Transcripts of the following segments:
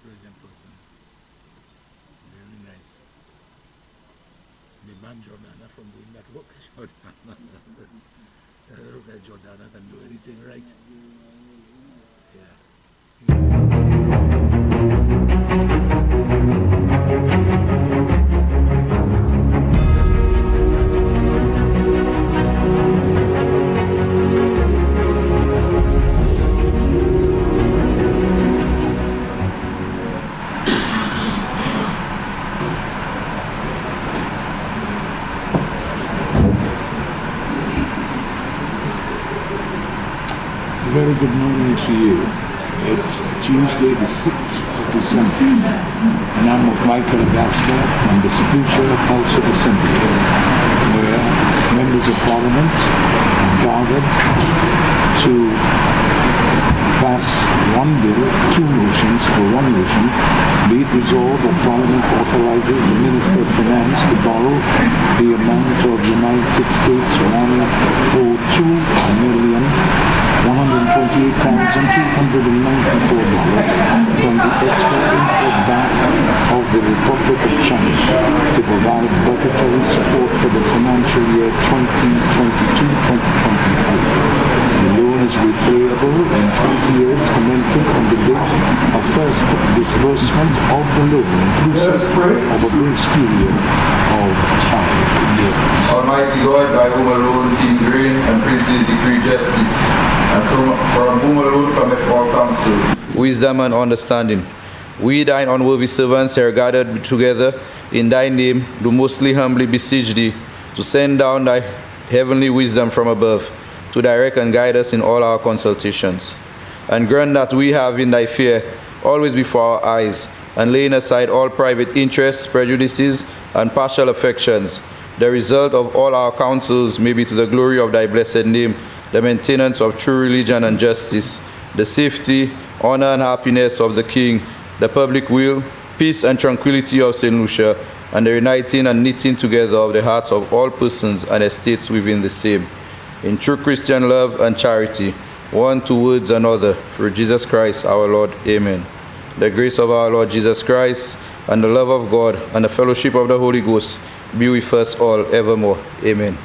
present person. Very nice. The man Jordana from doing that work. Jordana. Look at Jordana can do anything right. Very good morning to you. It's Tuesday the 6th of December, and I'm with Michael Gasper from the Spiritual House of Assembly, where members of Parliament are gathered to pass one bill, two motions, or one motion. Be it resolved that Parliament authorizes the Minister of Finance to borrow the amount of United States $128,294 from the Export-Import Bank of the Republic of China to provide budgetary support for the financial year 2022-2023. The loan is repayable in 20 years commencing on the date of first disbursement of the loan, inclusive of a grace period of 5 years. Almighty God, by whom alone Kings reign and princes decree justice, and from whom alone cometh all counsel, wisdom and understanding. We, thine unworthy servants, here gathered together in thy name, do mostly humbly beseech thee to send down thy heavenly wisdom from above, to direct and guide us in all our consultations. And grant that we have in thy fear always before our eyes, and laying aside all private interests, prejudices, and partial affections, the result of all our counsels may be to the glory of thy blessed name, the maintenance of true religion and justice, the safety, honor, and happiness of the King, the public will, peace and tranquility of St. Lucia, and the uniting and knitting together of the hearts of all persons and estates within the same, in true Christian love and charity, one towards another, through Jesus Christ our Lord. Amen. The grace of our Lord Jesus Christ, and the love of God, and the fellowship of the Holy Ghost be with us all evermore. Amen.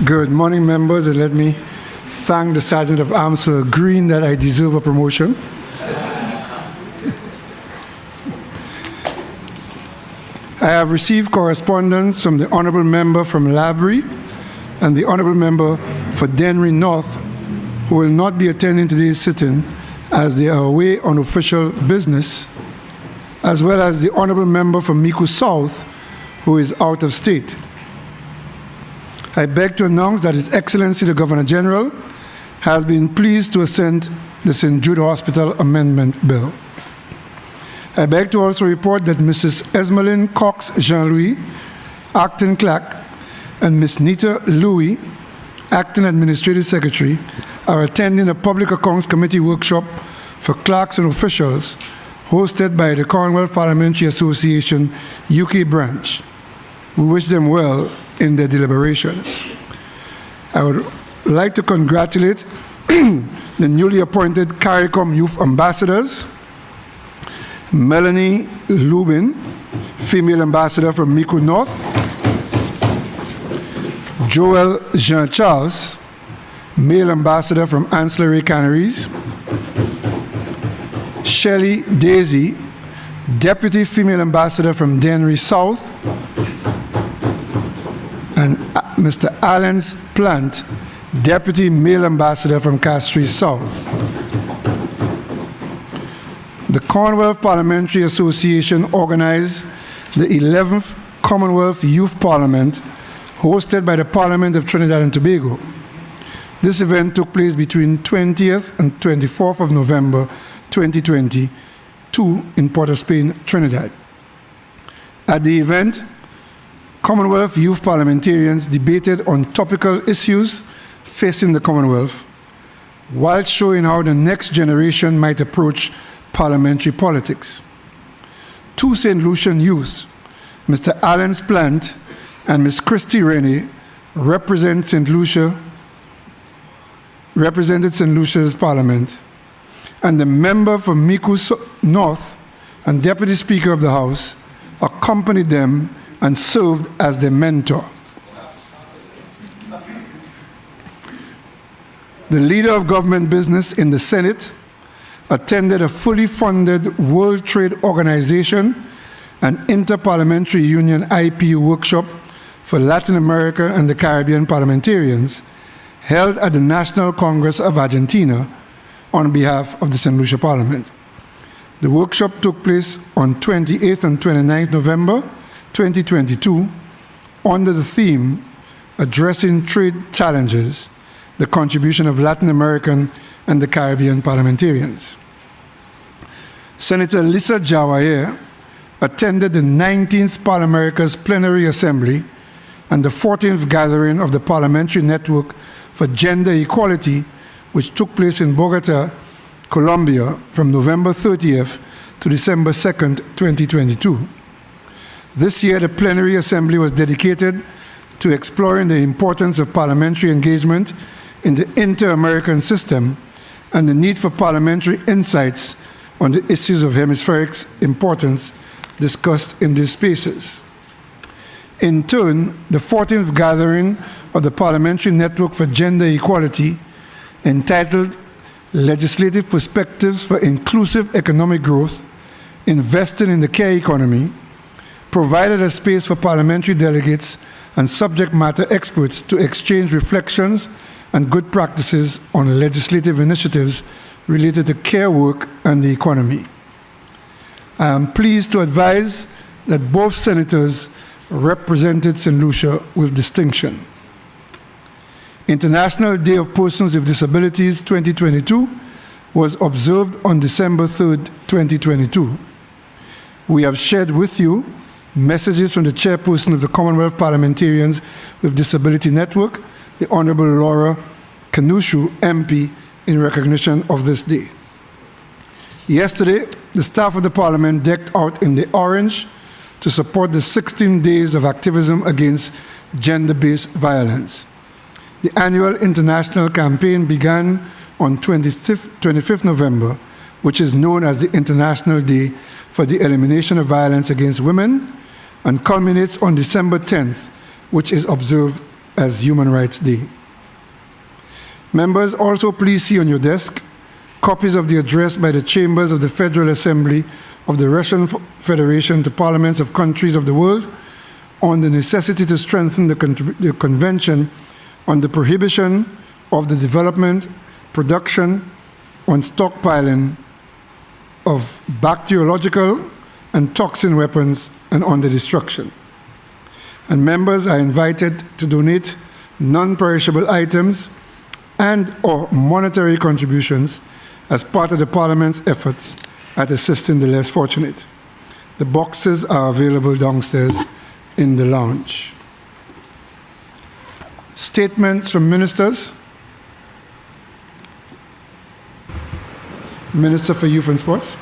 Good morning, members, and let me thank the Sergeant of Arms for agreeing that I deserve a promotion. I have received correspondence from the Honourable Member from Labrie and the Honourable Member for Dennery North, who will not be attending today's sitting as they are away on official business, as well as the Honourable Member from Micoud South, who is out of state. I beg to announce that His Excellency the Governor General has been pleased to assent the St. Jude Hospital Amendment Bill. I beg to also report that Mrs. Esmeline Cox Jean-Louis, Acting Clerk, and Ms. Nita Louis, Acting Administrative Secretary, are attending a Public Accounts Committee workshop for clerks and officials hosted by the Commonwealth Parliamentary Association UK branch. We wish them well in their deliberations. I would like to congratulate the newly appointed CARICOM Youth Ambassadors, Melanie Lubin, Female Ambassador from Micoud North, Joel Jean-Charles, Male Ambassador from Ancillary Canaries, Shelley Daisy, Deputy Female Ambassador from Dennery South, and Mr. Alan Plant, Deputy Male Ambassador from Castries South. The Commonwealth Parliamentary Association organized the 11th Commonwealth Youth Parliament hosted by the Parliament of Trinidad and Tobago. This event took place between 20th and 24th of November 2022 in Port-of-Spain, Trinidad. At the event, Commonwealth youth parliamentarians debated on topical issues facing the Commonwealth, while showing how the next generation might approach parliamentary politics. Two St. Lucian youths, Mr. Alan Splant and Ms. Christy Rennie, represented St. Lucia's Parliament, and the member for Miku North and Deputy Speaker of the House accompanied them and served as their mentor. The leader of government business in the Senate attended a fully funded World Trade Organization and Interparliamentary Union IPU workshop for Latin America and the Caribbean parliamentarians held at the National Congress of Argentina on behalf of the St. Lucia Parliament. The workshop took place on 28th and 29th November 2022 under the theme Addressing Trade Challenges, the Contribution of Latin American and the Caribbean Parliamentarians. Senator Lisa Jawaye attended the 19th Parliamericas Plenary Assembly and the 14th gathering of the Parliamentary Network for Gender Equality, which took place in Bogota, Colombia, from November 30th to December 2nd, 2022. This year, the Plenary Assembly was dedicated to exploring the importance of parliamentary engagement in the inter-American system and the need for parliamentary insights on the issues of hemispheric importance discussed in these spaces. In turn, the 14th gathering of the Parliamentary Network for Gender Equality, entitled Legislative Perspectives for Inclusive Economic Growth, Investing in the Care Economy, provided a space for parliamentary delegates and subject matter experts to exchange reflections and good practices on legislative initiatives related to care work and the economy. I am pleased to advise that both senators represented St. Lucia with distinction. International Day of Persons with Disabilities 2022 was observed on December 3rd, 2022. We have shared with you messages from the chairperson of the Commonwealth Parliamentarians with Disability Network, the Honorable Laura Kanushu, MP, in recognition of this day. Yesterday, the staff of the Parliament decked out in the orange to support the 16 days of activism against gender-based violence. The annual international campaign began on 25th November, which is known as the International Day for the Elimination of Violence Against Women, and culminates on December 10th, which is observed as Human Rights Day. Members, also please see on your desk copies of the address by the Chambers of the Federal Assembly of the Russian Federation to parliaments of countries of the world on the necessity to strengthen the Convention on the Prohibition of the Development, Production, and Stockpiling of Bacteriological and Toxin Weapons and on the destruction. And members are invited to donate non-perishable items and or monetary contributions as part of the Parliament's efforts at assisting the less fortunate. The boxes are available downstairs in the lounge. Statements from ministers. Minister for Youth and Sports.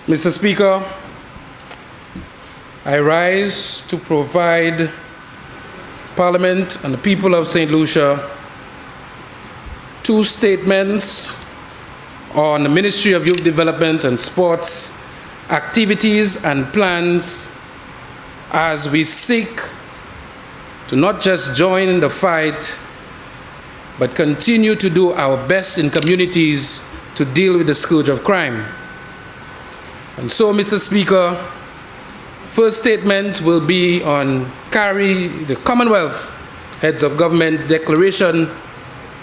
Mr. Speaker, I rise to provide Parliament and the people of St. Lucia two statements on the Ministry of Youth Development and Sports activities and plans as we seek to not just join in the fight, but continue to do our best in communities to deal with the scourge of crime. And so, Mr. Speaker, first statement will be on the Commonwealth Heads of Government declaration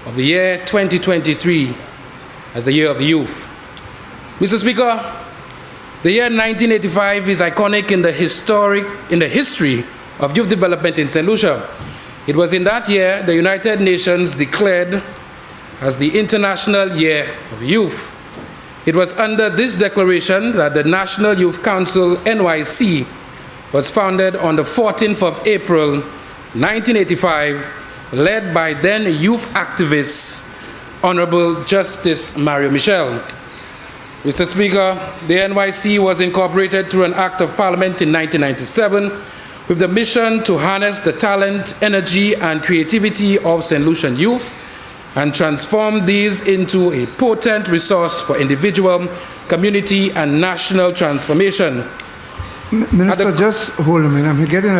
of the year 2023 as the Year of the Youth. Mr. Speaker, the year 1985 is iconic in the history of youth development in St. Lucia. It was in that year the United Nations declared as the International Year of Youth. It was under this declaration that the National Youth Council, NYC, was founded on the 14th of April, 1985, led by then youth activist, Honorable Justice Mario Michel. Mr. Speaker, the NYC was incorporated through an Act of Parliament in 1997 with the mission to harness the talent, energy, and creativity of St. Lucian youth and transform these into a potent resource for individual, community, and national transformation. Minister, just hold a minute. I'm getting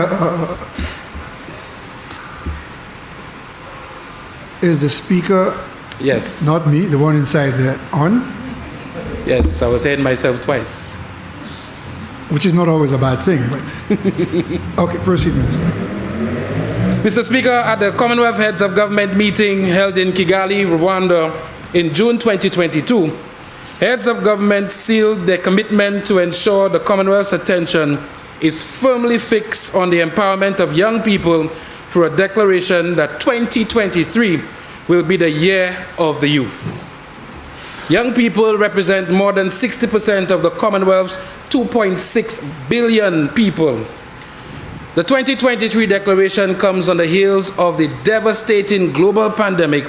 Is the speaker, yes, not me, the one inside there, on? Yes, I was saying myself twice. Which is not always a bad thing, but... Okay, proceed, Minister. Mr. Speaker, at the Commonwealth Heads of Government meeting held in Kigali, Rwanda, in June 2022, Heads of Government sealed their commitment to ensure the Commonwealth's attention is firmly fixed on the empowerment of young people through a declaration that 2023 will be the Year of the Youth. Young people represent more than 60% of the Commonwealth's 2.6 billion people. The 2023 declaration comes on the heels of the devastating global pandemic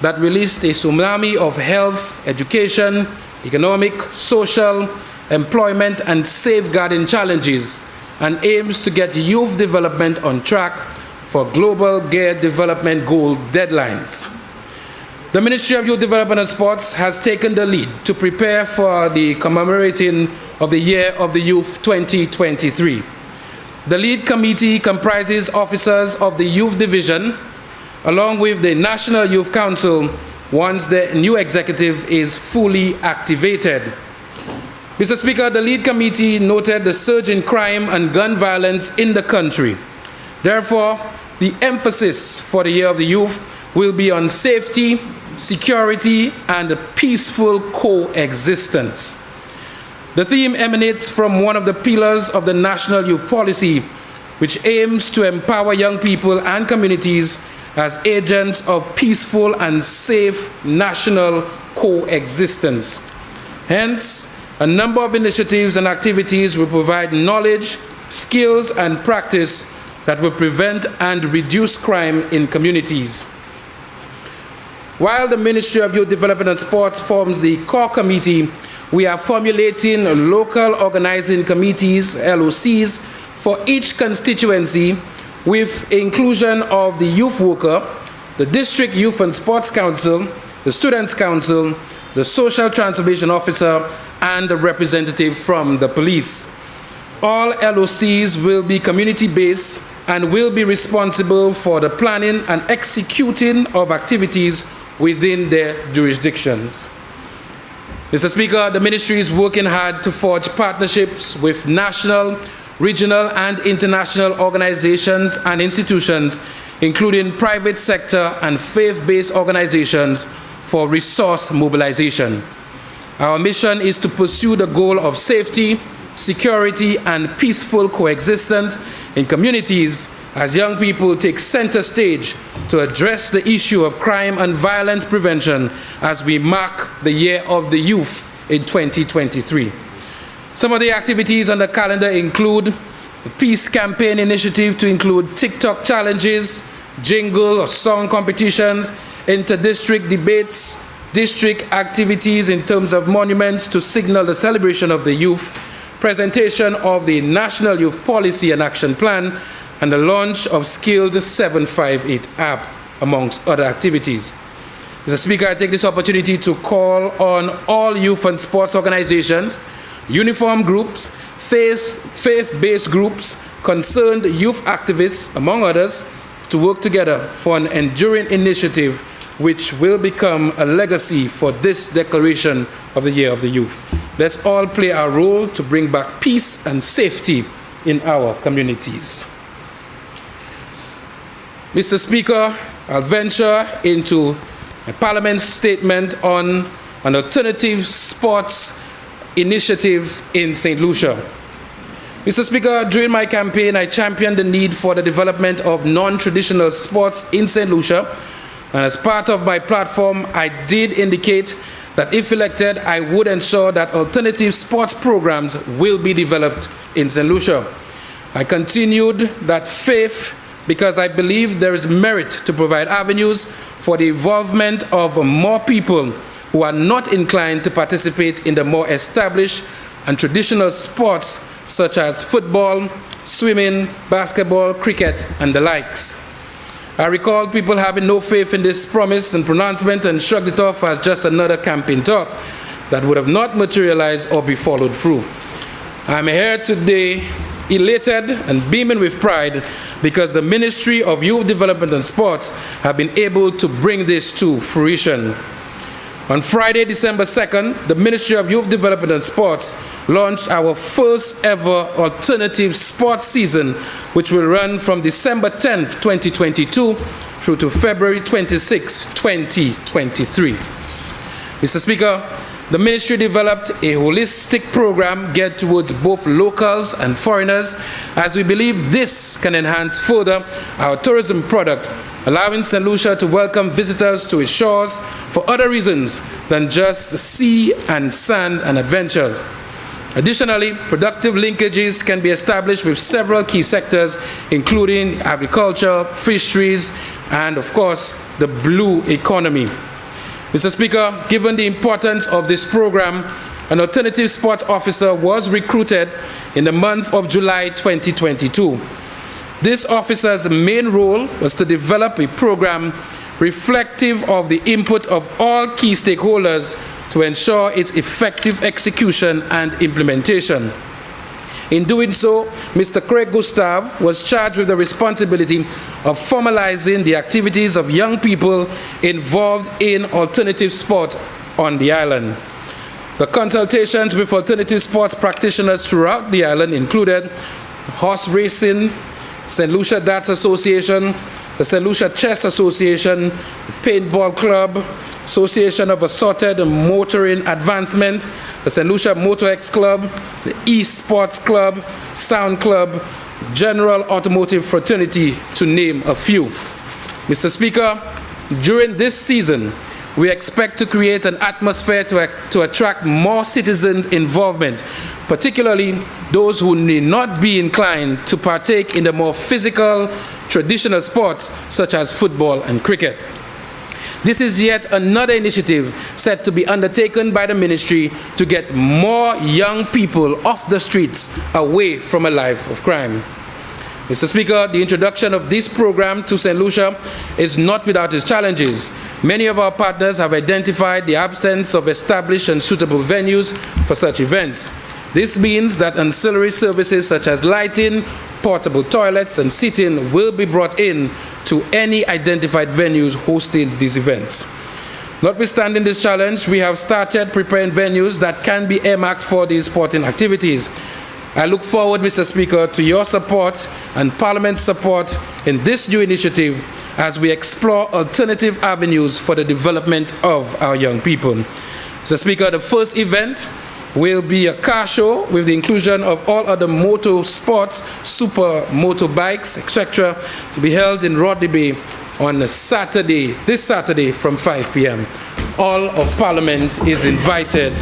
that released a tsunami of health, education, economic, social, employment, and safeguarding challenges and aims to get youth development on track for global geared development goal deadlines. The Ministry of Youth Development and Sports has taken the lead to prepare for the commemorating of the Year of the Youth 2023. The lead committee comprises officers of the Youth Division, along with the National Youth Council, once the new executive is fully activated. Mr. Speaker, the lead committee noted the surge in crime and gun violence in the country. Therefore, the emphasis for the Year of the Youth will be on safety, security, and peaceful coexistence. The theme emanates from one of the pillars of the National Youth Policy, which aims to empower young people and communities as agents of peaceful and safe national coexistence. Hence, a number of initiatives and activities will provide knowledge, skills, and practice that will prevent and reduce crime in communities. While the Ministry of Youth Development and Sports forms the core committee, we are formulating local organizing committees, LOCs, for each constituency with inclusion of the youth worker, the District Youth and Sports Council, the Students' Council, the Social Transformation Officer, and a representative from the police. All LOCs will be community-based and will be responsible for the planning and executing of activities within their jurisdictions. Mr. Speaker, the ministry is working hard to forge partnerships with national, regional, and international organizations and institutions, including private sector and faith-based organizations, for resource mobilization. Our mission is to pursue the goal of safety, security, and peaceful coexistence in communities as young people take center stage to address the issue of crime and violence prevention as we mark the Year of the Youth in 2023. Some of the activities on the calendar include the Peace Campaign Initiative to include TikTok challenges, jingle or song competitions, inter-district debates, district activities in terms of monuments to signal the celebration of the youth, presentation of the National Youth Policy and Action Plan, and the launch of Skilled 758 app, amongst other activities. Mr. Speaker, I take this opportunity to call on all youth and sports organizations, uniform groups, faith-based groups, concerned youth activists, among others, to work together for an enduring initiative which will become a legacy for this declaration of the Year of the Youth. Let's all play our role to bring back peace and safety in our communities. Mr. Speaker, I'll venture into a Parliament statement on an alternative sports initiative in St. Lucia. Mr. Speaker, during my campaign, I championed the need for the development of non-traditional sports in St. Lucia, and as part of my platform, I did indicate that if elected, I would ensure that alternative sports programs will be developed in St. Lucia. I continued that faith because I believe there is merit to provide avenues for the involvement of more people who are not inclined to participate in the more established and traditional sports such as football, swimming, basketball, cricket, and the likes. I recall people having no faith in this promise and pronouncement and shrugged it off as just another campaign talk that would have not materialized or be followed through. I'm here today elated and beaming with pride because the Ministry of Youth Development and Sports have been able to bring this to fruition. On Friday, December 2nd, the Ministry of Youth Development and Sports launched our first ever alternative sports season, which will run from December 10th, 2022 through to February 26, 2023. Mr. Speaker, the Ministry developed a holistic program geared towards both locals and foreigners, as we believe this can enhance further our tourism product, allowing St. Lucia to welcome visitors to its shores for other reasons than just sea and sand and adventures. Additionally, productive linkages can be established with several key sectors, including agriculture, fisheries, and of course, the blue economy. Mr. Speaker, given the importance of this program, an alternative sports officer was recruited in the month of July 2022. This officer's main role was to develop a program reflective of the input of all key stakeholders to ensure its effective execution and implementation. In doing so, Mr. Craig Gustav was charged with the responsibility of formalizing the activities of young people involved in alternative sport on the island. The consultations with alternative sports practitioners throughout the island included horse racing, St. Lucia Darts Association, the St. Lucia Chess Association, the Paintball Club, Association of Assorted Motoring Advancement, the St. Lucia Motor X Club, the Esports Club, Sound Club, General Automotive Fraternity, to name a few. Mr. Speaker, during this season, we expect to create an atmosphere to attract more citizens' involvement, particularly those who need not be inclined to partake in the more physical, traditional sports such as football and cricket. This is yet another initiative set to be undertaken by the ministry to get more young people off the streets away from a life of crime. Mr. Speaker, the introduction of this program to St. Lucia is not without its challenges. Many of our partners have identified the absence of established and suitable venues for such events. This means that ancillary services such as lighting, portable toilets, and seating will be brought in to any identified venues hosting these events. Notwithstanding this challenge, we have started preparing venues that can be earmarked for these sporting activities. I look forward, Mr. Speaker, to your support and Parliament's support in this new initiative as we explore alternative avenues for the development of our young people. Mr. Speaker, the first event will be a car show with the inclusion of all other motor sports, super motorbikes, etc., to be held in Rodney Bay on this Saturday from 5 p.m. All of Parliament is invited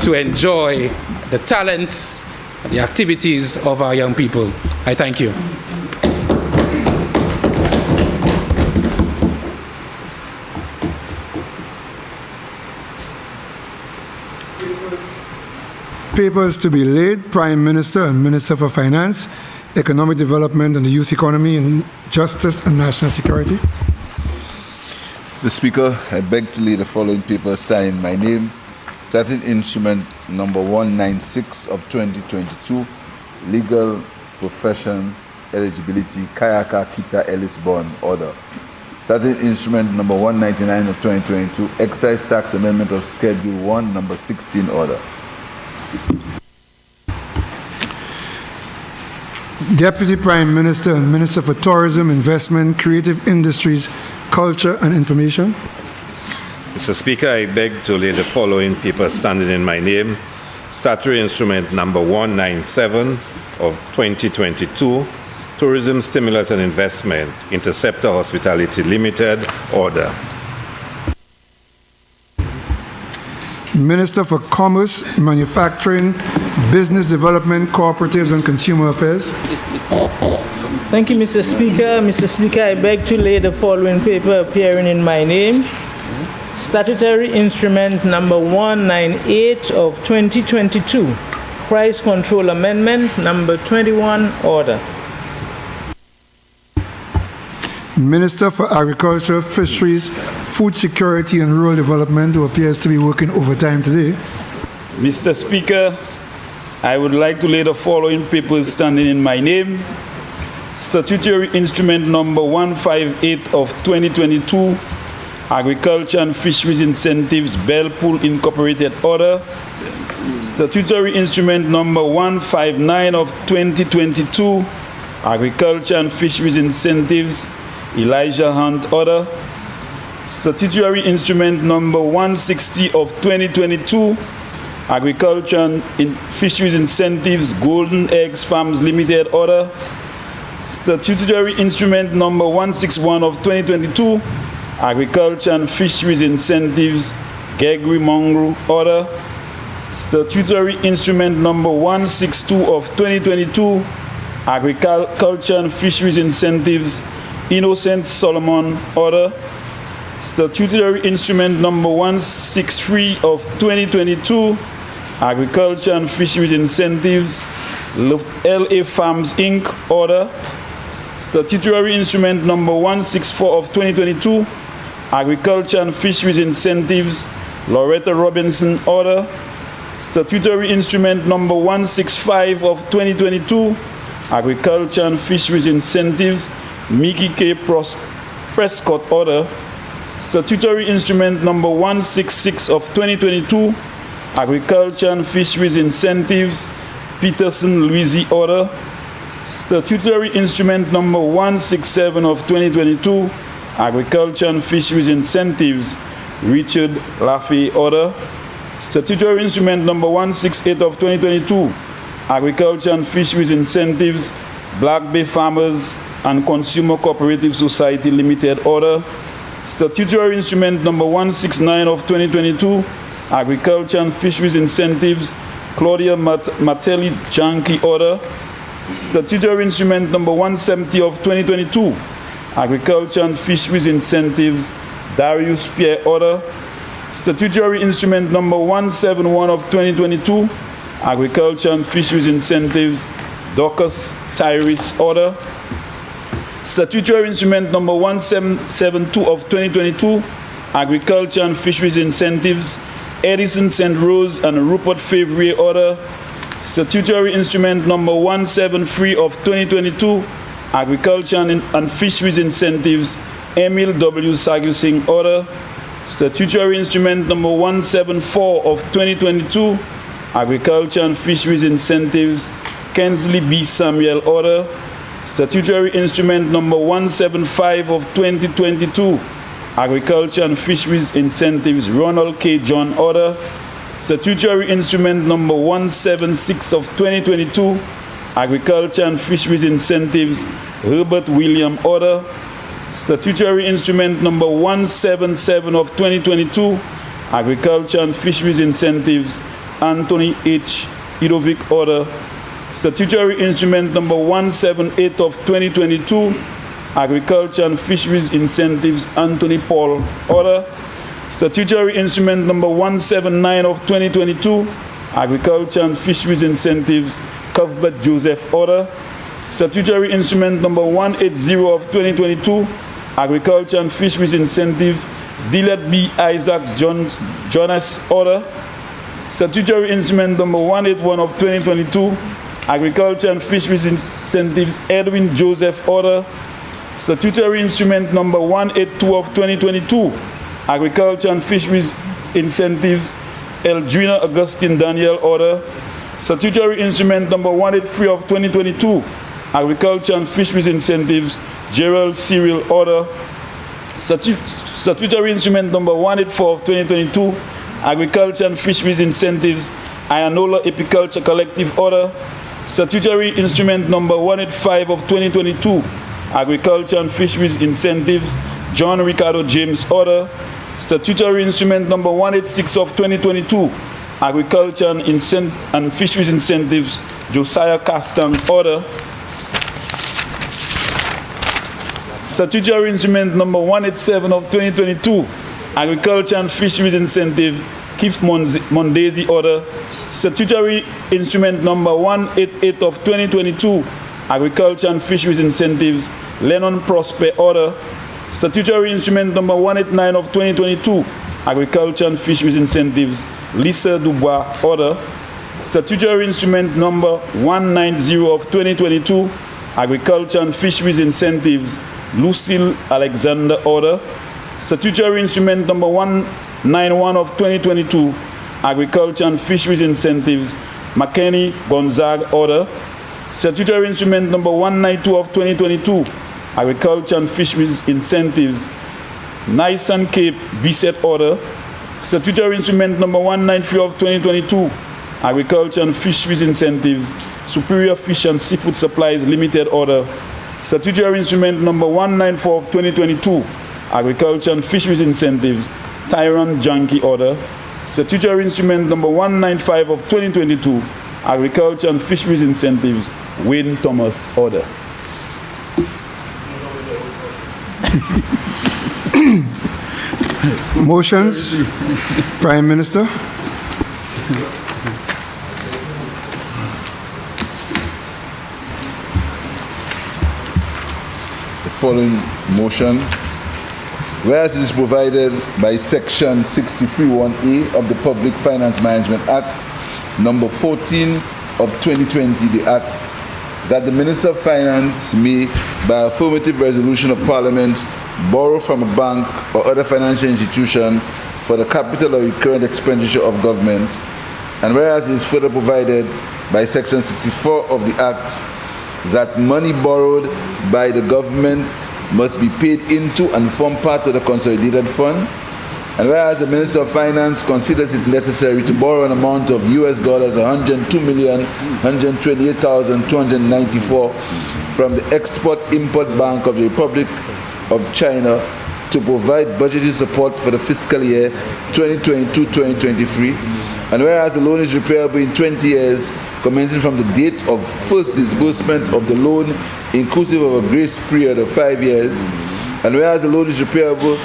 to enjoy the talents and the activities of our young people. I thank you. Papers to be laid, Prime Minister and Minister for Finance, Economic Development and the Youth Economy, and Justice and National Security. The Speaker, I beg to lay the following papers standing in my name. Starting instrument number 196 of 2022, legal profession eligibility, Kayaka Kita Ellis Bond order. Starting instrument number 199 of 2022, excise tax amendment of Schedule 1, number 16 order. Deputy Prime Minister and Minister for Tourism, Investment, Creative Industries, Culture and Information. Mr. Speaker, I beg to lay the following paper standing in my name. Statutory Instrument Number 197 of 2022, Tourism Stimulus and Investment, Interceptor Hospitality Limited, Order. Minister for Commerce, Manufacturing, Business Development, Cooperatives and Consumer Affairs. Thank you, Mr. Speaker. Mr. Speaker, I beg to lay the following paper appearing in my name. Statutory Instrument Number 198 of 2022, Price Control Amendment Number 21, Order. Minister for Agriculture, Fisheries, Food Security and Rural Development, who appears to be working overtime today. Mr. Speaker, I would like to lay the following papers standing in my name. Statutory Instrument Number 158 of 2022, Agriculture and Fisheries Incentives Bell Pool Incorporated Order. Statutory Instrument Number 159 of 2022, Agriculture and Fisheries Incentives Elijah Hunt Order. Statutory Instrument Number 160 of 2022, Agriculture and Fisheries Incentives Golden Eggs Farms Limited Order. Statutory Instrument Number 161 of 2022, Agriculture and Fisheries Incentives Gregory Mongrel Order. Statutory Instrument Number 162 of 2022, Agriculture and Fisheries Incentives Innocent Solomon Order. Statutory Instrument Number 163 of 2022, Agriculture and Fisheries Incentives LA Farms Inc. Order. Statutory Instrument Number 164 of 2022, Agriculture and Fisheries Incentives Loretta Robinson Order. Statutory Instrument Number 165 of 2022, Agriculture and Fisheries Incentives Mickey K. Prescott Order. Statutory Instrument Number 166 of 2022, Agriculture and Fisheries Incentives Peterson Louisi Order. Statutory Instrument Number 167 of 2022, Agriculture and Fisheries Incentives Richard Lafay Order. Statutory Instrument Number 168 of 2022, Agriculture and Fisheries Incentives Black Bay Farmers and Consumer Cooperative Society Limited Order. Statutory Instrument Number 169 of 2022, Agriculture and Fisheries Incentives Claudia Matelli Janki Order. Statutory Instrument Number 170 of 2022, Agriculture and Fisheries Incentives Darius Pierre Order. Statutory Instrument Number 171 of 2022, Agriculture and Fisheries Incentives Dorcas Tyrese Order. Statutory Instrument Number 1772 of 2022, Agriculture and Fisheries Incentives Edison St. Rose and Rupert Favre Order. Statutory Instrument Number 173 of 2022, Agriculture and Fisheries Incentives Emil W. Sagusing Order. Statutory Instrument Number 174 of 2022, Agriculture and Fisheries Incentives Kensley B. Samuel Order. Statutory Instrument Number 175 of 2022, Agriculture and Fisheries Incentives Ronald K. John Order. Statutory Instrument Number 176 of 2022, Agriculture and Fisheries Incentives Herbert William Order. Statutory Instrument Number 177 of 2022, Agriculture and Fisheries Incentives Anthony H. Idovic Order. Statutory Instrument Number 178 of 2022, Agriculture and Fisheries Incentives Anthony Paul Order. Statutory Instrument Number 179 of 2022, Agriculture and Fisheries Incentives Cuthbert Joseph Order. Statutory Instrument Number 180 of 2022, Agriculture and Fisheries Incentive Dillard B. Isaacs Jonas Order. Statutory Instrument Number 181 of 2022, Agriculture and Fisheries Incentives Edwin Joseph Order. Statutory Instrument Number 182 of 2022, Agriculture and Fisheries Incentives Eldrina Augustine Daniel Order. Statutory Instrument Number 183 of 2022, Agriculture and Fisheries Incentives, Gerald Serial Order. Statutory Instrument number 184 of 2022, Agriculture and Fisheries Incentives, Ianola Apiculture Collective Order. Statutory Instrument number 185 of 2022, Agriculture and Fisheries Incentives, John Ricardo James Order. Statutory Instrument number 186 of 2022, Agriculture and Fisheries Incentives, Josiah Castang Order. Statutory Instrument number 187 of 2022, Agriculture and Fisheries Incentive, Keith Mondesi Order. Statutory Instrument number 188 of 2022, Agriculture and Fisheries Incentives, Lennon Prosper Order. Statutory Instrument number 189 of 2022, Agriculture and Fisheries Incentives, Lisa Dubois Order. Statutory Instrument number 190 of 2022, Agriculture and Fisheries Incentives, Lucille Alexander Order. Statutory Instrument number 191 of 2022, Agriculture and Fisheries Incentives, McKinney Gonzaga Order. Statutory Instrument number 192 of 2022, Agriculture and Fisheries Incentives, Nisan Cape Bisset Order. Statutory Instrument number 193 of 2022, Agriculture and Fisheries Incentives, Superior Fish and Seafood Supplies Limited Order. Statutory Instrument number 194 of 2022, Agriculture and Fisheries Incentives, Tyron Janky Order. Statutory Instrument number 195 of 2022, Agriculture and Fisheries Incentives, Wayne Thomas Order. Motions, Prime Minister. The following motion. Whereas it is provided by Section 63(1)A of the Public Finance Management Act, number 14 of 2020, the Act, that the Minister of Finance may, by affirmative resolution of Parliament, borrow from a bank or other financial institution for the capital or recurrent expenditure of government, and whereas it is further provided by Section 64 of the Act that money borrowed by the government must be paid into and form part of the consolidated fund, and whereas the Minister of Finance considers it necessary to borrow an amount of US dollars 102,128,294 from the Export-Import Bank of the Republic of China to provide budgetary support for the fiscal year 2022-2023, and whereas the loan is repayable in 20 years commencing from the date of first disbursement of the loan, inclusive of a grace period of 5 years, and whereas the loan is repayable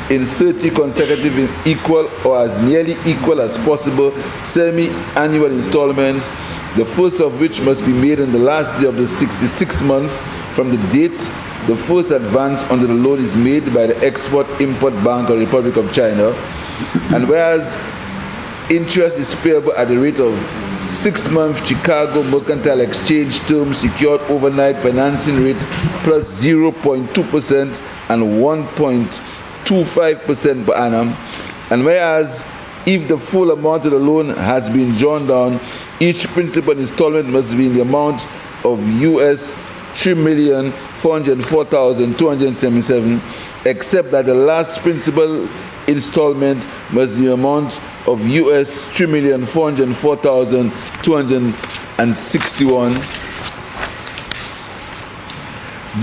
in 30 consecutive equal or as nearly equal as possible semi-annual installments, the first of which must be made on the last day of the 66th month from the date the first advance under the loan is made by the Export-Import Bank of the Republic of China, and whereas interest is payable at the rate of 6-month Chicago Mercantile Exchange term secured overnight financing rate plus 0.2% and 1.25% per annum, and whereas if the full amount of the loan has been drawn down, each principal installment must be in the amount of US 3,404,277, except that the last principal installment must be the amount of US 3,404,261.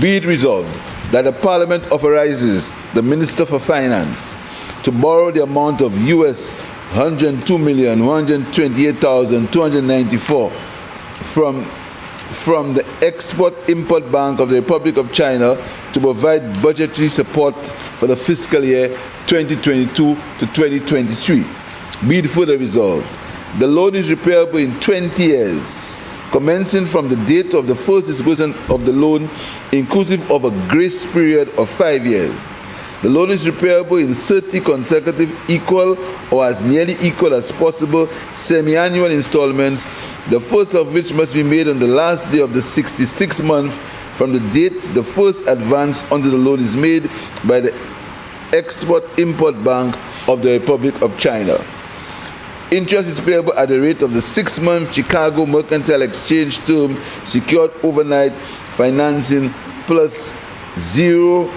Be it resolved that the Parliament authorizes the Minister for Finance to borrow the amount of US 102,128,294 from the Export-Import Bank of the Republic of China to provide budgetary support for the fiscal year 2022 to 2023. Be it further resolved, the loan is repayable in 20 years, commencing from the date of the first disbursement of the loan, inclusive of a grace period of 5 years. The loan is repayable in 30 consecutive equal or as nearly equal as possible semi-annual installments, the first of which must be made on the last day of the 66th month from the date the first advance under the loan is made by the Export-Import Bank of the Republic of China. Interest is payable at the rate of the 6-month Chicago Mercantile Exchange term secured overnight financing plus 0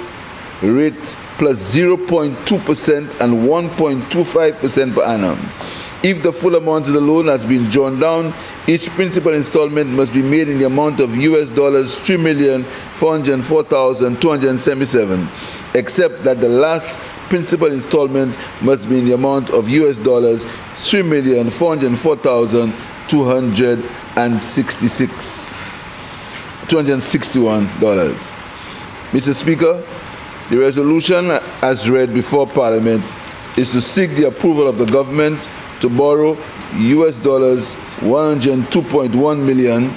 rate plus 0.2% and 1.25% per annum. If the full amount of the loan has been drawn down, each principal installment must be made in the amount of US dollars 3,404,277, except that the last principal installment must be in the amount of US dollars 3,404,261 dollars. Mr. Speaker, the resolution as read before Parliament is to seek the approval of the government to borrow US dollars 102.1 million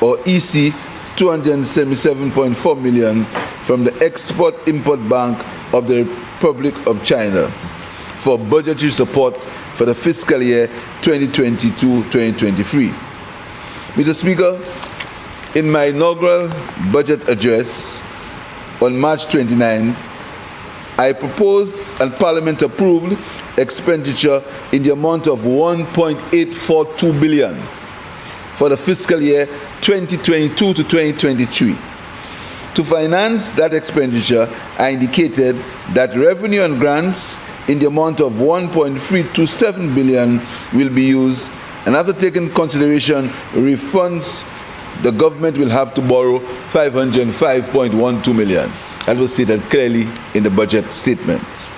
or EC 277.4 million from the Export-Import Bank of the Republic of China for budgetary support for the fiscal year 2022-2023. Mr. Speaker, in my inaugural budget address on March 29, I proposed and Parliament approved expenditure in the amount of 1.842 billion for the fiscal year 2022 to 2023. To finance that expenditure, I indicated that revenue and grants in the amount of 1.327 billion will be used, and after taking consideration refunds, the government will have to borrow 505.12 million. That was stated clearly in the budget statements.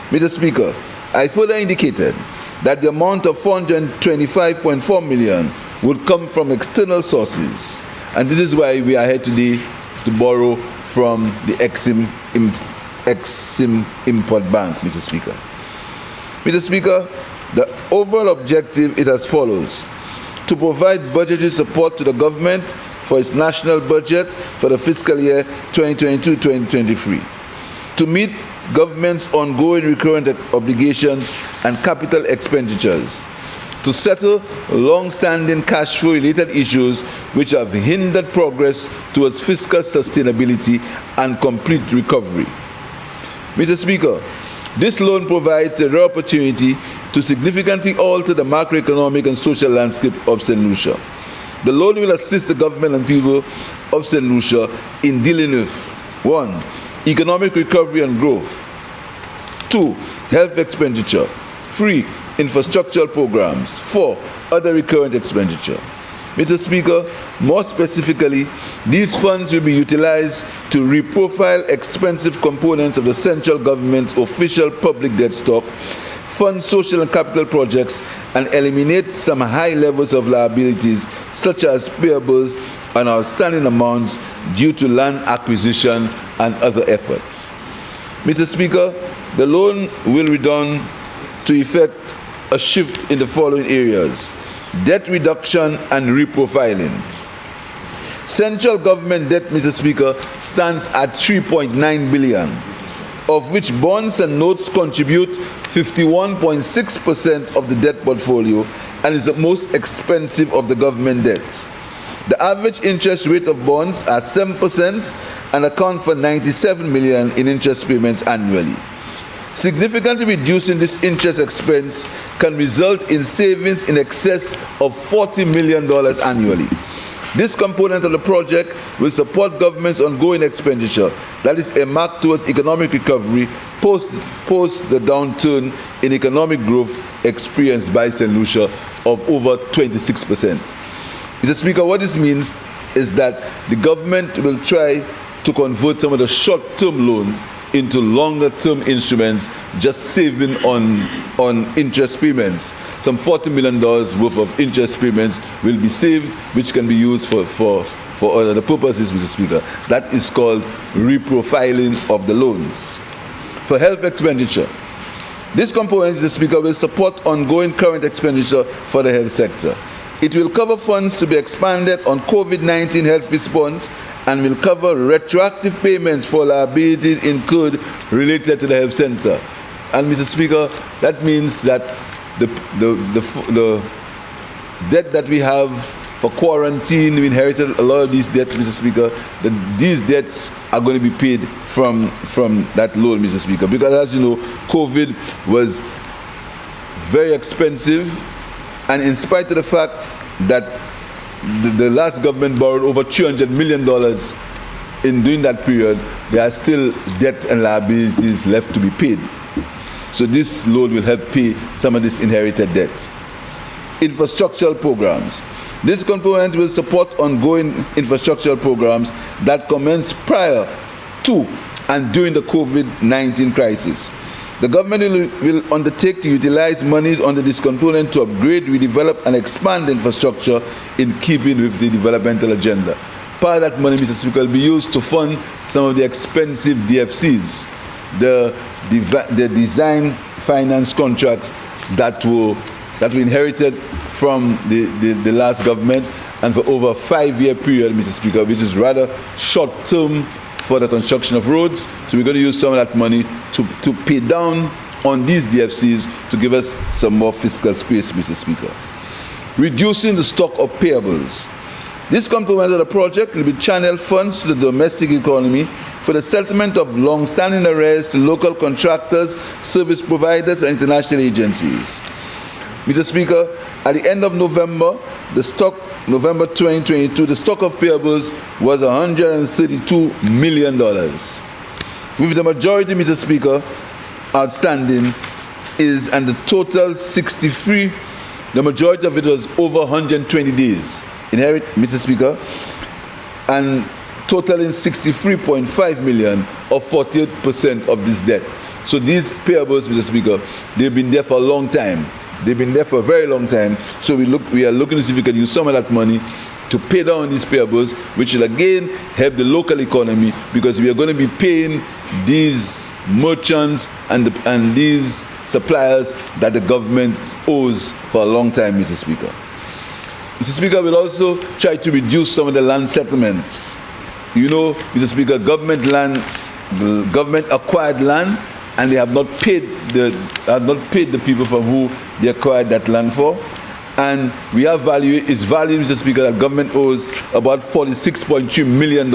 Mr. Speaker, I further indicated that the amount of 425.4 million would come from external sources, and this is why we are here today to borrow from the Exim Import Bank, Mr. Speaker. Mr. Speaker, the overall objective is as follows: to provide budgetary support to the government for its national budget for the fiscal year 2022-2023, to meet government's ongoing recurrent obligations and capital expenditures, to settle long-standing cash flow-related issues which have hindered progress towards fiscal sustainability and complete recovery. Mr. Speaker, this loan provides a rare opportunity to significantly alter the macroeconomic and social landscape of St. Lucia. The loan will assist the government and people of St. Lucia in dealing with 1. Economic recovery and growth. 2. Health expenditure. 3. Infrastructural programs. 4. Other recurrent expenditure. Mr. Speaker, more specifically, these funds will be utilized to reprofile expensive components of the central government's official public debt stock, fund social and capital projects, and eliminate some high levels of liabilities, such as payables and outstanding amounts due to land acquisition and other efforts. Mr. Speaker, the loan will be done to effect a shift in the following areas: debt reduction and reprofiling. Central government debt, Mr. Speaker, stands at 3.9 billion, of which bonds and notes contribute 51.6% of the debt portfolio and is the most expensive of the government debts. The average interest rate of bonds are 7% and account for 97 million in interest payments annually. Significantly reducing this interest expense can result in savings in excess of $40 million annually. This component of the project will support government's ongoing expenditure that is earmarked towards economic recovery post the downturn in economic growth experienced by St. Lucia of over 26%. Mr. Speaker, what this means is that the government will try to convert some of the short-term loans into longer-term instruments, just saving on interest payments. Some $40 million worth of interest payments will be saved, which can be used for other purposes, Mr. Speaker. That is called reprofiling of the loans. For health expenditure, this component, Mr. Speaker, will support ongoing current expenditure for the health sector. It will cover funds to be expanded on COVID-19 health response and will cover retroactive payments for liabilities incurred related to the health center. And Mr. Speaker, that means that the debt that we have for quarantine, we inherited a lot of these debts, Mr. Speaker. These debts are going to be paid from that loan, Mr. Speaker, because as you know, COVID was very expensive, and in spite of the fact that the last government borrowed over $300 million in during that period, there are still debt and liabilities left to be paid. So this loan will help pay some of this inherited debt. Infrastructural programs. This component will support ongoing infrastructural programs that commenced prior to and during the COVID-19 crisis. The government will undertake to utilize monies under this component to upgrade, redevelop, and expand infrastructure in keeping with the developmental agenda. Part of that money, Mr. Speaker, will be used to fund some of the expensive DFCs, the design finance contracts that were inherited from the last government, and for over a 5-year period, Mr. Speaker, which is rather short-term for the construction of roads. So we're going to use some of that money to pay down on these DFCs to give us some more fiscal space, Mr. Speaker. Reducing the stock of payables. This component of the project will be channeled funds to the domestic economy for the settlement of long-standing arrears to local contractors, service providers, and international agencies. Mr. Speaker, at the end of November 2022, the stock of payables was $132 million. With the majority, Mr. Speaker, outstanding and the total 63, the majority of it was over 120 days. Inherit, Mr. Speaker, and totaling 63.5 million or 48% of this debt. So these payables, Mr. Speaker, they've been there for a long time. They've been there for a very long time. So we are looking to see if we can use some of that money to pay down these payables, which will again help the local economy, because we are going to be paying these merchants and these suppliers that the government owes for a long time, Mr. Speaker. Mr. Speaker, we'll also try to reduce some of the land settlements. You know, Mr. Speaker, the government acquired land, and they have not paid the people from who they acquired that land for. And we have it's valued, Mr. Speaker, that government owes about $46.3 million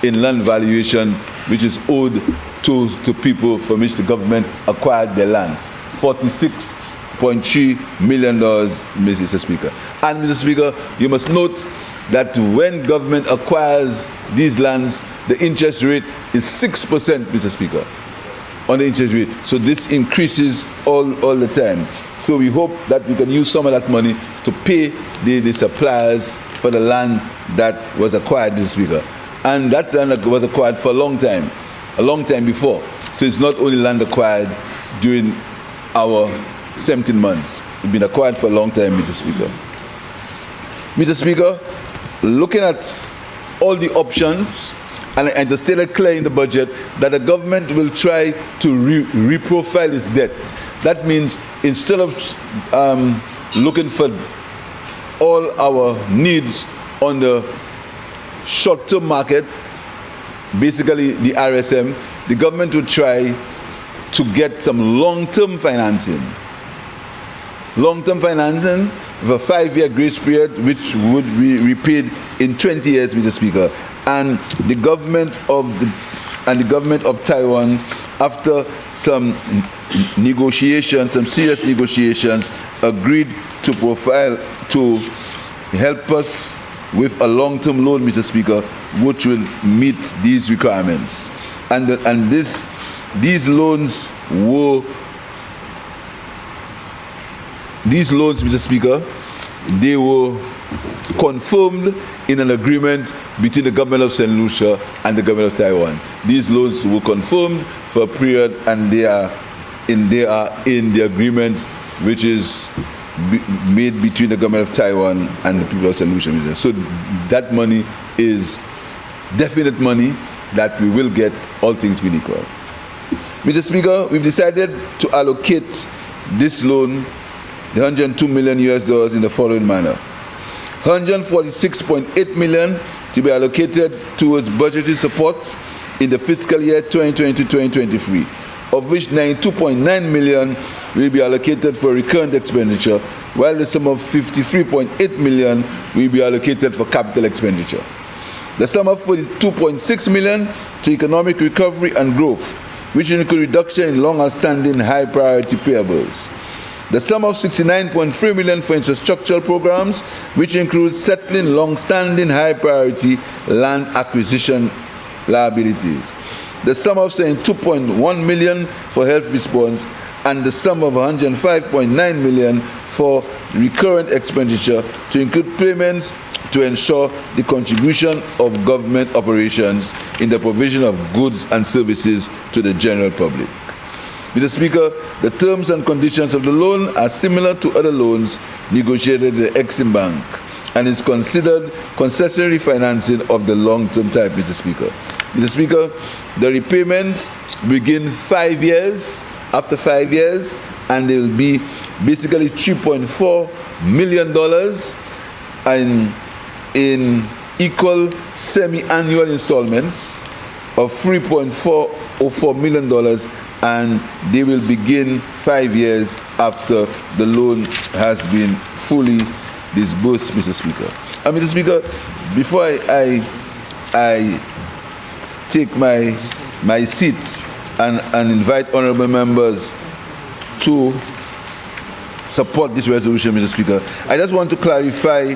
in land valuation, which is owed to people from which the government acquired their lands. $46.3 million, Mr. Speaker. And Mr. Speaker, you must note that when government acquires these lands, the interest rate is 6%, Mr. Speaker, on the interest rate. So this increases all the time. So we hope that we can use some of that money to pay the suppliers for the land that was acquired, Mr. Speaker. And that land was acquired for a long time before. So it's not only land acquired during our 17 months. It's been acquired for a long time, Mr. Speaker. Mr. Speaker, looking at all the options, and I just stated clear in the budget that the government will try to reprofile its debt. That means instead of looking for all our needs on the short-term market, basically the RSM, the government will try to get some long-term financing. Long-term financing with a 5-year grace period, which would be repaid in 20 years, Mr. Speaker. And the government of Taiwan, after some serious negotiations, agreed to help us with a long-term loan, Mr. Speaker, which will meet these requirements. And these loans, Mr. Speaker, they were confirmed in an agreement between the government of St. Lucia and the government of Taiwan. These loans were confirmed for a period, and they are in the agreement which is made between the government of Taiwan and the people of St. Lucia. So that money is definite money that we will get, all things being equal. Mr. Speaker, we've decided to allocate this loan, the $102 million in the following manner. $146.8 million to be allocated towards budgetary supports in the fiscal year 2022-2023, of which $92.9 million will be allocated for recurrent expenditure, while the sum of $53.8 million will be allocated for capital expenditure. The sum of $42.6 million to economic recovery and growth, which will include reduction in long-outstanding high-priority payables. The sum of $69.3 million for infrastructural programs, which includes settling long-standing high-priority land acquisition liabilities. The sum of $2.1 million for health response, and the sum of $105.9 million for recurrent expenditure to include payments to ensure the contribution of government operations in the provision of goods and services to the general public. Mr. Speaker, the terms and conditions of the loan are similar to other loans negotiated at the Exim Bank and is considered concessionary financing of the long-term type, Mr. Speaker. Mr. Speaker, the repayments begin 5 years, after 5 years, and they will be basically $3.4 million and in equal semi-annual installments of $3.404 million, and they will begin 5 years after the loan has been fully disbursed, Mr. Speaker. Mr. Speaker, before I take my seat and invite honorable members to support this resolution, Mr. Speaker, I just want to clarify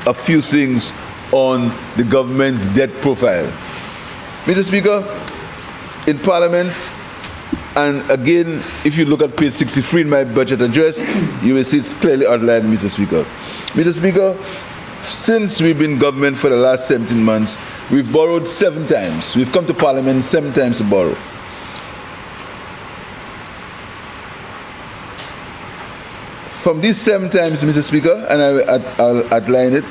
a few things on the government's debt profile. Mr. Speaker, in Parliament, and again, if you look at page 63 in my budget address, you will see it's clearly outlined, Mr. Speaker. Mr. Speaker, since we've been in government for the last 17 months, we've borrowed 7 times. We've come to Parliament 7 times to borrow. From these 7 times, Mr. Speaker, and I'll outline it,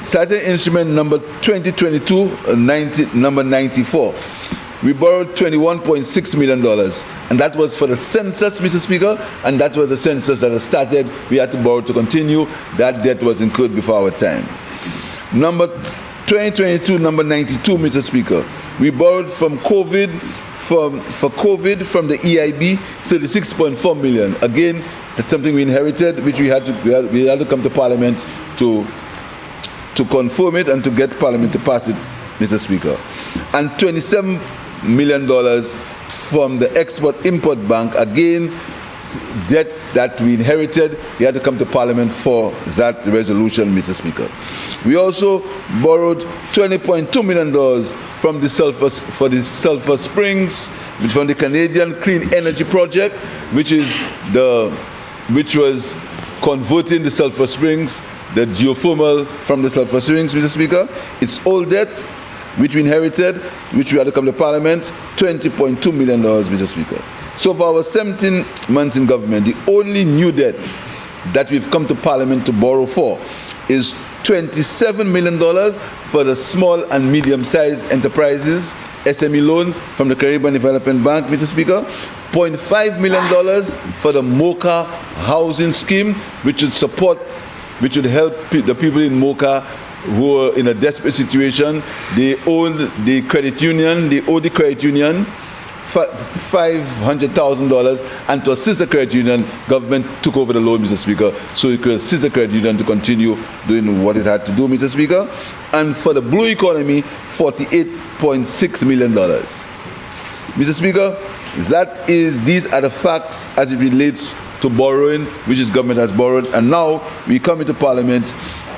starting instrument number 2022, number 94, we borrowed $21.6 million, and that was for the census, Mr. Speaker, and that was the census that has started. We had to borrow to continue. That debt was incurred before our time. Number 2022, number 92, Mr. Speaker, we borrowed from COVID, for COVID from the EIB, $36.4 million. Again, that's something we inherited, which we had to come to Parliament to confirm it and to get Parliament to pass it, Mr. Speaker. And $27 million from the Export-Import Bank, again, debt that we inherited. We had to come to Parliament for that resolution, Mr. Speaker. We also borrowed $20.2 million from the Sulphur Springs, from the Canadian Clean Energy Project, which was converting the Sulphur Springs, the geothermal from the Sulphur Springs, Mr. Speaker. It's old debt, which we inherited, which we had to come to Parliament, $20.2 million, Mr. Speaker. So for our 17 months in government, the only new debt that we've come to Parliament to borrow for is $27 million for the small and medium-sized enterprises SME loan from the Caribbean Development Bank, Mr. Speaker. $0.5 million for the MOCA housing scheme, which would help the people in MOCA who are in a desperate situation. They owe the credit union $500,000, and to assist the credit union, government took over the loan, Mr. Speaker, so it could assist the credit union to continue doing what it had to do, Mr. Speaker. And for the blue economy, $48.6 million. Mr. Speaker, these are the facts as it relates to borrowing, which is government has borrowed, and now we come into Parliament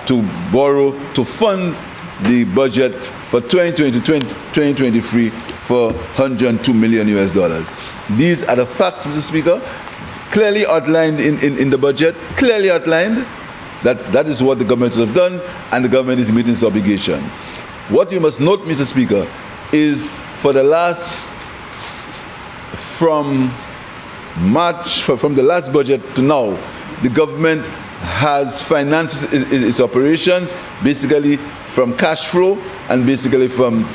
to borrow to fund the budget for 2020 to 2023 for $102 million. These are the facts, Mr. Speaker, clearly outlined in the budget, clearly outlined that is what the government has done, and the government is meeting its obligation. What you must note, Mr. Speaker, is from the last budget to now, the government has financed its operations basically from cash flow and basically from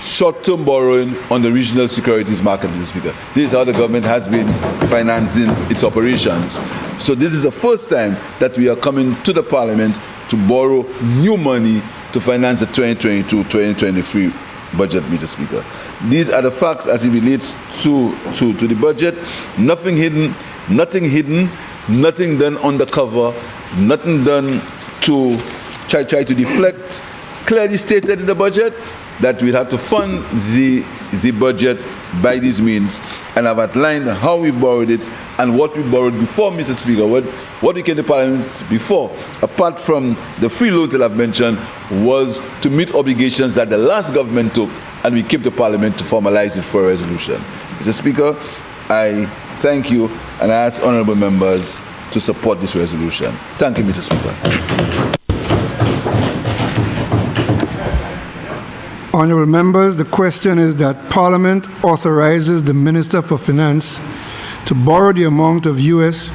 short-term borrowing on the regional securities market, Mr. Speaker. This is how the government has been financing its operations. So this is the first time that we are coming to the Parliament to borrow new money to finance the 2022-2023 budget, Mr. Speaker. These are the facts as it relates to the budget. Nothing hidden, nothing done undercover, nothing done to try to deflect. Clearly stated in the budget that we have to fund the budget by these means, and I've outlined how we borrowed it and what we borrowed before, Mr. Speaker. What we came to Parliament before, apart from the free loans that I've mentioned, was to meet obligations that the last government took, and we came to Parliament to formalize it for a resolution. Mr. Speaker, I thank you, and I ask honourable members to support this resolution. Thank you, Mr. Speaker. Honourable members, the question is that Parliament authorizes the Minister for Finance to borrow the amount of US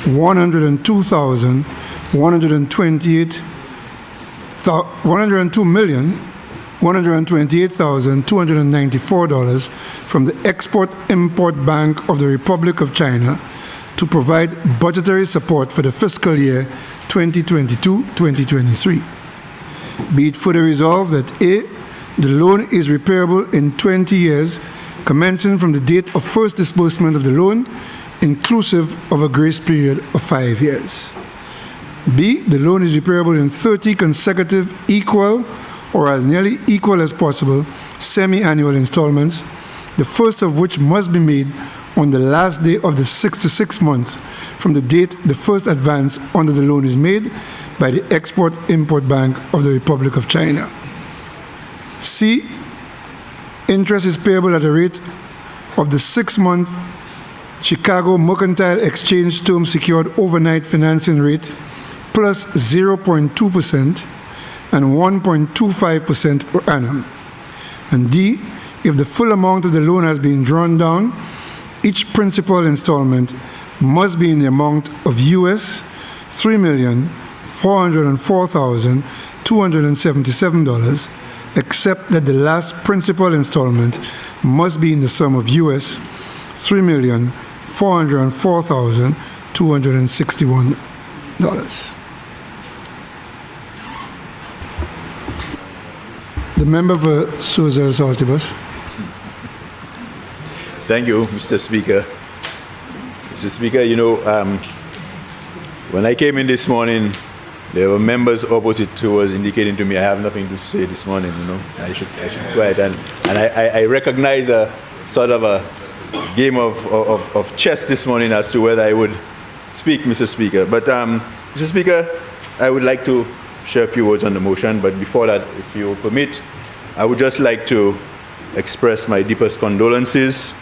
$102,128,294 from the Export-Import Bank of the Republic of China to provide budgetary support for the fiscal year 2022-2023. Be it further resolved that A, the loan is repayable in 20 years, commencing from the date of first disbursement of the loan, inclusive of a grace period of 5 years. B, the loan is repayable in 30 consecutive equal or as nearly equal as possible semi-annual installments, the first of which must be made on the last day of the 66 months from the date the first advance under the loan is made by the Export-Import Bank of the Republic of China. C, interest is payable at the rate of the 6-month Chicago Mercantile Exchange Term Secured Overnight Financing Rate plus 0.2% and 1.25% per annum. And D, if the full amount of the loan has been drawn down, each principal installment must be in the amount of US $3,404,277, except that the last principal installment must be in the sum of US $3,404,261. The member for Suzel Saltibus. Thank you, Mr. Speaker. Mr. Speaker, when I came in this morning, there were members opposite who was indicating to me I have nothing to say this morning, I should quiet. And I recognize a sort of a game of chess this morning as to whether I would speak, Mr. Speaker. But, Mr. Speaker, I would like to share a few words on the motion, but before that, if you permit, I would just like to express my deepest condolences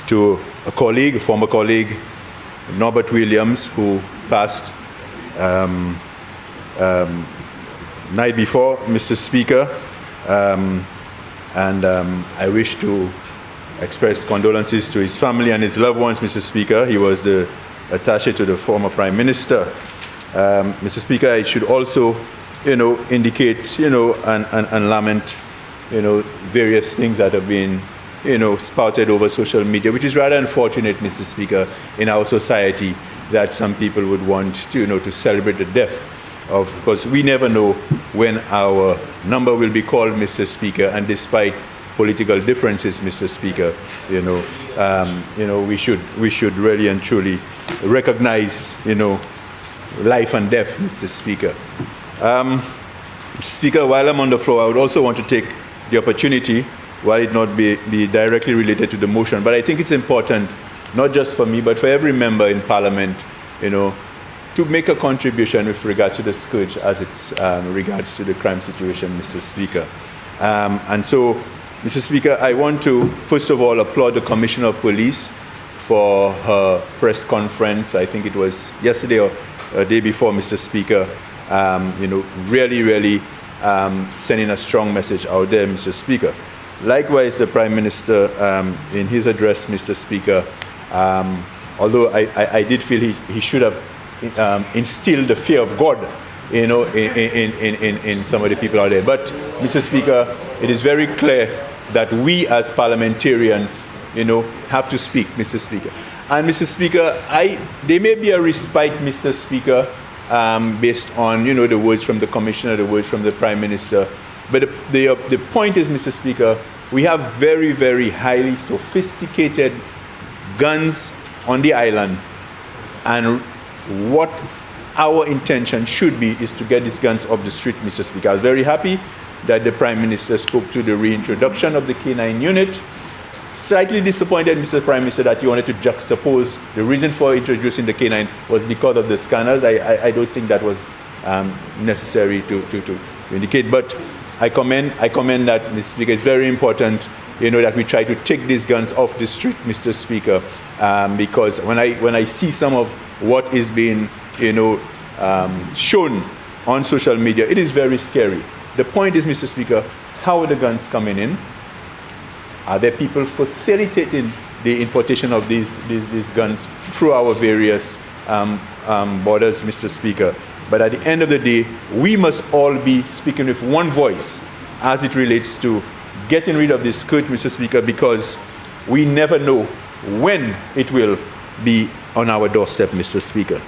to a former colleague, Norbert Williams, who passed night before, Mr. Speaker, and I wish to express condolences to his family and his loved ones, Mr. Speaker. He was the attaché to the former Prime Minister. Mr. Speaker, I should also, indicate, and lament, various things that have been, spouted over social media, which is rather unfortunate, Mr. Speaker, in our society, that some people would want to celebrate the death of, because we never know when our number will be called, Mr. Speaker, and despite political differences, Mr. Speaker, we should really and truly recognize, life and death, Mr. Speaker. Mr. Speaker, while I'm on the floor, I would also want to take the opportunity, while it not be directly related to the motion, but I think it's important, not just for me, but for every member in Parliament, to make a contribution with regards to the scourge as it's regards to the crime situation, Mr. Speaker. And so, Mr. Speaker, I want to, first of all, applaud the Commissioner of Police for her press conference. I think it was yesterday or a day before, Mr. Speaker, really sending a strong message out there, Mr. Speaker. Likewise, the Prime Minister, in his address, Mr. Speaker, although I did feel he should have instilled the fear of God, in some of the people out there. But, Mr. Speaker, it is very clear that we as parliamentarians, have to speak, Mr. Speaker. And, Mr. Speaker, there may be a respite, Mr. Speaker, based on, the words from the Commissioner, the words from the Prime Minister. But the point is, Mr. Speaker, we have very, very highly sophisticated guns on the island. And what our intention should be is to get these guns off the street, Mr. Speaker. I was very happy that the Prime Minister spoke to the reintroduction of the K9 unit. slightly disappointed, Mr. Prime Minister, that you wanted to juxtapose the reason for introducing the K9 was because of the scanners. I don't think that was necessary to indicate, but I commend that, Mr. Speaker. It's very important, that we try to take these guns off the street, Mr. Speaker, because when I see some of what is being, shown on social media, it is very scary. The point is, Mr. Speaker, how are the guns coming in? Are there people facilitating the importation of these guns through our various borders, Mr. Speaker? But at the end of the day, we must all be speaking with one voice as it relates to getting rid of this scourge, Mr. Speaker, because we never know when it will be on our doorstep, Mr. Speaker.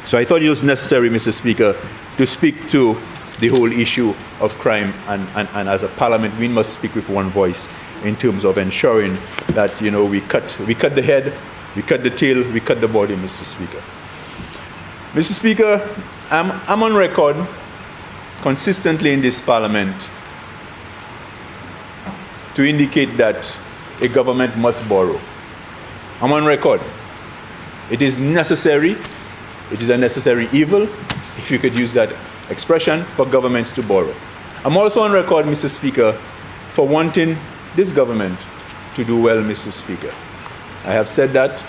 So I thought it was necessary, Mr. Speaker, to speak to the whole issue of crime, and as a parliament, we must speak with one voice in terms of ensuring that, we cut the head, we cut the tail, we cut the body, Mr. Speaker. Mr. Speaker, I'm on record consistently in this parliament to indicate that a government must borrow. I'm on record. It is necessary, it is a necessary evil, if you could use that expression, for governments to borrow. I'm also on record, Mr. Speaker, for wanting this government to do well, Mr. Speaker. I have said that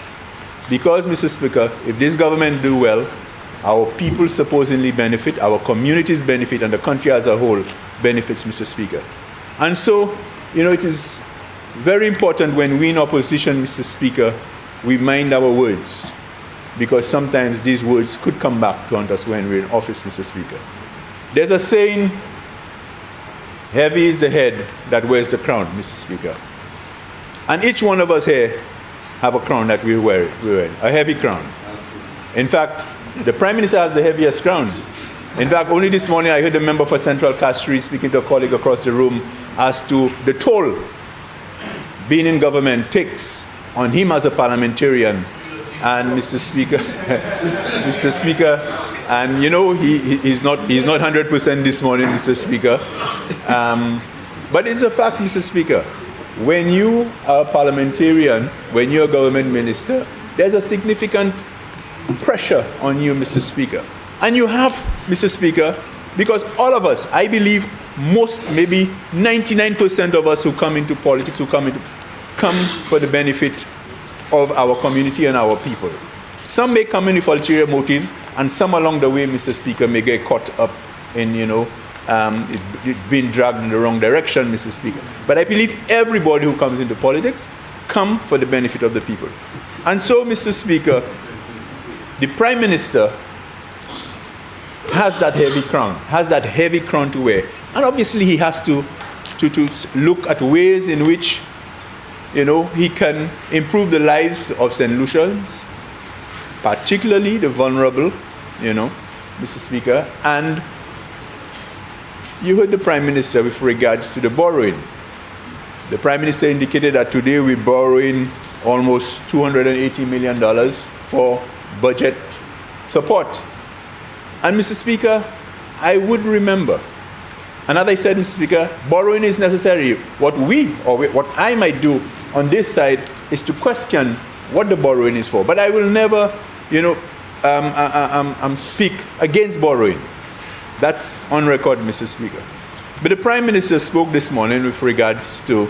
because, Mr. Speaker, if this government do well, our people supposedly benefit, our communities benefit, and the country as a whole benefits, Mr. Speaker. And so, it is very important when we in opposition, Mr. Speaker, we mind our words, because sometimes these words could come back to haunt us when we're in office, Mr. Speaker. There's a saying, heavy is the head that wears the crown, Mr. Speaker. And each one of us here have a crown that we're wearing, a heavy crown. In fact, the Prime Minister has the heaviest crown. In fact, only this morning I heard a member for Central Castries speaking to a colleague across the room as to the toll being in government takes on him as a parliamentarian. And Mr. Speaker, Mr. Speaker, and he's not 100% this morning, Mr. Speaker. But it's a fact, Mr. Speaker. When you are a parliamentarian, when you're a government minister, there's a significant pressure on you, Mr. Speaker. And you have, Mr. Speaker, because all of us, I believe maybe 99% of us who come into politics, come for the benefit of our community and our people. Some may come in with ulterior motives, and some along the way, Mr. Speaker, may get caught up in, being dragged in the wrong direction, Mr. Speaker. But I believe everybody who comes into politics come for the benefit of the people. And so, Mr. Speaker, the Prime Minister has that heavy crown to wear. And obviously he has to look at ways in which, he can improve the lives of St. Lucians, particularly the vulnerable, Mr. Speaker. And you heard the Prime Minister with regards to the borrowing. The Prime Minister indicated that today we're borrowing almost $280 million for budget support. And Mr. Speaker, I would remember, and as I said, Mr. Speaker, borrowing is necessary. What I might do on this side is to question what the borrowing is for. But I will never, speak against borrowing. That's on record, Mr. Speaker. But the Prime Minister spoke this morning with regards to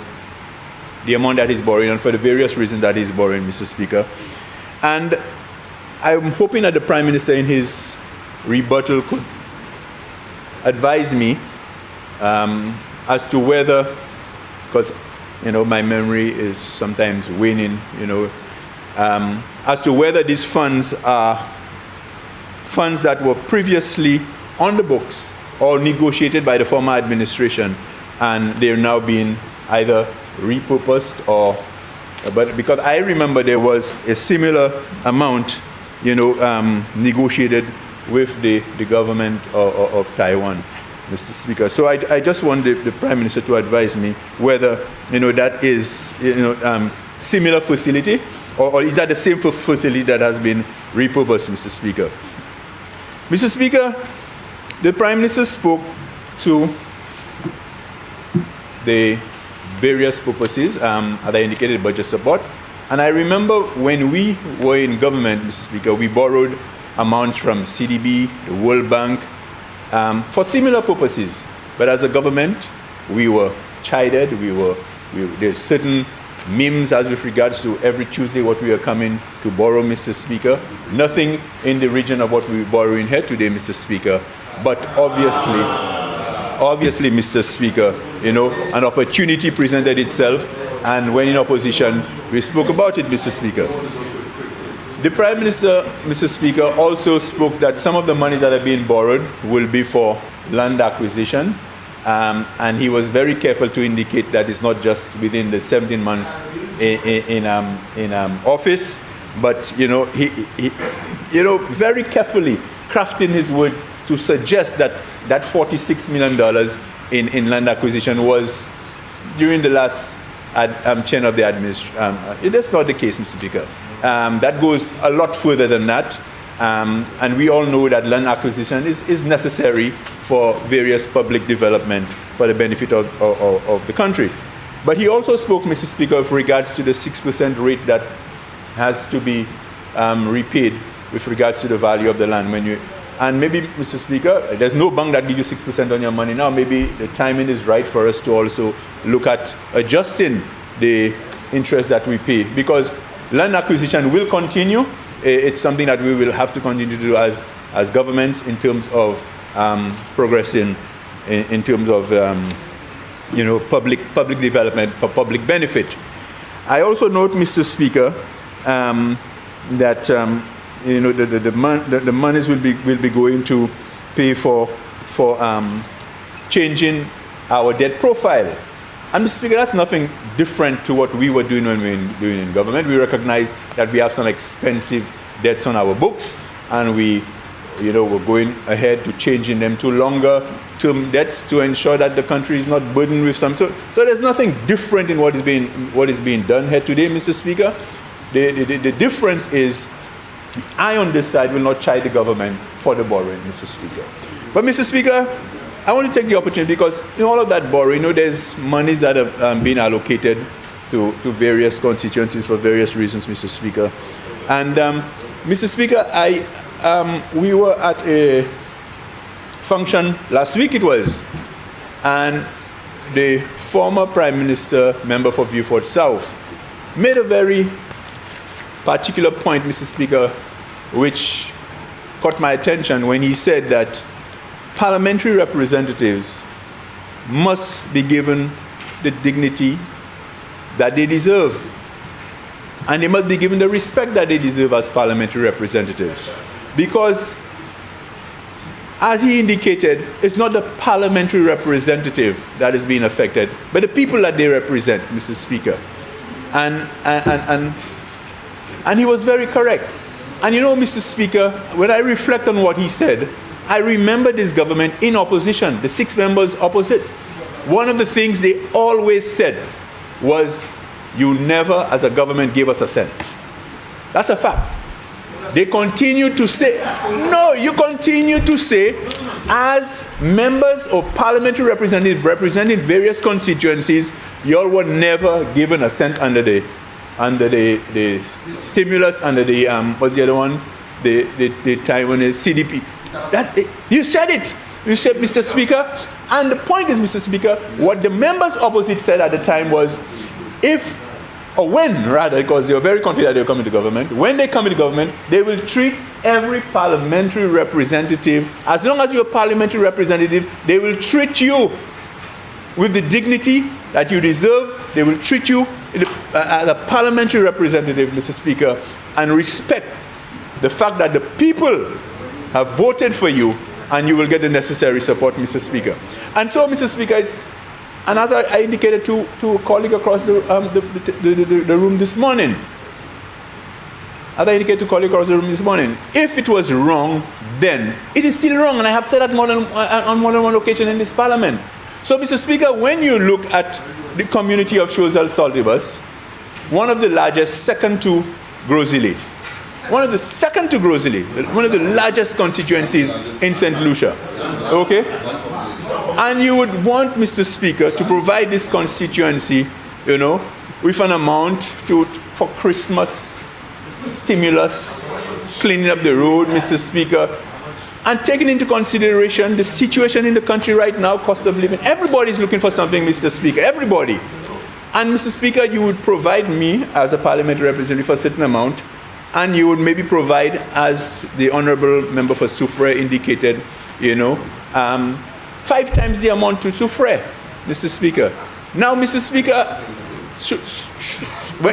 the amount that he's borrowing and for the various reasons that he's borrowing, Mr. Speaker. And I'm hoping that the Prime Minister in his rebuttal could advise me as to whether, because my memory is sometimes waning, as to whether these funds are funds that were previously on the books or negotiated by the former administration, and they're now being either repurposed but because I remember there was a similar amount, negotiated with the government of Taiwan, Mr. Speaker. So I just want the Prime Minister to advise me whether, that is, similar facility, or is that the same facility that has been repurposed, Mr. Speaker. Mr. Speaker, the Prime Minister spoke to the various purposes, as I indicated, budget support. And I remember when we were in government, Mr. Speaker, we borrowed amounts from CDB, the World Bank, for similar purposes. But as a government, we were chided. There's certain memes as with regards to every Tuesday what we are coming to borrow, Mr. Speaker. Nothing in the region of what we're borrowing here today, Mr. Speaker. But obviously, Mr. Speaker, an opportunity presented itself, and when in opposition, we spoke about it, Mr. Speaker. The Prime Minister, Mr. Speaker, also spoke that some of the money that are being borrowed will be for land acquisition, and he was very careful to indicate that it's not just within the 17 months in office, but he very carefully crafting his words to suggest that $46 million in land acquisition was during the last chain of the administration. That's not the case, Mr. Speaker. That goes a lot further than that. And we all know that land acquisition is necessary for various public development for the benefit of the country. But he also spoke, Mr. Speaker, with regards to the 6% rate that has to be repaid with regards to the value of the land. And maybe, Mr. Speaker, there's no bank that gives you 6% on your money now. Maybe the timing is right for us to also look at adjusting the interest that we pay, because land acquisition will continue. It's something that we will have to continue to do as governments in terms of progressing, in terms of public development for public benefit. I also note, Mr. Speaker, that the monies will be going to pay for changing our debt profile. And Mr. Speaker, that's nothing different to what we were doing when we were doing in government. We recognize that we have some expensive debts on our books, and we're going ahead to changing them to longer term debts to ensure that the country is not burdened with some. So there's nothing different in what is being done here today, Mr. Speaker. The difference is, I on this side will not chide the government for the borrowing, Mr. Speaker. But Mr. Speaker, I want to take the opportunity, because in all of that borrowing, there's monies that have been allocated to various constituencies for various reasons, Mr. Speaker. And Mr. Speaker, we were at a function last week, it was, and the former Prime Minister, member for Viewfort South, made a very particular point, Mr. Speaker, which caught my attention when he said that parliamentary representatives must be given the dignity that they deserve, and they must be given the respect that they deserve as parliamentary representatives. Because, as he indicated, it's not the parliamentary representative that is being affected, but the people that they represent, Mr. Speaker. And he was very correct. And Mr. Speaker, when I reflect on what he said, I remember this government in opposition, the 6 members opposite. One of the things they always said was, you never, as a government, gave us a cent. That's a fact. They continue to say, no, you continue to say, as members of parliamentary representatives representing various constituencies, you all were never given a cent under the stimulus, under the, what's the other one? The Taiwanese CDP. You said it. You said, Mr. Speaker. And the point is, Mr. Speaker, what the members opposite said at the time was, because they were very confident they were coming to government, when they come into government, they will treat every parliamentary representative, as long as you're a parliamentary representative, they will treat you with the dignity that you deserve. They will treat you as a parliamentary representative, Mr. Speaker, and respect the fact that the people have voted for you, and you will get the necessary support, Mr. Speaker. And so, Mr. Speaker, and as I indicated to a colleague across the room this morning, if it was wrong then, it is still wrong, and I have said that on more than one occasion in this parliament. So, Mr. Speaker, when you look at the community of Choiseul Saltibus, one of the largest, second to Grosile, one of the largest constituencies in St. Lucia, okay? And you would want, Mr. Speaker, to provide this constituency, with an amount for Christmas stimulus, cleaning up the road, Mr. Speaker, and taking into consideration the situation in the country right now, cost of living. Everybody's looking for something, Mr. Speaker, everybody. And, Mr. Speaker, you would provide me as a parliamentary representative for a certain amount, and you would maybe provide, as the honourable member for Soufrière indicated, 5 times the amount to Soufrière, Mr. Speaker. Now, Mr. Speaker,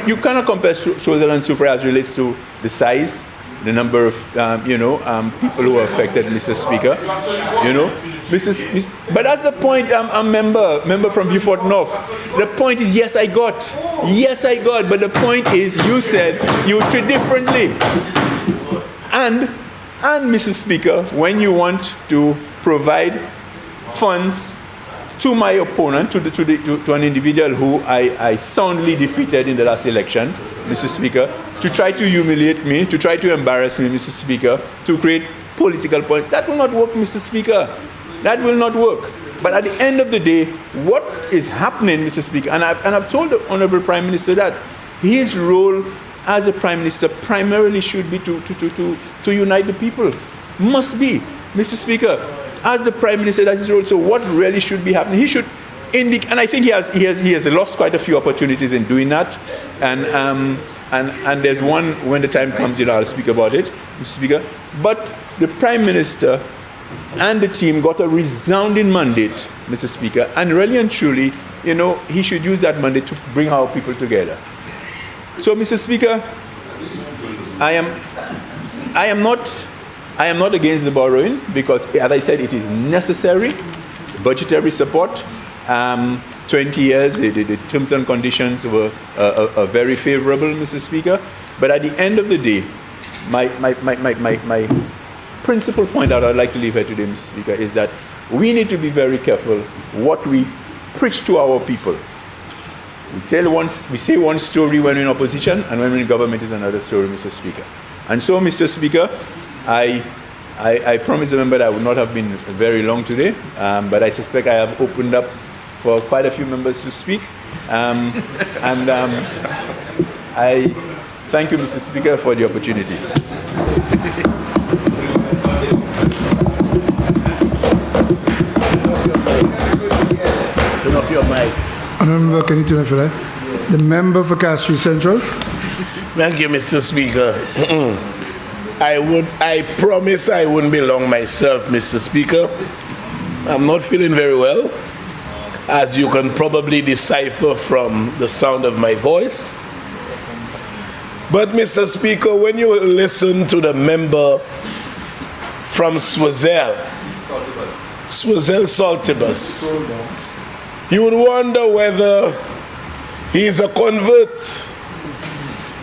you cannot compare Choiseul and Soufrière as relates to the size, the number of, people who are affected, Mr. Speaker. But that's the point. I'm a member from Beaufort North. The point is, yes, I got. But the point is, you said you would treat differently. And, Mr. Speaker, when you want to provide funds to my opponent, to an individual who I soundly defeated in the last election, Mr. Speaker, to try to humiliate me, to try to embarrass me, Mr. Speaker, to create political points, that will not work, Mr. Speaker. That will not work. But at the end of the day, what is happening, Mr. Speaker, and I've told the Honourable Prime Minister that his role as a Prime Minister primarily should be to unite the people. Must be, Mr. Speaker. As the Prime Minister, that's his role. So what really should be happening? He should indicate, and I think he has lost quite a few opportunities in doing that. And there's one, when the time comes, I'll speak about it, Mr. Speaker. But the Prime Minister and the team got a resounding mandate, Mr. Speaker, and really and truly, he should use that mandate to bring our people together. So, Mr. Speaker, I am not against the borrowing because, as I said, it is necessary. Budgetary support, 20 years, the terms and conditions were very favorable, Mr. Speaker. But at the end of the day, my principal point that I'd like to leave here today, Mr. Speaker, is that we need to be very careful what we preach to our people. We say one story when we're in opposition, and when we're in government is another story, Mr. Speaker. And so, Mr. Speaker, I promised the member that I would not have been very long today, but I suspect I have opened up for quite a few members to speak. I thank you, Mr. Speaker, for the opportunity. Turn off your mic. Honourable, can you turn off your light? The member for Castries Central. Thank you, Mr. Speaker. I promise I wouldn't be long myself, Mr. Speaker. I'm not feeling very well, as you can probably decipher from the sound of my voice. But, Mr. Speaker, when you listen to the member from Choiseul Saltibus, you would wonder whether he's a convert.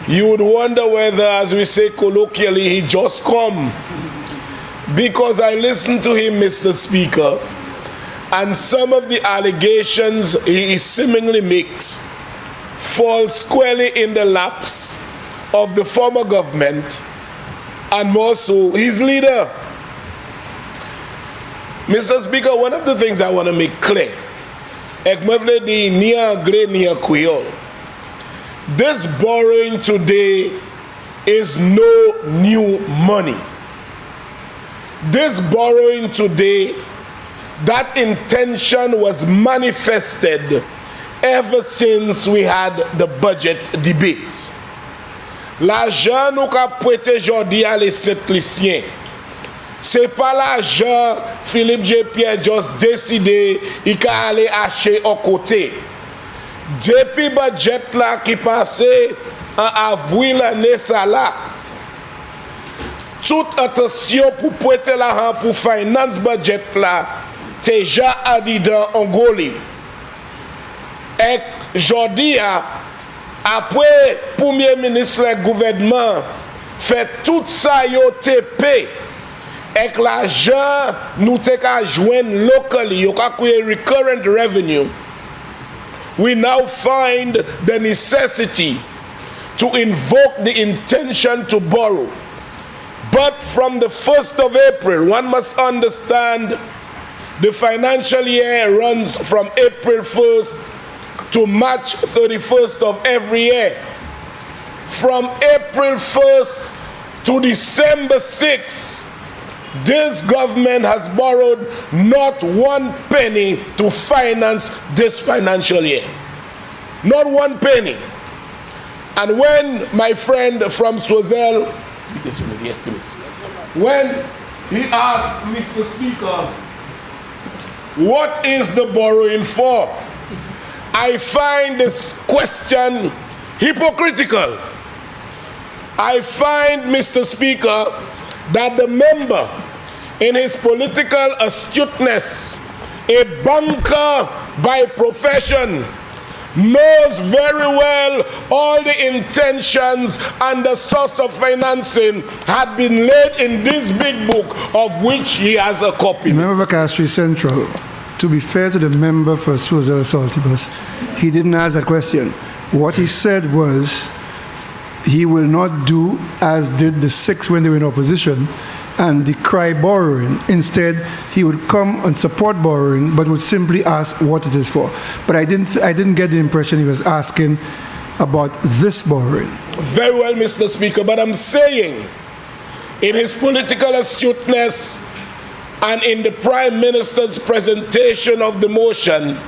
You would wonder whether, as we say colloquially, he just come. Because I listened to him, Mr. Speaker, and some of the allegations he seemingly makes fall squarely in the laps of the former government, and more so his leader. Mr. Speaker, one of the things I want to make clear, this borrowing today is no new money. This borrowing today, that intention was manifested ever since we had the budget debate. L'argent nous qu'a prêté aujourd'hui à les Saint-Lucien. C'est pas l'argent Philippe J. Pierre just décidé il a aller acheter au côté. Depuis budget là qui passé en avril l'année ça là, toute attention pour prêter l'argent pour finance budget là, déjà a dit dans un gros livre. Et aujourd'hui, après premier ministre du gouvernement fait tout ça yo TP et que l'argent nous te ka joindre locally, yo ka créer recurrent revenue. We now find the necessity to invoke the intention to borrow. But from the 1st of April, one must understand The financial year runs from April 1st to March 31st of every year. From April 1st to December 6th, this government has borrowed not one penny to finance this financial year. Not one penny. And when my friend from Swazel, when he asked Mr. Speaker, what is the borrowing for? I find this question hypocritical. I find, Mr. Speaker, that the member, in his political astuteness, a banker by profession, knows very well all the intentions and the source of financing had been laid in this big book, of which he has a copy. Member of Castries Central, to be fair to the member for Swazel Saltibus, he didn't ask that question. What he said was he will not do as did the six when they were in opposition and decry borrowing. Instead, he would come and support borrowing, but would simply ask what it is for. But I didn't get the impression he was asking about this borrowing. Very well, Mr. Speaker, but I'm saying, in his political astuteness and in the Prime Minister's presentation of the motion,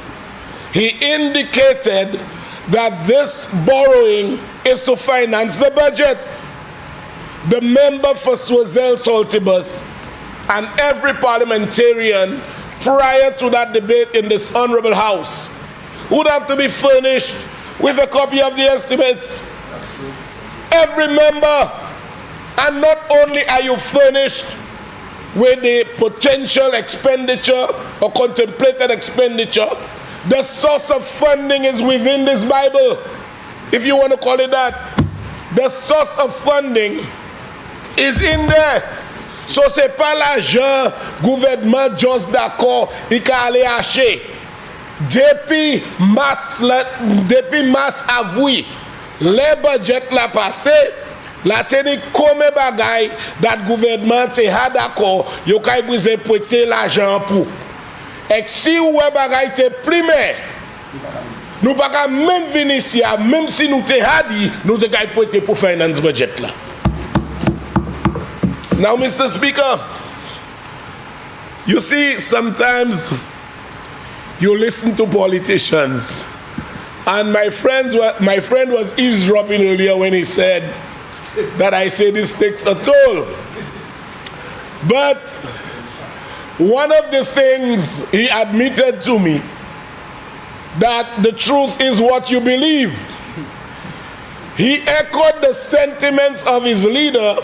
he indicated that this borrowing is to finance the budget. The member for Swazel Saltibus and every parliamentarian prior to that debate in this honorable house would have to be furnished with a copy of the estimates. That's true. Every member. And not only are you furnished with the potential expenditure or contemplated expenditure, the source of funding is within this Bible, if you want to call it that. The source of funding is in there. So c'est pas l'argent gouvernement juste d'accord il ka aller acheter. Depuis mars avoué, les budget la passé, la teni comme bagay that gouvernement te ha d'accord, yo kay besoin prêter l'argent pour. Et si ou bagay te primaire, nous pas même venir ici, même si nous te ha dit, nous te kay prêter pour finance budget là. Now, Mr. Speaker, you see, sometimes you listen to politicians, and my friend was eavesdropping earlier when he said that I say this takes a toll. But one of the things he admitted to me, that the truth is what you believe. He echoed the sentiments of his leader,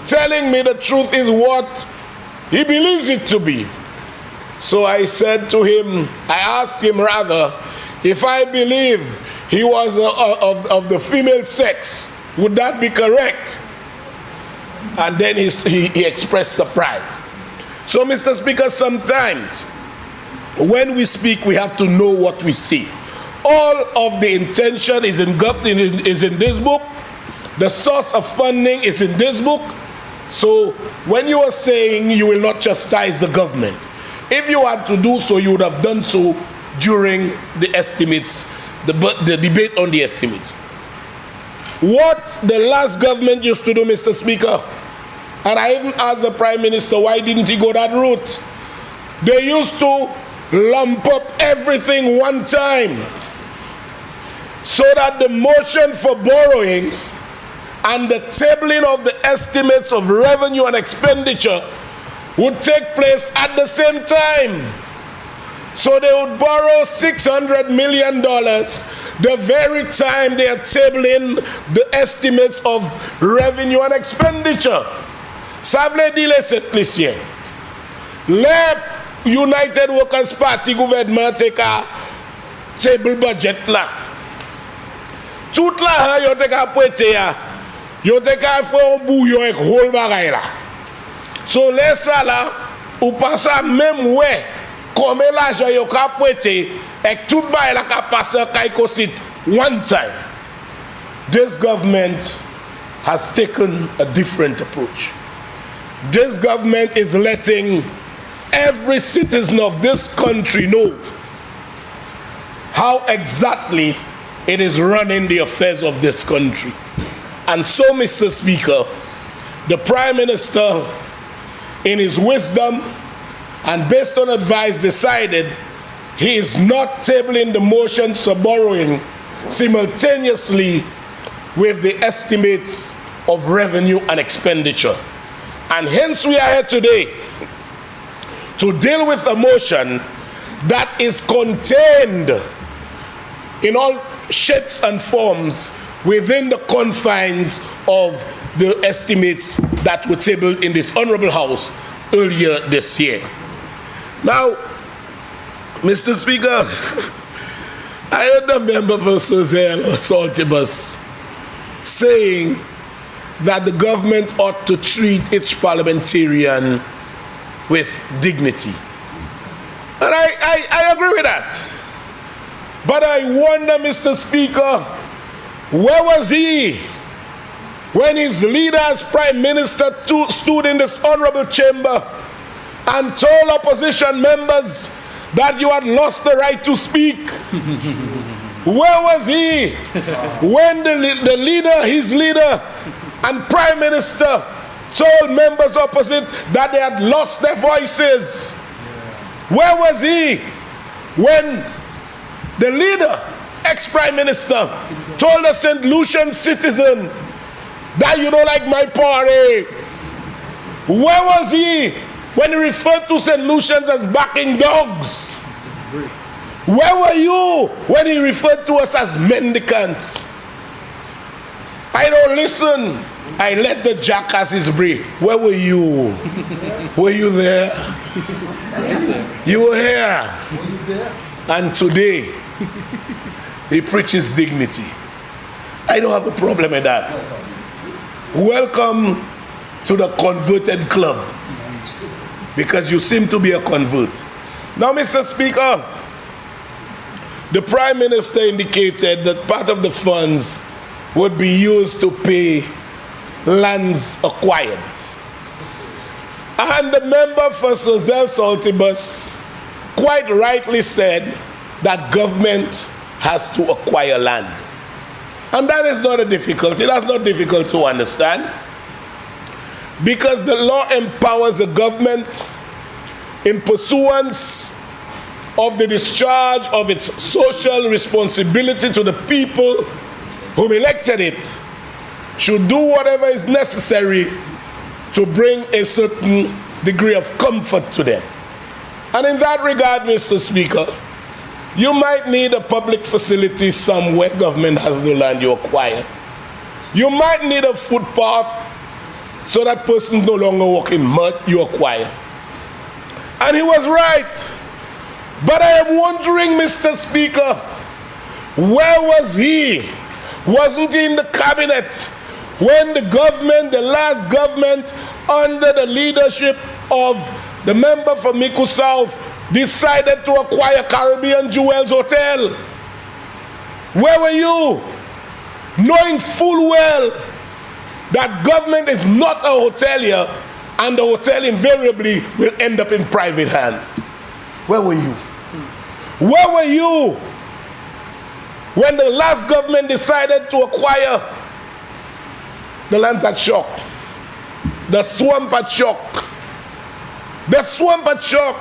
telling me the truth is what he believes it to be. So I said to him, I asked him rather, if I believe he was of the female sex, would that be correct? And then he expressed surprise. So, Mr. Speaker, sometimes when we speak, we have to know what we see. All of the intention is in this book. The source of funding is in this book. So when you are saying you will not chastise the government, if you had to do so, you would have done so during the estimates, the debate on the estimates. What the last government used to do, Mr. Speaker, and I even asked the Prime Minister, why didn't he go that route? They used to lump up everything one time so that the motion for borrowing and the tabling of the estimates of revenue and expenditure would take place at the same time. So they would borrow $600 million the very time they are tabling the estimates of revenue and expenditure. Ça veut dire Lucia, le United Workers Party gouvernement take a table budget là. Tout là yo te ka prêter ya. Yo te ka faire un bouillon avec whole bagay là. So laisse ça là ou pas ça même ouais comme l'argent yo ka prêter et tout bagay la ka passer kay kosit one time. This government has taken a different approach. This government is letting every citizen of this country know how exactly it is running the affairs of this country. And so, Mr. Speaker, the Prime Minister, in his wisdom and based on advice, decided he is not tabling the motions for borrowing simultaneously with the estimates of revenue and expenditure. And hence we are here today to deal with a motion that is contained in all shapes and forms within the confines of the estimates that were tabled in this Honorable House earlier this year. Now, Mr. Speaker, I heard the member for Suzel Saltibus saying that the government ought to treat each parliamentarian with dignity. And I agree with that. But I wonder, Mr. Speaker, where was he when his leader as Prime Minister stood in this honorable chamber and told opposition members that you had lost the right to speak? Where was he when the leader, his leader, and Prime Minister told members opposite that they had lost their voices? Where was he when the leader, ex-Prime Minister, told a St. Lucian citizen that you don't like my party? Where was he when he referred to St. Lucians as barking dogs? Where were you when he referred to us as mendicants? I don't listen. I let the jackasses breathe. Where were you? Were you there? You were here. And today, he preaches dignity. I don't have a problem with that. Welcome to the converted club, because you seem to be a convert. Now, Mr. Speaker, the Prime Minister indicated that part of the funds would be used to pay lands acquired. And the member for Suzel Saltibus quite rightly said that government has to acquire land. And that is not a difficulty. That's not difficult to understand, because the law empowers the government in pursuance of the discharge of its social responsibility to the people whom elected it, should do whatever is necessary to bring a certain degree of comfort to them. And in that regard, Mr. Speaker, you might need a public facility somewhere government has no land you acquire. You might need a footpath so that persons no longer walk in mud you acquire. And he was right. But I am wondering, Mr. Speaker, where was he? Wasn't he in the cabinet when the government, the last government, under the leadership of the member for Miku South, decided to acquire Caribbean Jewels Hotel? Where were you? Knowing full well that government is not a hotelier and the hotel invariably will end up in private hands. Where were you? Where were you when the last government decided to acquire the lands at Shock, the swamp at Shock, the swamp at Shock?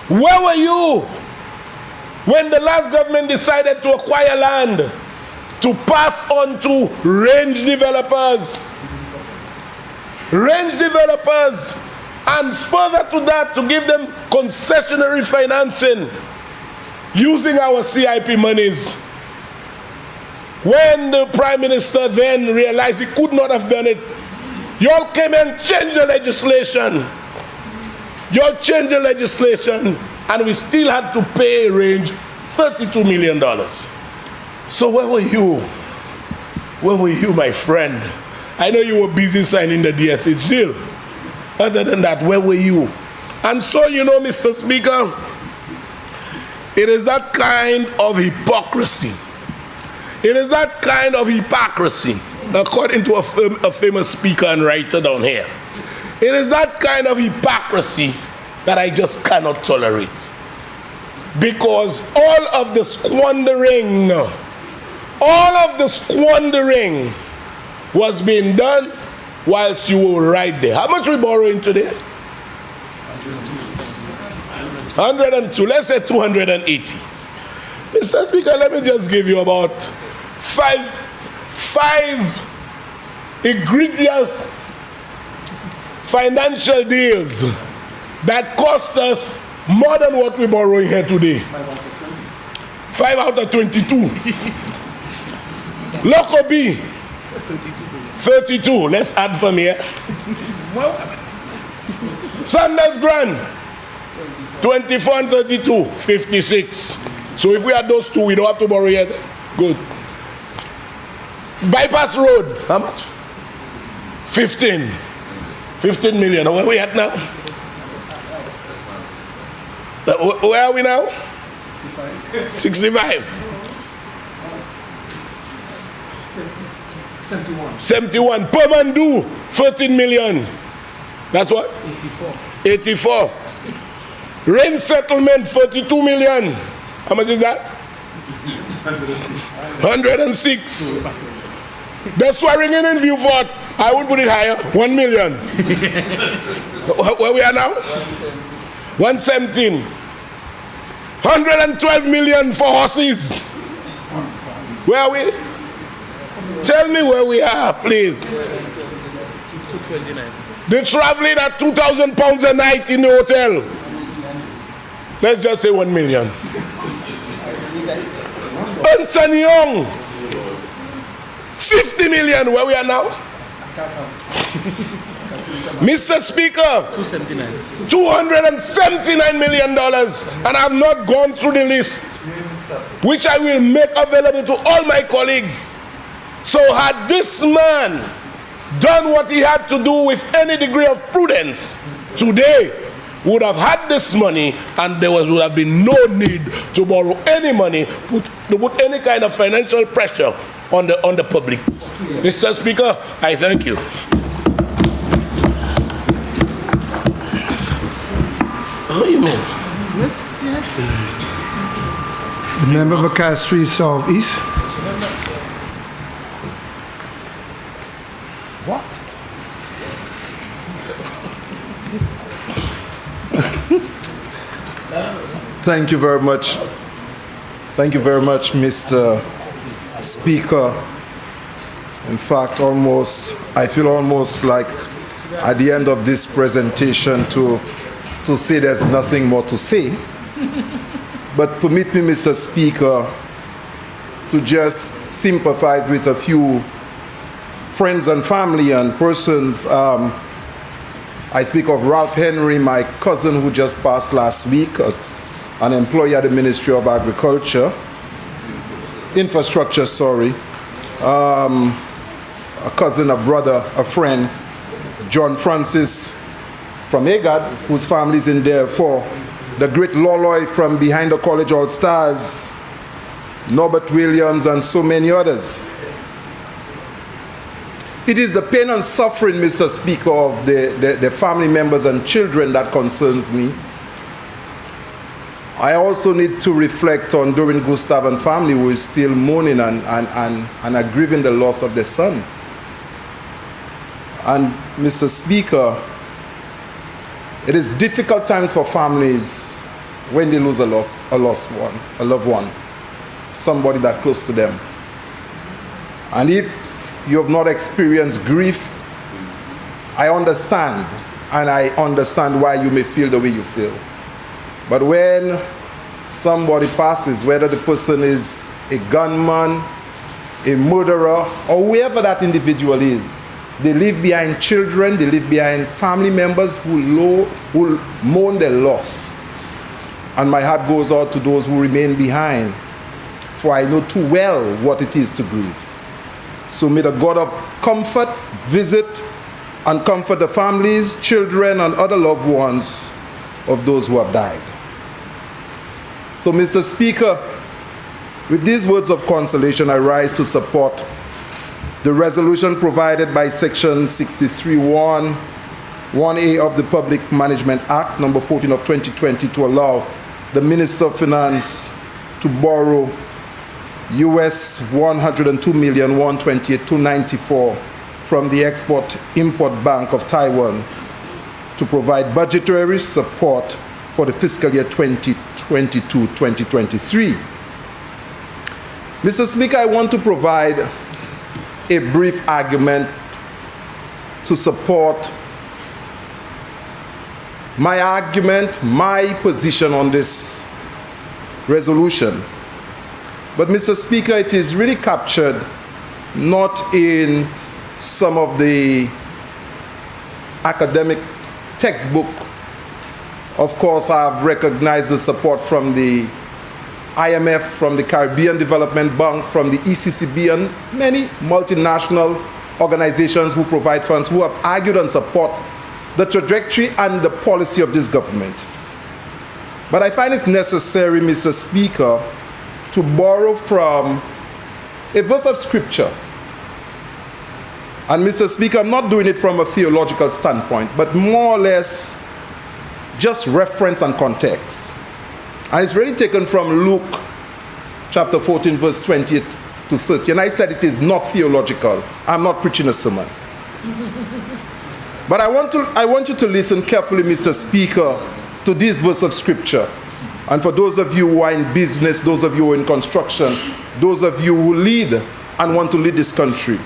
Where were you when the last government decided to acquire land to pass on to range developers, and further to that, to give them concessionary financing using our CIP monies? When the Prime Minister then realized he could not have done it, y'all came and changed the legislation. Y'all changed the legislation, and we still had to pay range $32 million. So where were you? Where were you, my friend? I know you were busy signing the DSH deal. Other than that, where were you? And so, you know, Mr. Speaker, it is that kind of hypocrisy. It is that kind of hypocrisy, according to a famous speaker and writer down here. It is that kind of hypocrisy that I just cannot tolerate. Because all of the squandering was being done whilst you were right there. How much we borrowing today? 102. Let's say 280. Mr. Speaker, let me just give you about five egregious financial deals that cost us more than what we're borrowing here today. 5 out of 22. Loco B, 32. Let's add from here. Sanders Grand, 24 and 32, 56. So if we add those two, we don't have to borrow yet. Good. Bypass Road, how much? 15 million. Where are we at now? Where are we now? 65. 71. Permandu, 13 million. That's what? 84. Rain settlement, 42 million. How much is that? 106. The swearing in Viewfort, I would put it higher, 1 million. Where we are now? 117. 112 million for horses. Where are we? Tell me where we are, please. 229. They're traveling at 2,000 pounds a night in the hotel. Let's just say 1 million. Ernst & Young, 50 million. Where we are now? Mr. Speaker, 279 million dollars, and I've not gone through the list, which I will make available to all my colleagues. So had this man done what he had to do with any degree of prudence, today would have had this money, and there would have been no need to borrow any money to put any kind of financial pressure on the public. Mr. Speaker, I thank you. What do you mean? Yes, yeah. The member for Castries South East. What? Thank you very much. Thank you very much, Mr. Speaker. In fact, I feel almost like at the end of this presentation to say there's nothing more to say. But permit me, Mr. Speaker, to just sympathize with a few friends and family and persons. I speak of Ralph Henry, my cousin who just passed last week, an employee at the Ministry of Infrastructure, sorry. A cousin, a brother, a friend, John Francis from Agad, whose family is in there for the great Loloy from behind the College All Stars, Norbert Williams, and so many others. It is the pain and suffering, Mr. Speaker, of the family members and children that concerns me. I also need to reflect on Doreen Gustav and family, who is still mourning and are grieving the loss of their son. And Mr. Speaker, it is difficult times for families when they lose a loved one, somebody that close to them. And if you have not experienced grief, I understand, and I understand why you may feel the way you feel. But when somebody passes, whether the person is a gunman, a murderer, or whoever that individual is, they leave behind children, they leave behind family members who mourn their loss. And my heart goes out to those who remain behind, for I know too well what it is to grieve. So may the God of comfort visit and comfort the families, children, and other loved ones of those who have died. So, Mr. Speaker, with these words of consolation, I rise to support the resolution provided by Section 63(1), 1A of the Public Management Act, number 14 of 2020, to allow the Minister of Finance to borrow US $102,128,294 from the Export-Import Bank of Taiwan to provide budgetary support for the fiscal year 2022-2023. Mr. Speaker, I want to provide a brief argument to support my argument, my position on this resolution. But Mr. Speaker, it is really captured not in some of the academic textbook. Of course, I've recognized the support from the IMF, from the Caribbean Development Bank, from the ECCB, and many multinational organizations who provide funds who have argued and support the trajectory and the policy of this government. But I find it necessary, Mr. Speaker, to borrow from a verse of scripture. And Mr. Speaker, I'm not doing it from a theological standpoint, but more or less just reference and context. And it's really taken from Luke chapter 14, verse 28 to 30. And I said it is not theological. I'm not preaching a sermon. But I want you to listen carefully, Mr. Speaker, to this verse of scripture. And for those of you who are in business, those of you who are in construction, those of you who lead and want to lead this country.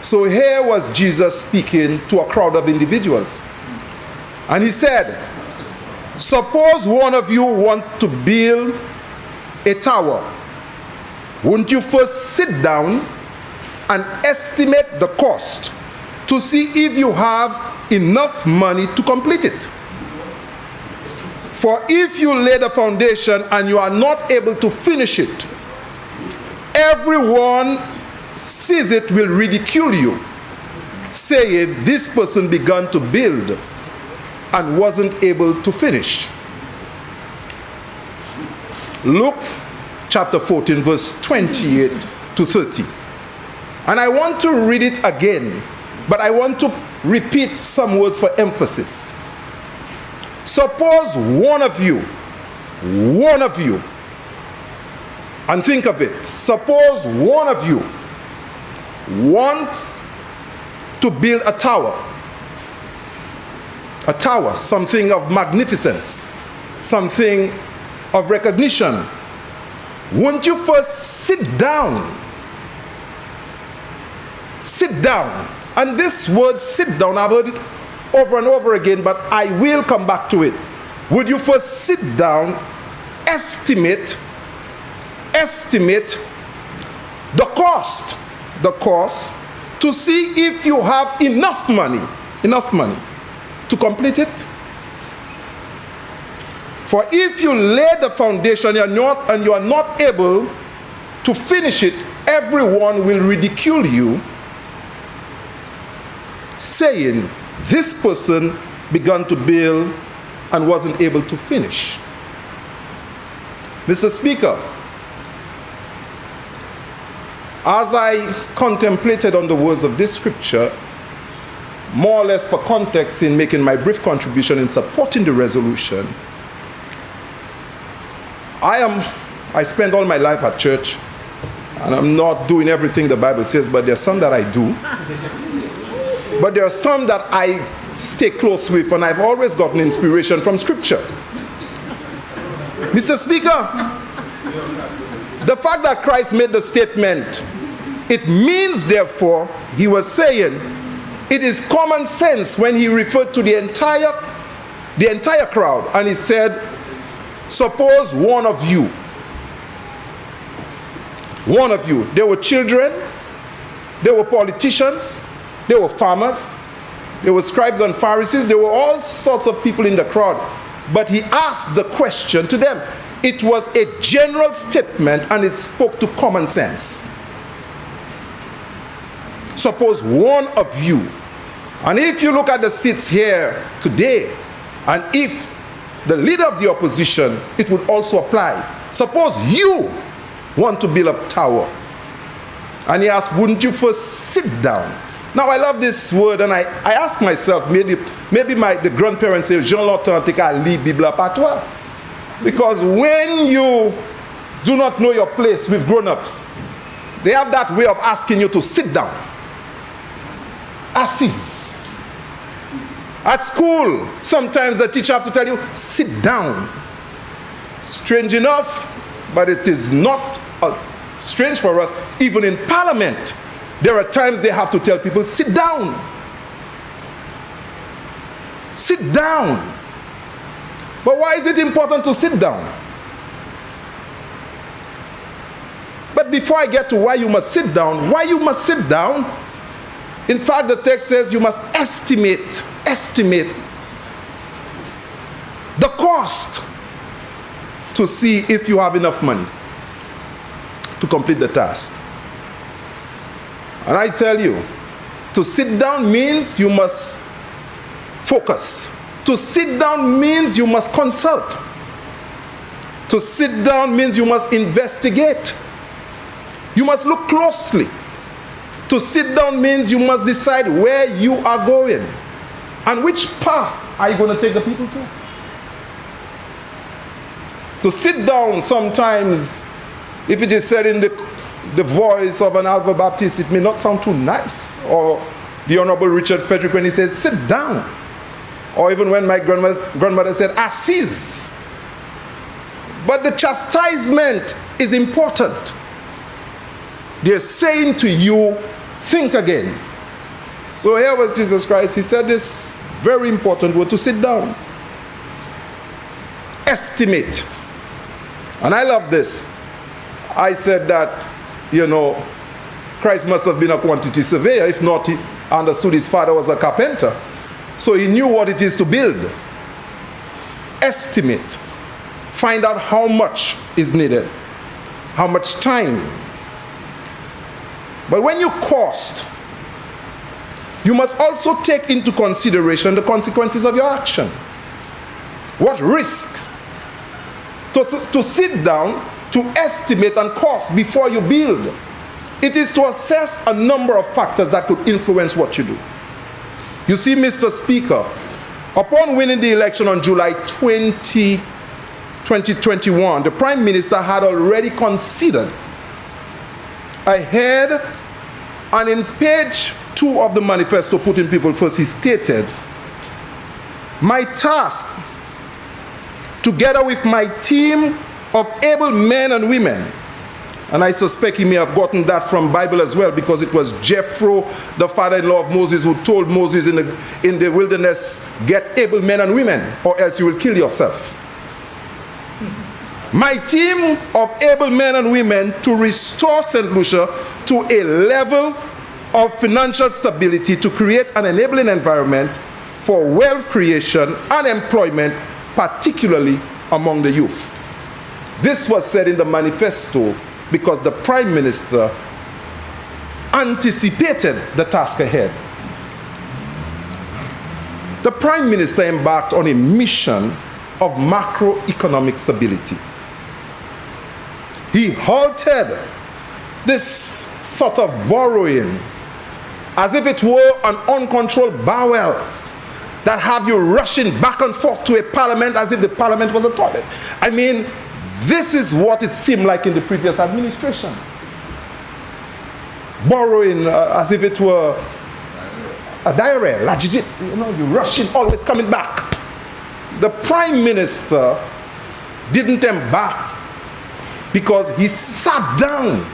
So here was Jesus speaking to a crowd of individuals. And he said, suppose one of you want to build a tower. Wouldn't you first sit down and estimate the cost to see if you have enough money to complete it? For if you lay the foundation and you are not able to finish it, everyone sees it will ridicule you, saying, this person began to build and wasn't able to finish. Luke chapter 14, verse 28 to 30. And I want to read it again, but I want to repeat some words for emphasis. Suppose one of you, and think of it, suppose one of you wants to build a tower, something of magnificence, something of recognition. Won't you first sit down? Sit down. And this word sit down, I've heard it over and over again, but I will come back to it. Would you first sit down, estimate the cost to see if you have enough money to complete it? For if you lay the foundation and you are not able to finish it, everyone will ridicule you, saying, this person began to build and wasn't able to finish. Mr. Speaker, as I contemplated on the words of this scripture, more or less for context in making my brief contribution in supporting the resolution, I spend all my life at church, and I'm not doing everything the Bible says, but there's some that I do. But there are some that I stay close with, and I've always gotten inspiration from scripture. Mr. Speaker, the fact that Christ made the statement, it means, therefore, he was saying, it is common sense when he referred to the entire crowd, and he said, suppose one of you, there were children, there were politicians, there were farmers, there were scribes and Pharisees, there were all sorts of people in the crowd. But he asked the question to them. It was a general statement and it spoke to common sense. Suppose one of you, and if you look at the seats here today, and if the leader of the opposition, it would also apply. Suppose you want to build a tower, and he asked, wouldn't you first sit down Now I love this word, and I ask myself, maybe the grandparents say, Jean l'entend tes qu'à lire Bible patois. Because when you do not know your place with grown-ups, they have that way of asking you to sit down. Assis. At school, sometimes the teacher have to tell you, sit down. Strange enough, but it is not strange for us. Even in Parliament, there are times they have to tell people, sit down. Sit down. But why is it important to sit down? But before I get to why you must sit down, in fact, the text says you must estimate the cost to see if you have enough money to complete the task. And I tell you, to sit down means you must focus. To sit down means you must consult. To sit down means you must investigate. You must look closely. To sit down means you must decide where you are going and which path are you going to take the people to. To sit down sometimes, if it is said in the voice of an Alva Baptist, it may not sound too nice. Or the Honorable Richard Frederick when he says, sit down. Or even when my grandmother said, assis. But the chastisement is important. They're saying to you, think again. So here was Jesus Christ. He said this very important word, to sit down. Estimate. And I love this. I said that, Christ must have been a quantity surveyor. If not, he understood his father was a carpenter. So he knew what it is to build. Estimate. Find out how much is needed. How much time. But when you cost, you must also take into consideration the consequences of your action. What risk? To sit down, to estimate and cost before you build. It is to assess a number of factors that could influence what you do. You see, Mr. Speaker, upon winning the election on July 20, 2021, the Prime Minister had already considered ahead, and in page 2 of the manifesto, Putting People First, he stated, my task, together with my team of able men and women, and I suspect he may have gotten that from Bible as well, because it was Jethro, the father-in-law of Moses, who told Moses in the wilderness, get able men and women, or else you will kill yourself. My team of able men and women to restore St. Lucia to a level of financial stability, to create an enabling environment for wealth creation and employment, particularly among the youth. This was said in the manifesto because the Prime Minister anticipated the task ahead. The Prime Minister embarked on a mission of macroeconomic stability. He halted this sort of borrowing as if it were an uncontrolled bowel that have you rushing back and forth to a parliament as if the parliament was a toilet. I mean, this is what it seemed like in the previous administration. Borrowing as if it were a diarrhea, lagigit, you're rushing, always coming back. The Prime Minister didn't embark because he sat down,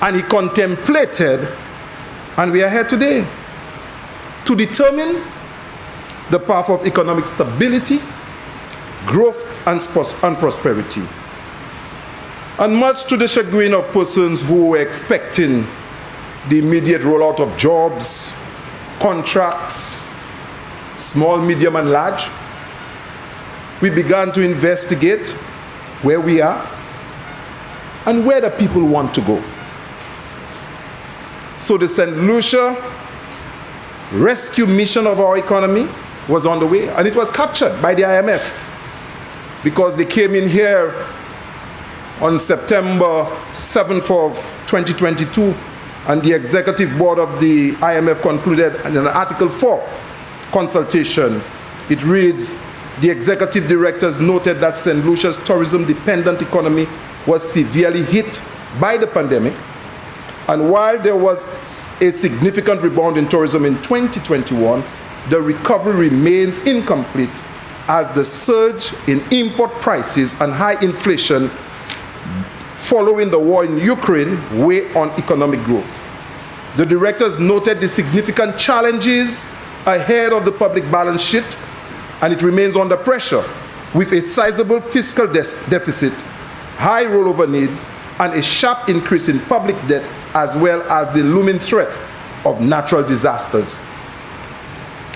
and he contemplated, and we are here today to determine the path of economic stability, growth, and prosperity. And much to the chagrin of persons who were expecting the immediate rollout of jobs, contracts, small, medium, and large, we began to investigate where we are and where the people want to go. So the St. Lucia rescue mission of our economy was on the way, and it was captured by the IMF because they came in here on September 7th of 2022, and the Executive Board of the IMF concluded in an Article 4 consultation. It reads, the Executive Directors noted that St. Lucia's tourism-dependent economy was severely hit by the pandemic, and while there was a significant rebound in tourism in 2021, the recovery remains incomplete as the surge in import prices and high inflation following the war in Ukraine weigh on economic growth. The directors noted the significant challenges ahead of the public balance sheet, and it remains under pressure with a sizable fiscal deficit, high rollover needs, and a sharp increase in public debt, as well as the looming threat of natural disasters.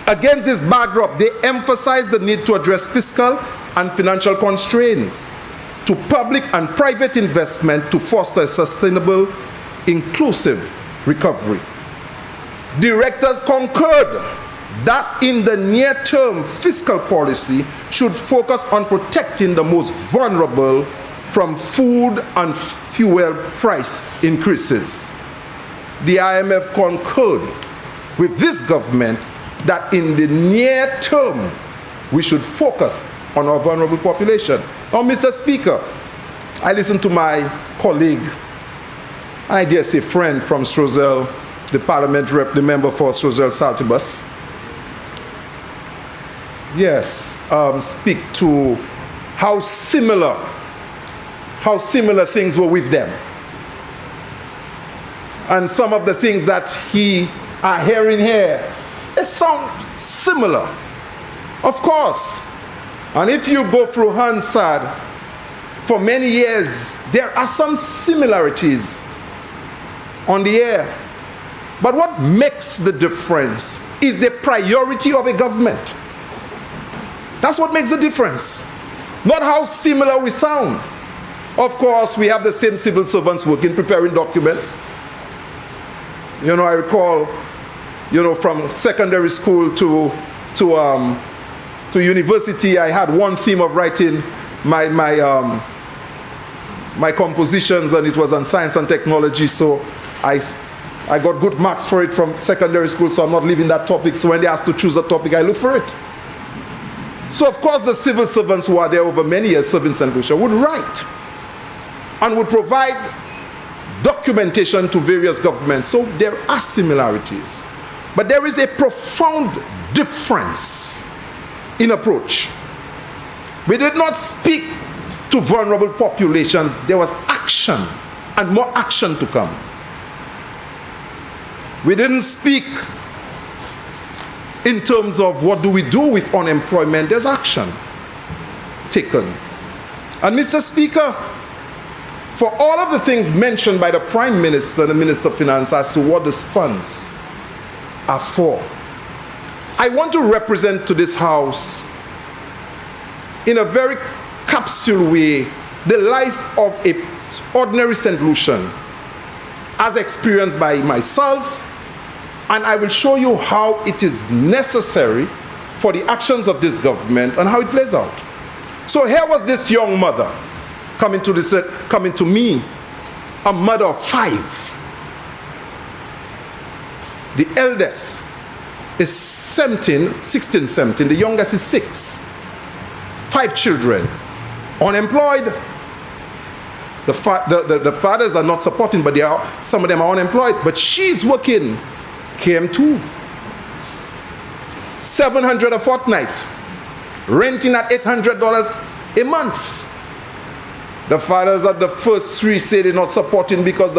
Against this backdrop, they emphasized the need to address fiscal and financial constraints to public and private investment to foster a sustainable, inclusive recovery. Directors concurred that in the near term, fiscal policy should focus on protecting the most vulnerable from food and fuel price increases. The IMF concurred with this government that in the near term, we should focus on our vulnerable population. Now, Mr. Speaker, I listened to my colleague, I dare say friend from Strozel, the parliament rep, the member for Strozel Saltibus, speak to how similar things were with them. And some of the things that he are hearing here, it sounds similar. Of course. And if you go through Hansard, for many years, there are some similarities on the air. But what makes the difference is the priority of a government. That's what makes the difference. Not how similar we sound. Of course, we have the same civil servants working, preparing documents. You know, I recall, you know, from secondary school to university, I had one theme of writing my compositions, and it was on science and technology. So I got good marks for it from secondary school, so I'm not leaving that topic. So when they asked to choose a topic, I look for it. So of course the civil servants who are there over many years serving St. Lucia would write and would provide documentation to various governments. So there are similarities. But there is a profound difference in approach. We did not speak to vulnerable populations. There was action, and more action to come. We didn't speak in terms of what do we do with unemployment. There's action taken. And Mr. Speaker, for all of the things mentioned by the Prime Minister and the Minister of Finance as to what these funds are for, I want to represent to this House in a very capsule way the life of an ordinary St. Lucian as experienced by myself, and I will show you how it is necessary for the actions of this government and how it plays out. So here was this young mother coming to me, a mother of 5. The eldest is 16, 17. The youngest is 6. 5 children, unemployed. The fathers are not supporting, but some of them are unemployed. But she's working. KM2. $700 a fortnight. Renting at $800 a month. The fathers at the first 3 say they're not supporting because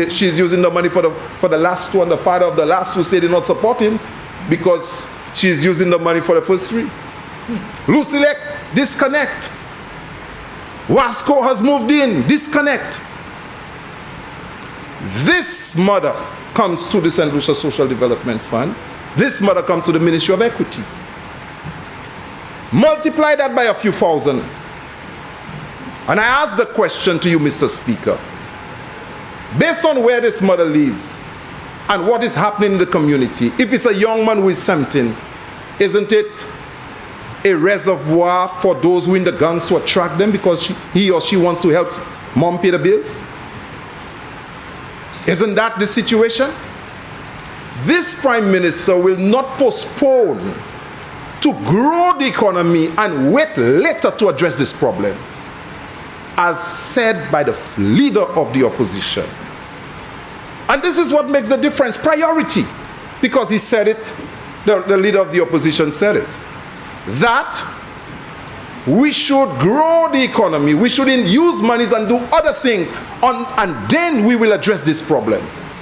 she's using the money for the last one. The father of the last 2 say they're not supporting because she's using the money for the first 3. Lucia, disconnect. Wasco has moved in, disconnect. This mother comes to the St. Lucia Social Development Fund. This mother comes to the Ministry of Equity. Multiply that by a few thousand. And I ask the question to you, Mr. Speaker. Based on where this mother lives and what is happening in the community, if it's a young man who is 17, isn't it a reservoir for those who in the gangs to attract them because he or she wants to help Mom pay the bills? Isn't that the situation? This Prime Minister will not postpone to grow the economy and wait later to address these problems, as said by the leader of the opposition. And this is what makes the difference, priority, because he said it, the leader of the opposition said it, that we should grow the economy, we shouldn't use monies and do other things, and then we will address these problems.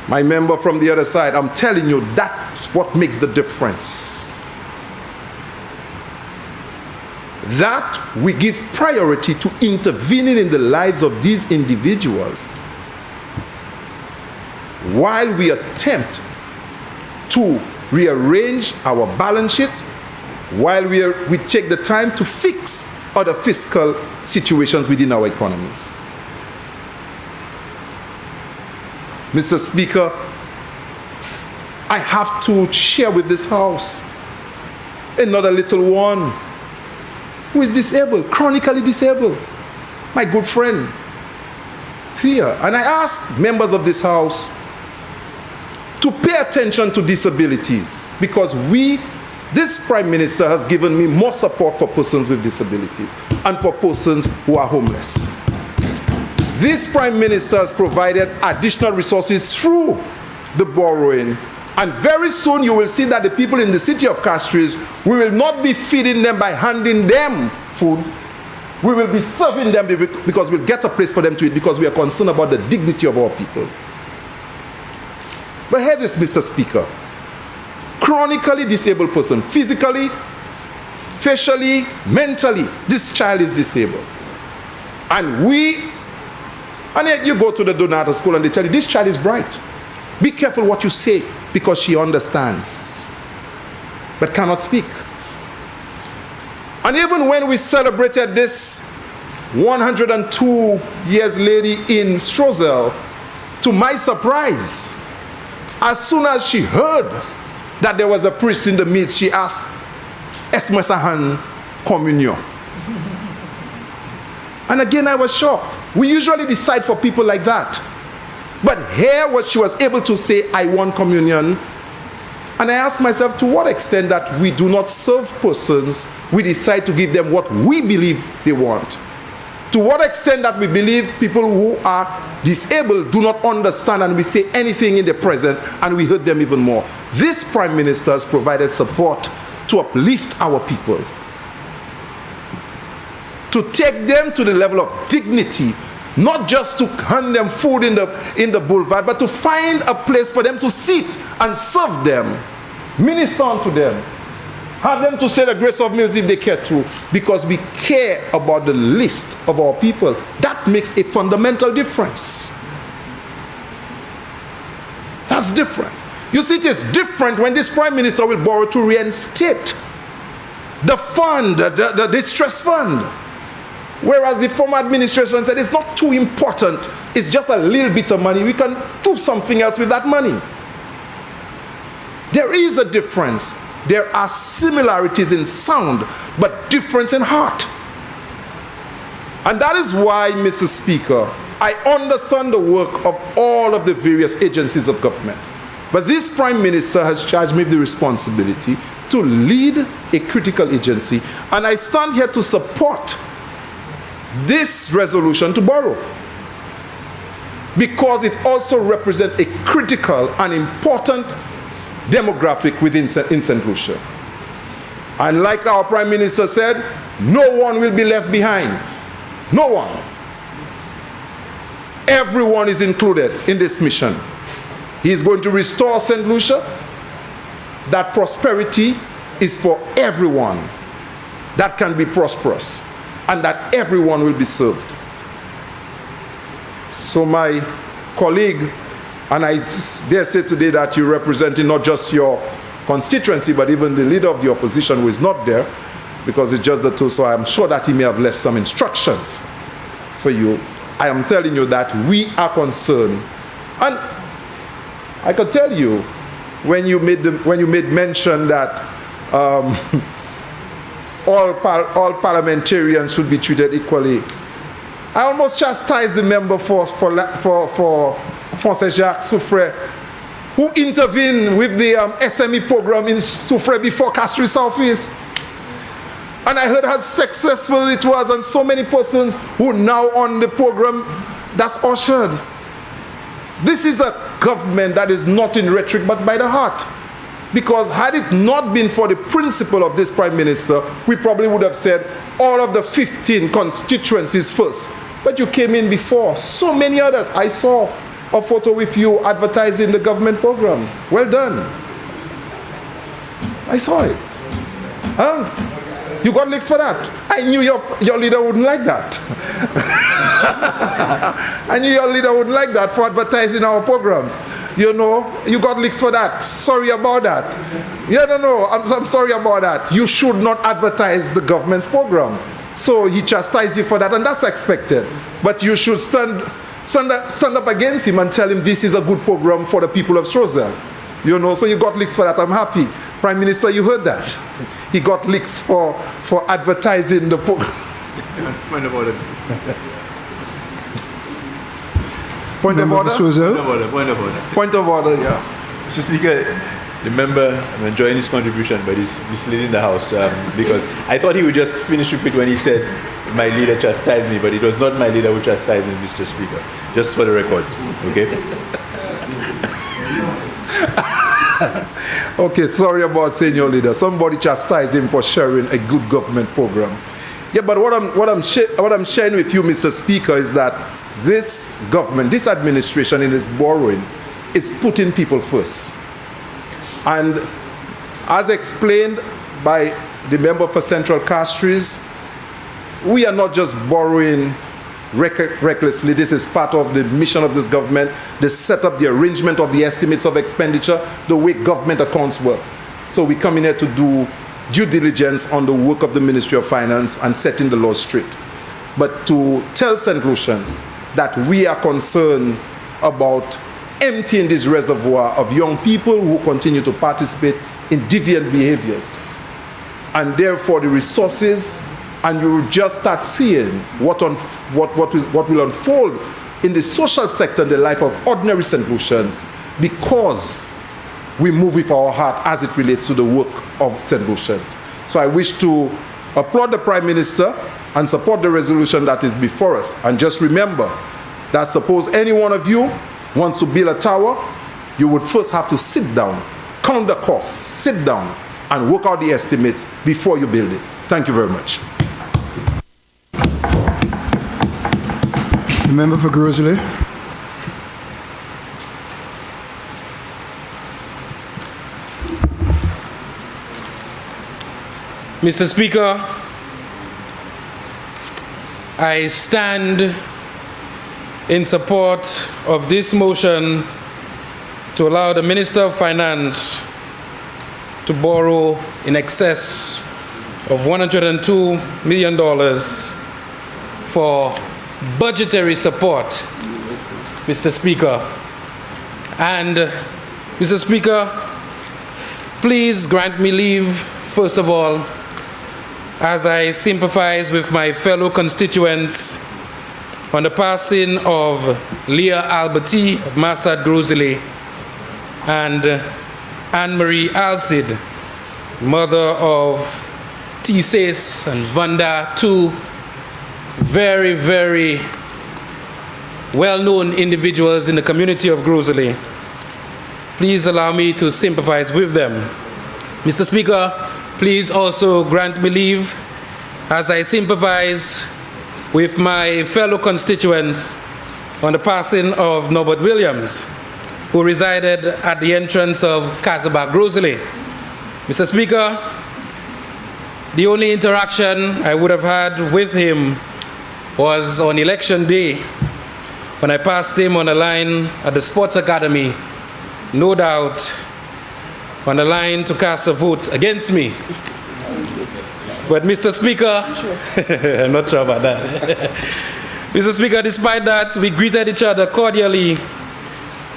My member from the other side, I'm telling you, that's what makes the difference. That we give priority to intervening in the lives of these individuals while we attempt to rearrange our balance sheets, while we take the time to fix other fiscal situations within our economy. Mr. Speaker, I have to share with this House another little one who is disabled, chronically disabled, my good friend, Thea. And I ask members of this House to pay attention to disabilities, because this Prime Minister has given me more support for persons with disabilities and for persons who are homeless. This Prime Minister has provided additional resources through the borrowing, and very soon you will see that the people in the city of Castries, we will not be feeding them by handing them food. We will be serving them because we'll get a place for them to eat, because we are concerned about the dignity of our people. But hear this, Mr. Speaker. Chronically disabled person, physically, facially, mentally, this child is disabled. And yet you go to the Donata school and they tell you, this child is bright. Be careful what you say, because she understands, but cannot speak. And even when we celebrated this 102 years lady in Strozel, to my surprise, as soon as she heard that there was a priest in the midst, she asked, Esmesahan communion. And again, I was shocked. We usually decide for people like that. But here, what she was able to say, I want communion. And I asked myself, to what extent that we do not serve persons, we decide to give them what we believe they want. To what extent that we believe people who are disabled do not understand, and we say anything in their presence and we hurt them even more. This Prime Minister has provided support to uplift our people, to take them to the level of dignity, not just to hand them food in the boulevard, but to find a place for them to sit and serve them, minister unto them, have them to say the grace of meals if they care to, because we care about the least of our people. That makes a fundamental difference. That's different. You see, it is different when this Prime Minister will borrow to reinstate the fund, the distress fund. Whereas the former administration said it's not too important, it's just a little bit of money, we can do something else with that money. There is a difference. There are similarities in sound, but difference in heart. And that is why, Mr. Speaker, I understand the work of all of the various agencies of government. But this Prime Minister has charged me with the responsibility to lead a critical agency, and I stand here to support this resolution to borrow, because it also represents a critical and important demographic within in St. Lucia. And like our Prime Minister said, no one will be left behind. No one. Everyone is included in this mission. He is going to restore St. Lucia. That prosperity is for everyone that can be prosperous, and that everyone will be served. So my colleague, and I dare say today that you're representing not just your constituency, but even the leader of the opposition who is not there, because it's just the two, so I'm sure that he may have left some instructions for you. I am telling you that we are concerned. And I can tell you, when you made mention that all parliamentarians should be treated equally. I almost chastised the member for Francis Jacques Soufre, who intervened with the SME program in Soufre before Castries Southeast. And I heard how successful it was, and so many persons who now on the program that's ushered. This is a government that is not in rhetoric but by the heart. Because had it not been for the principle of this Prime Minister, we probably would have said all of the 15 constituencies first. But you came in before so many others. I saw a photo with you advertising the government program. Well done. I saw it. You got licks for that. I knew your leader wouldn't like that. I knew your leader wouldn't like that for advertising our programs. You know, you got licks for that. Sorry about that. Yeah, no, I'm sorry about that. You should not advertise the government's program. So he chastised you for that, and that's expected. But you should stand up against him and tell him this is a good program for the people of Strozel. You know, so you got licks for that. I'm happy. Prime Minister, you heard that. He got licks for advertising the program. Point of order. Point of order? Point of order, yeah. Mr. Speaker, the member, I'm enjoying his contribution, but he's misleading the House because I thought he would just finish with it when he said, my leader chastised me, but it was not my leader who chastised me, Mr. Speaker. Just for the records, okay? Okay, sorry about saying your leader. Somebody chastised him for sharing a good government program. Yeah, but what I'm sharing with you, Mr. Speaker, is that this government, this administration in its borrowing, is putting people first. And as explained by the member for Central Castries, we are not just borrowing recklessly. This is part of the mission of this government, the setup, the arrangement of the estimates of expenditure, the way government accounts work. So we come in here to do due diligence on the work of the Ministry of Finance and setting the law straight. But to tell St. Lucians that we are concerned about emptying this reservoir of young people who continue to participate in deviant behaviors, and therefore the resources, and you will just start seeing what will unfold in the social sector, in the life of ordinary St. Lucians, because we move with our heart as it relates to the work of St. Lucians. So I wish to applaud the Prime Minister and support the resolution that is before us. And just remember that suppose any one of you wants to build a tower, you would first have to sit down, count the costs, sit down, and work out the estimates before you build it. Thank you very much. The member for Grosley. Mr. Speaker, I stand in support of this motion to allow the Minister of Finance to borrow in excess of $102 million for budgetary support, Mr. Speaker. And, Mr. Speaker, please grant me leave, first of all, as I sympathize with my fellow constituents on the passing of Leah Alberti of Massad Grosley and Anne-Marie Alcid, mother of Thesis and Vanda, two very, very well-known individuals in the community of Grosley. Please allow me to sympathize with them. Mr. Speaker, please also grant me leave as I sympathize with my fellow constituents on the passing of Norbert Williams, who resided at the entrance of Casabah, Grosley. Mr. Speaker, the only interaction I would have had with him was on election day when I passed him on a line at the Sports Academy, no doubt on the line to cast a vote against me. But Mr. Speaker, I'm not sure about that. Mr. Speaker, despite that, we greeted each other cordially,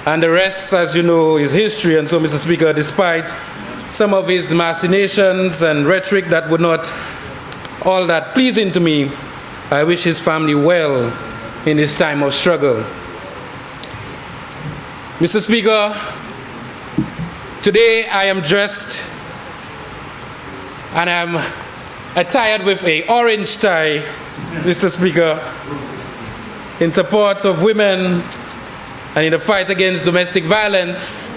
and the rest, as you know, is history. And so, Mr. Speaker, despite some of his machinations and rhetoric that would not all that pleasing to me. I wish his family well in this time of struggle. Mr. Speaker, today I am dressed and I'm attired with an orange tie, Mr. Speaker, in support of women and in the fight against domestic violence,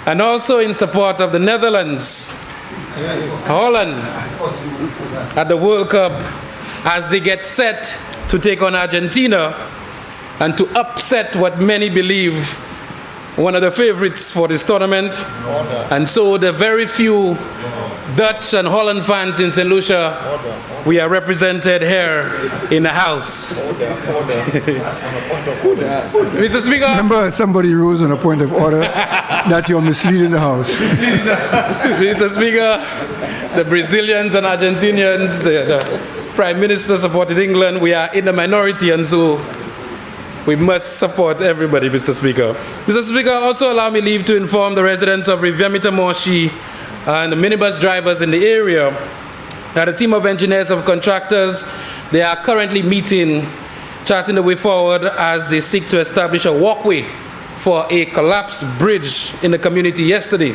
and also in support of the Netherlands, Holland, at the World Cup as they get set to take on Argentina and to upset what many believe one of the favorites for this tournament. And so the very few Dutch and Holland fans in St. Lucia, we are represented here in the house. Mr. Speaker. Remember, somebody rose on a point of order that you're misleading the house. Mr. Speaker, the Brazilians and Argentinians, the Prime Minister supported England. We are in the minority, and so we must support everybody, Mr. Speaker. Mr. Speaker, also allow me leave to inform the residents of Rivière Monchy and the minibus drivers in the area that a team of engineers and contractors, they are currently meeting, charting the way forward as they seek to establish a walkway for a collapsed bridge in the community yesterday.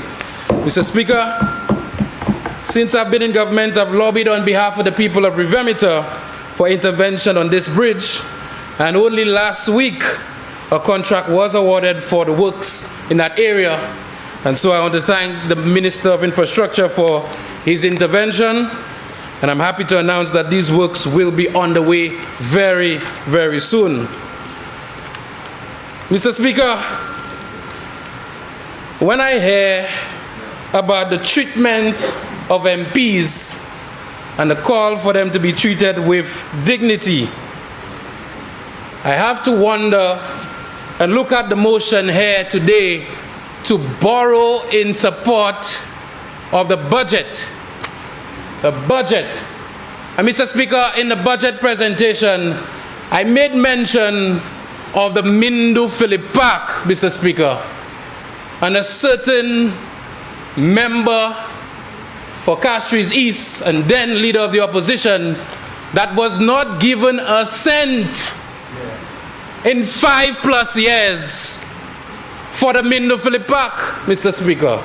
Mr. Speaker, since I've been in government, I've lobbied on behalf of the people of Rivière for intervention on this bridge, and only last week a contract was awarded for the works in that area. And so I want to thank the Minister of Infrastructure for his intervention, and I'm happy to announce that these works will be on the way very, very soon. Mr. Speaker, when I hear about the treatment of MPs and the call for them to be treated with dignity, I have to wonder and look at the motion here today to borrow in support of the budget. The budget. And Mr. Speaker, in the budget presentation, I made mention of the Mindu Philip Park, Mr. Speaker, and a certain member for Castries East and then leader of the opposition that was not given a cent in 5+ years for the Mindu Philip Park, Mr. Speaker.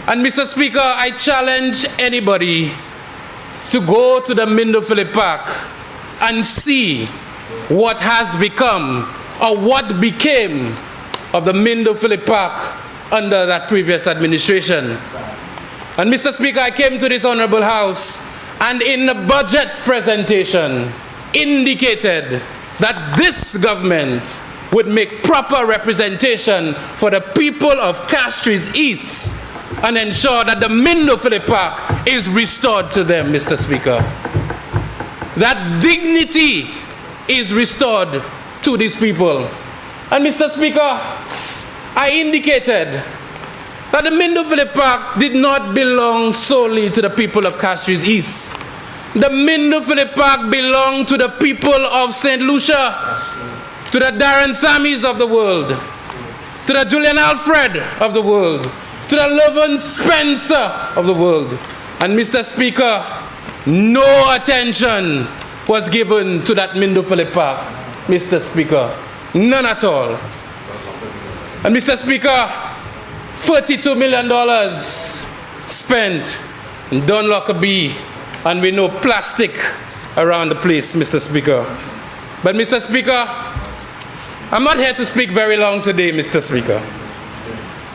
And Mr. Speaker, I challenge anybody to go to the Mindu Philip Park and see what has become or what became of the Mindu Philip Park under that previous administration. And Mr. Speaker, I came to this honorable house and in the budget presentation indicated that this government would make proper representation for the people of Castries East and ensure that the Mindu Philip Park is restored to them, Mr. Speaker. That dignity is restored to these people. And Mr. Speaker, I indicated that the Mindu Philip Park did not belong solely to the people of Castries East. The Mindu Philip Park belonged to the people of St. Lucia, to the Darren Samis of the world, to the Julian Alfred of the world, to the Lovan Spencer of the world. And Mr. Speaker, no attention was given to that Mindu Philip Park, Mr. Speaker. None at all. And Mr. Speaker, $32 million spent in Don Lockerbie, and we know plastic around the place, Mr. Speaker. But Mr. Speaker, I'm not here to speak very long today, Mr. Speaker.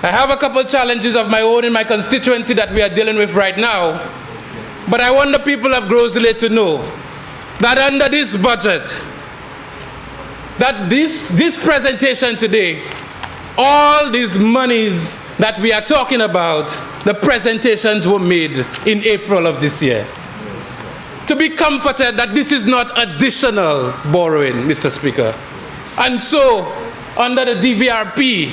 I have a couple challenges of my own in my constituency that we are dealing with right now. But I want the people of Grosley to know that under this budget, that this presentation today, all these monies that we are talking about, the presentations were made in April of this year. To be comforted that this is not additional borrowing, Mr. Speaker. And so, under the DVRP,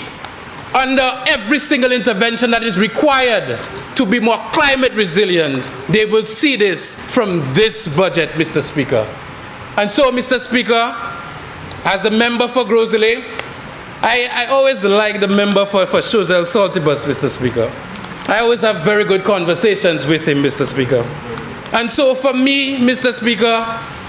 under every single intervention that is required to be more climate resilient, they will see this from this budget, Mr. Speaker. And so, Mr. Speaker, as the member for Grosley, I always like the member for Choiseul Saltibus, Mr. Speaker. I always have very good conversations with him, Mr. Speaker. And so for me, Mr. Speaker,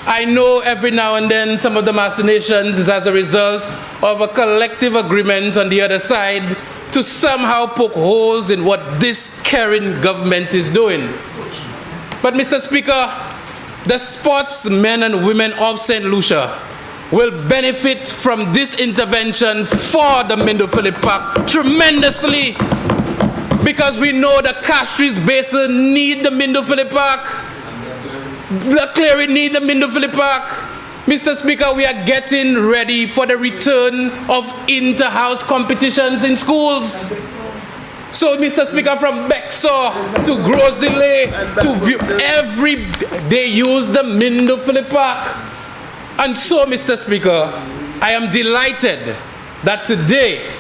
I know every now and then some of the machinations is as a result of a collective agreement on the other side to somehow poke holes in what this caring government is doing. But Mr. Speaker, the sportsmen and women of St. Lucia will benefit from this intervention for the Mindofili Park tremendously, because we know the Castries Basin need the Mindofili Park, the Cleary need the Mindofili Park. Mr. Speaker, we are getting ready for the return of inter-house competitions in schools. So, Mr. Speaker, from Bexar to Grosile to they use the Mindofili Park. And so, Mr. Speaker, I am delighted that today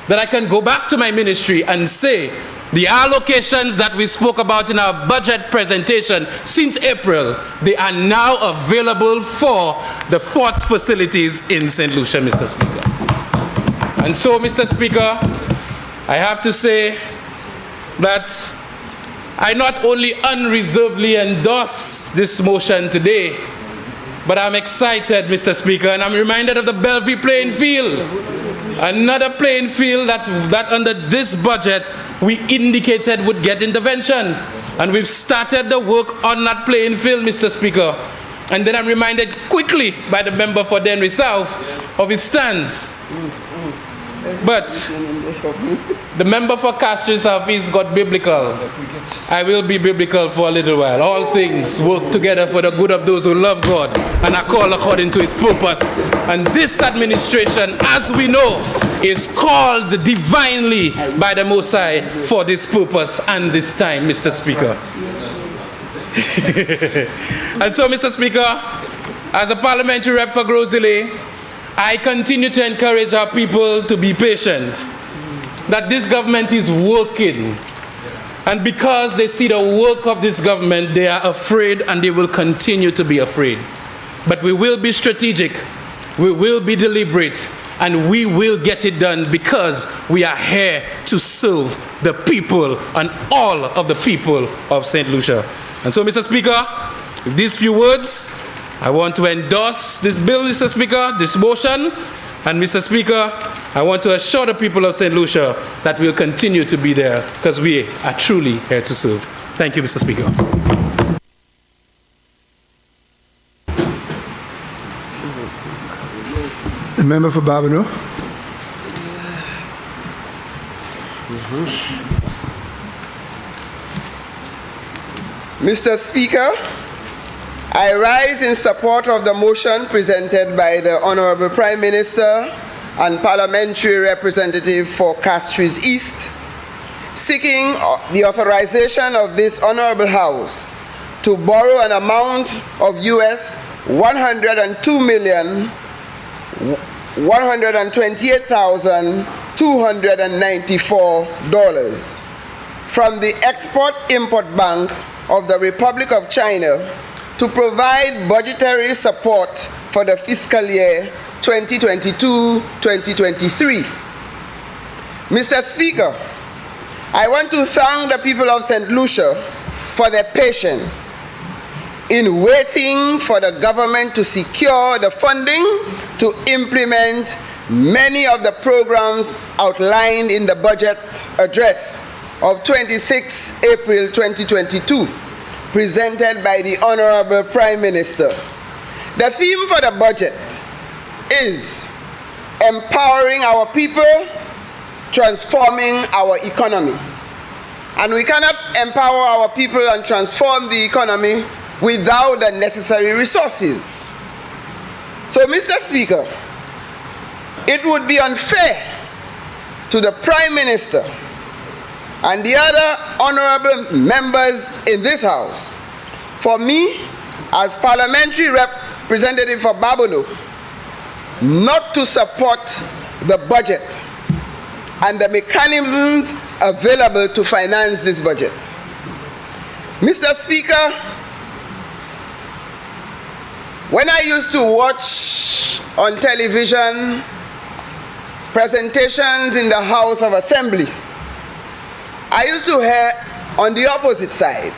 that I can go back to my ministry and say the allocations that we spoke about in our budget presentation since April, they are now available for the sports facilities in St. Lucia, Mr. Speaker. And so, Mr. Speaker, I have to say that I not only unreservedly endorse this motion today, but I'm excited, Mr. Speaker, and I'm reminded of the Bellevue playing field. Another playing field that under this budget we indicated would get intervention. And we've started the work on that playing field, Mr. Speaker. And then I'm reminded quickly by the member for Denry South of his stance. But the member for Castries South East got biblical. I will be biblical for a little while. All things work together for the good of those who love God and are called according to his purpose. And this administration, as we know, is called divinely by the Most High for this purpose and this time, Mr. Speaker. And so, Mr. Speaker, as a parliamentary rep for Grosile, I continue to encourage our people to be patient, that this government is working. And because they see the work of this government, they are afraid and they will continue to be afraid. But we will be strategic, we will be deliberate, and we will get it done because we are here to serve the people and all of the people of St. Lucia. And so, Mr. Speaker, with these few words, I want to endorse this bill, Mr. Speaker, this motion. And Mr. Speaker, I want to assure the people of St. Lucia that we'll continue to be there because we are truly here to serve. Thank you, Mr. Speaker. The member for Babino. Mr. Speaker, I rise in support of the motion presented by the Honorable Prime Minister and Parliamentary Representative for Castries East, seeking the authorization of this Honorable House to borrow an amount of US $102,128,294 from the Export-Import Bank of the Republic of China to provide budgetary support for the fiscal year 2022-2023. Mr. Speaker, I want to thank the people of St. Lucia for their patience in waiting for the government to secure the funding to implement many of the programs outlined in the budget address of 26 April 2022, presented by the Honorable Prime Minister. The theme for the budget is empowering our people, transforming our economy. And we cannot empower our people and transform the economy without the necessary resources. So, Mr. Speaker, it would be unfair to the Prime Minister and the other honorable members in this House for me, as parliamentary representative for Babino, not to support the budget and the mechanisms available to finance this budget. Mr. Speaker, when I used to watch on television presentations in the House of Assembly, I used to hear on the opposite side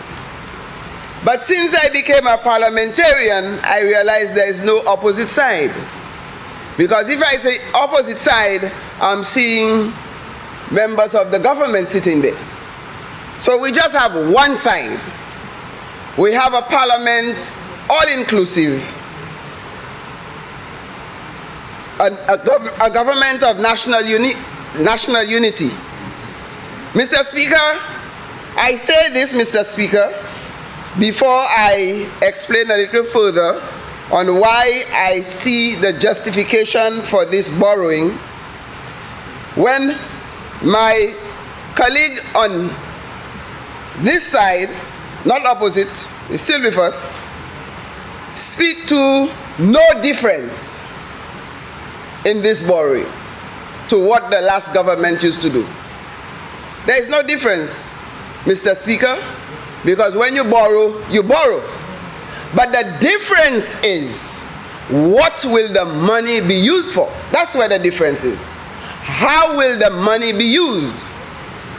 But since I became a parliamentarian, I realized there is no opposite side. Because if I say opposite side, I'm seeing members of the government sitting there. So we just have one side. We have a parliament, all-inclusive, a government of national unity. Mr. Speaker, I say this, Mr. Speaker, before I explain a little further on why I see the justification for this borrowing. When my colleague on this side, not opposite, is still with us, speak to no difference in this borrowing to what the last government used to do. There is no difference, Mr. Speaker, because when you borrow, you borrow. But the difference is, what will the money be used for? That's where the difference is. How will the money be used?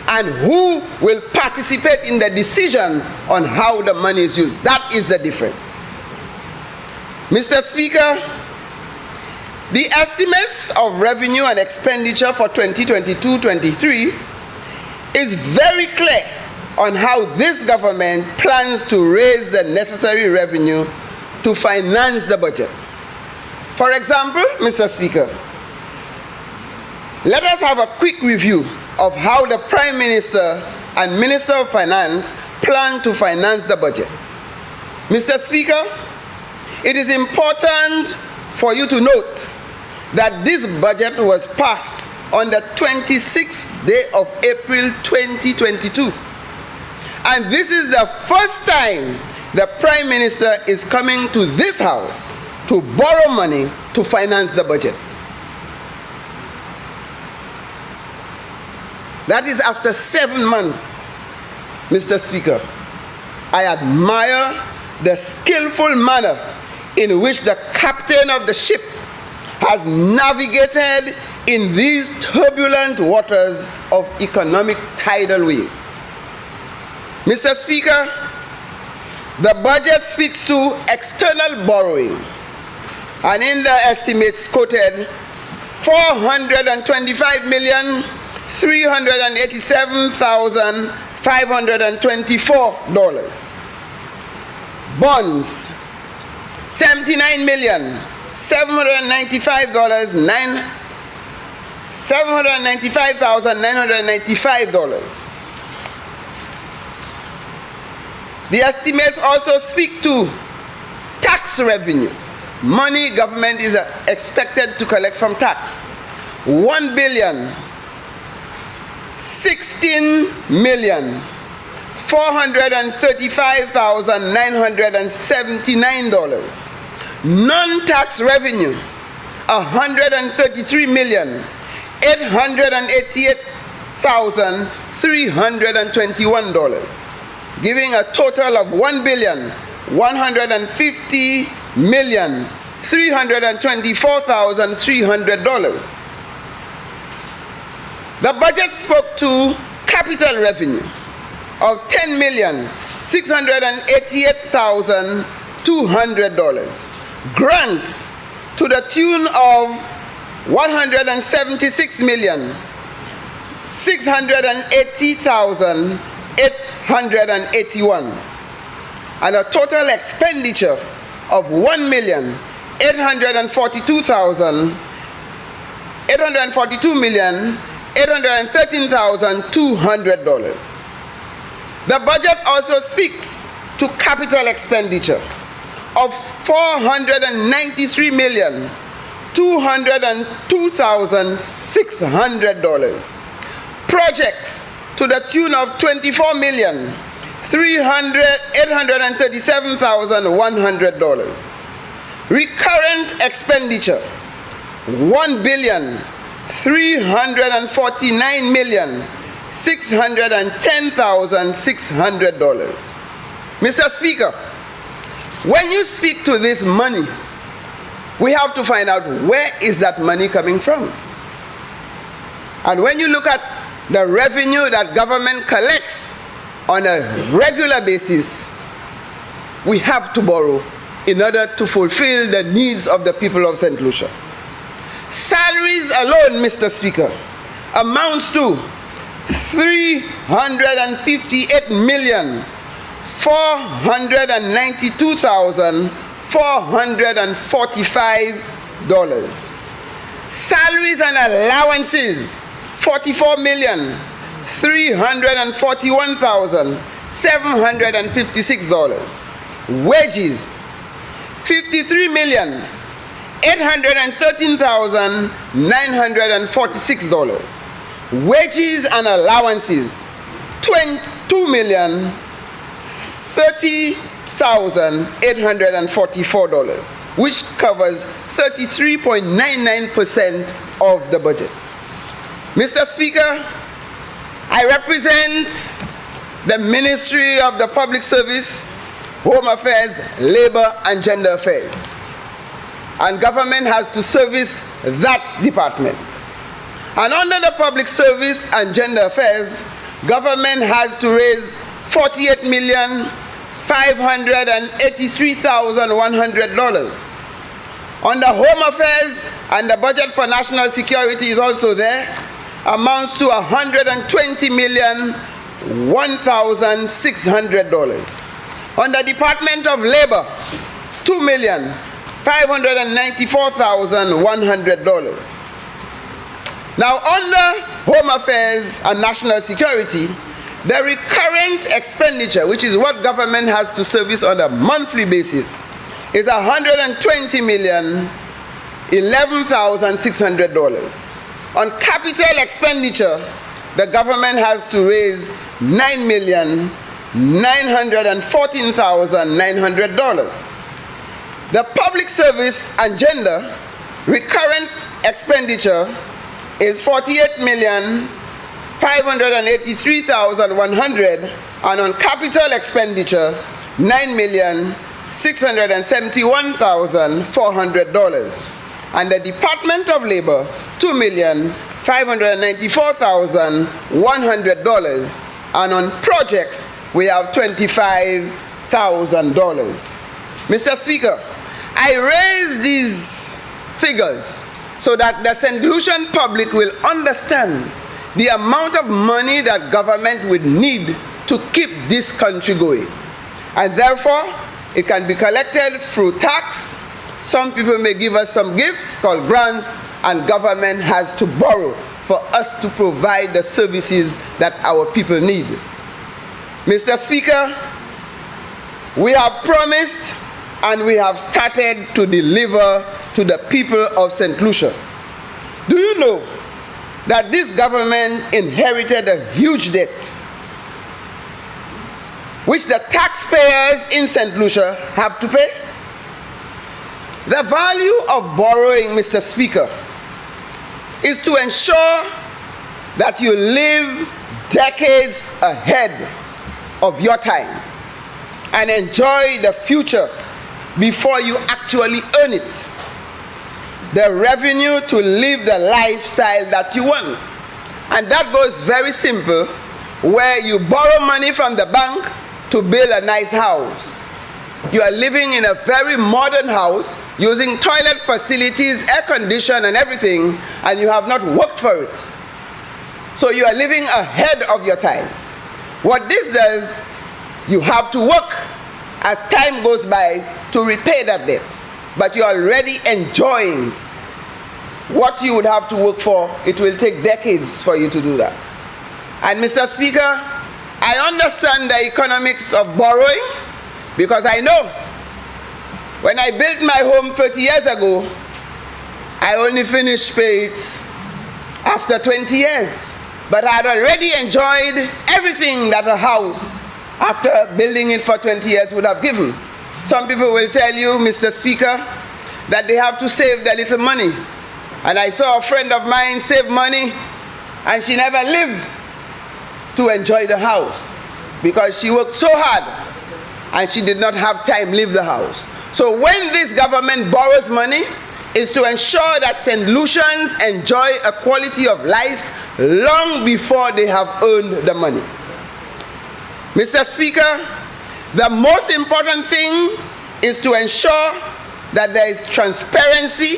And who will participate in the decision on how the money is used? That is the difference. Mr. Speaker, the estimates of revenue and expenditure for 2022-23 is very clear on how this government plans to raise the necessary revenue to finance the budget. For example, Mr. Speaker, let us have a quick review of how the Prime Minister and Minister of Finance plan to finance the budget. Mr. Speaker, it is important for you to note that this budget was passed on the 26th day of April 2022. And this is the first time the Prime Minister is coming to this house to borrow money to finance the budget. That is after 7 months, Mr. Speaker. I admire the skillful manner in which the captain of the ship has navigated in these turbulent waters of economic tidal wave. Mr. Speaker, the budget speaks to external borrowing, and in the estimates quoted, $425,387,524. Bonds, $795,995. The estimates also speak to tax revenue. Money government is expected to collect from tax. $1,016,435,979. Non-tax revenue, $133,888,321, giving a total of $1,150,324,300. The budget spoke to capital revenue of $10,688,200. Grants to the tune of $176,680,881, and a total expenditure of $842,813,200. The budget also speaks to capital expenditure of $493,202,600. Projects to the tune of $24,837,100. Recurrent expenditure, $1,349,610,600. Mr. Speaker, when you speak to this money, we have to find out where is that money coming from. And when you look at the revenue that government collects on a regular basis, we have to borrow in order to fulfill the needs of the people of St. Lucia. Salaries alone, Mr. Speaker, amounts to $358,492,445. Salaries and allowances, $44,341,756. Wages, $53,813,946. Wages and allowances, $22,030,844, which covers 33.99% of the budget. Mr. Speaker, I represent the Ministry of the Public Service, Home Affairs, Labor and Gender Affairs. And government has to service that department. And under the Public Service and Gender Affairs, government has to raise $48,583,100. Under Home Affairs, and the budget for national security is also there, amounts to $120,001,600. Under Department of Labor, $2,594,100. Now, under Home Affairs and National Security, the recurrent expenditure, which is what government has to service on a monthly basis, is $120,011,600. On capital expenditure, the government has to raise $9,914,900. The public service and gender recurrent expenditure is $48,583,100, and on capital expenditure, $9,671,400. And the Department of Labor, $2,594,100, and on projects, we have $25,000. Mr. Speaker, I raise these figures so that the St. Lucian public will understand the amount of money that government would need to keep this country going. And therefore, it can be collected through tax. Some people may give us some gifts called grants, and government has to borrow for us to provide the services that our people need. Mr. Speaker, we have promised and we have started to deliver to the people of St. Lucia. Do you know that this government inherited a huge debt, which the taxpayers in St. Lucia have to pay? The value of borrowing, Mr. Speaker, is to ensure that you live decades ahead of your time and enjoy the future before you actually earn it. The revenue to live the lifestyle that you want. And that goes very simple, where you borrow money from the bank to build a nice house. You are living in a very modern house, using toilet facilities, air condition and everything, and you have not worked for it. So you are living ahead of your time. What this does, you have to work as time goes by to repay that debt. But you're already enjoying what you would have to work for. It will take decades for you to do that. And Mr. Speaker, I understand the economics of borrowing, because I know when I built my home 30 years ago, I only finished paying it after 20 years. But I had already enjoyed everything that a house, after building it for 20 years, would have given. Some people will tell you, Mr. Speaker, that they have to save their little money. And I saw a friend of mine save money, and she never lived to enjoy the house because she worked so hard and she did not have time to leave the house. So when this government borrows money, is to ensure that St. Lucians enjoy a quality of life long before they have earned the money. Mr. Speaker, The most important thing is to ensure that there is transparency,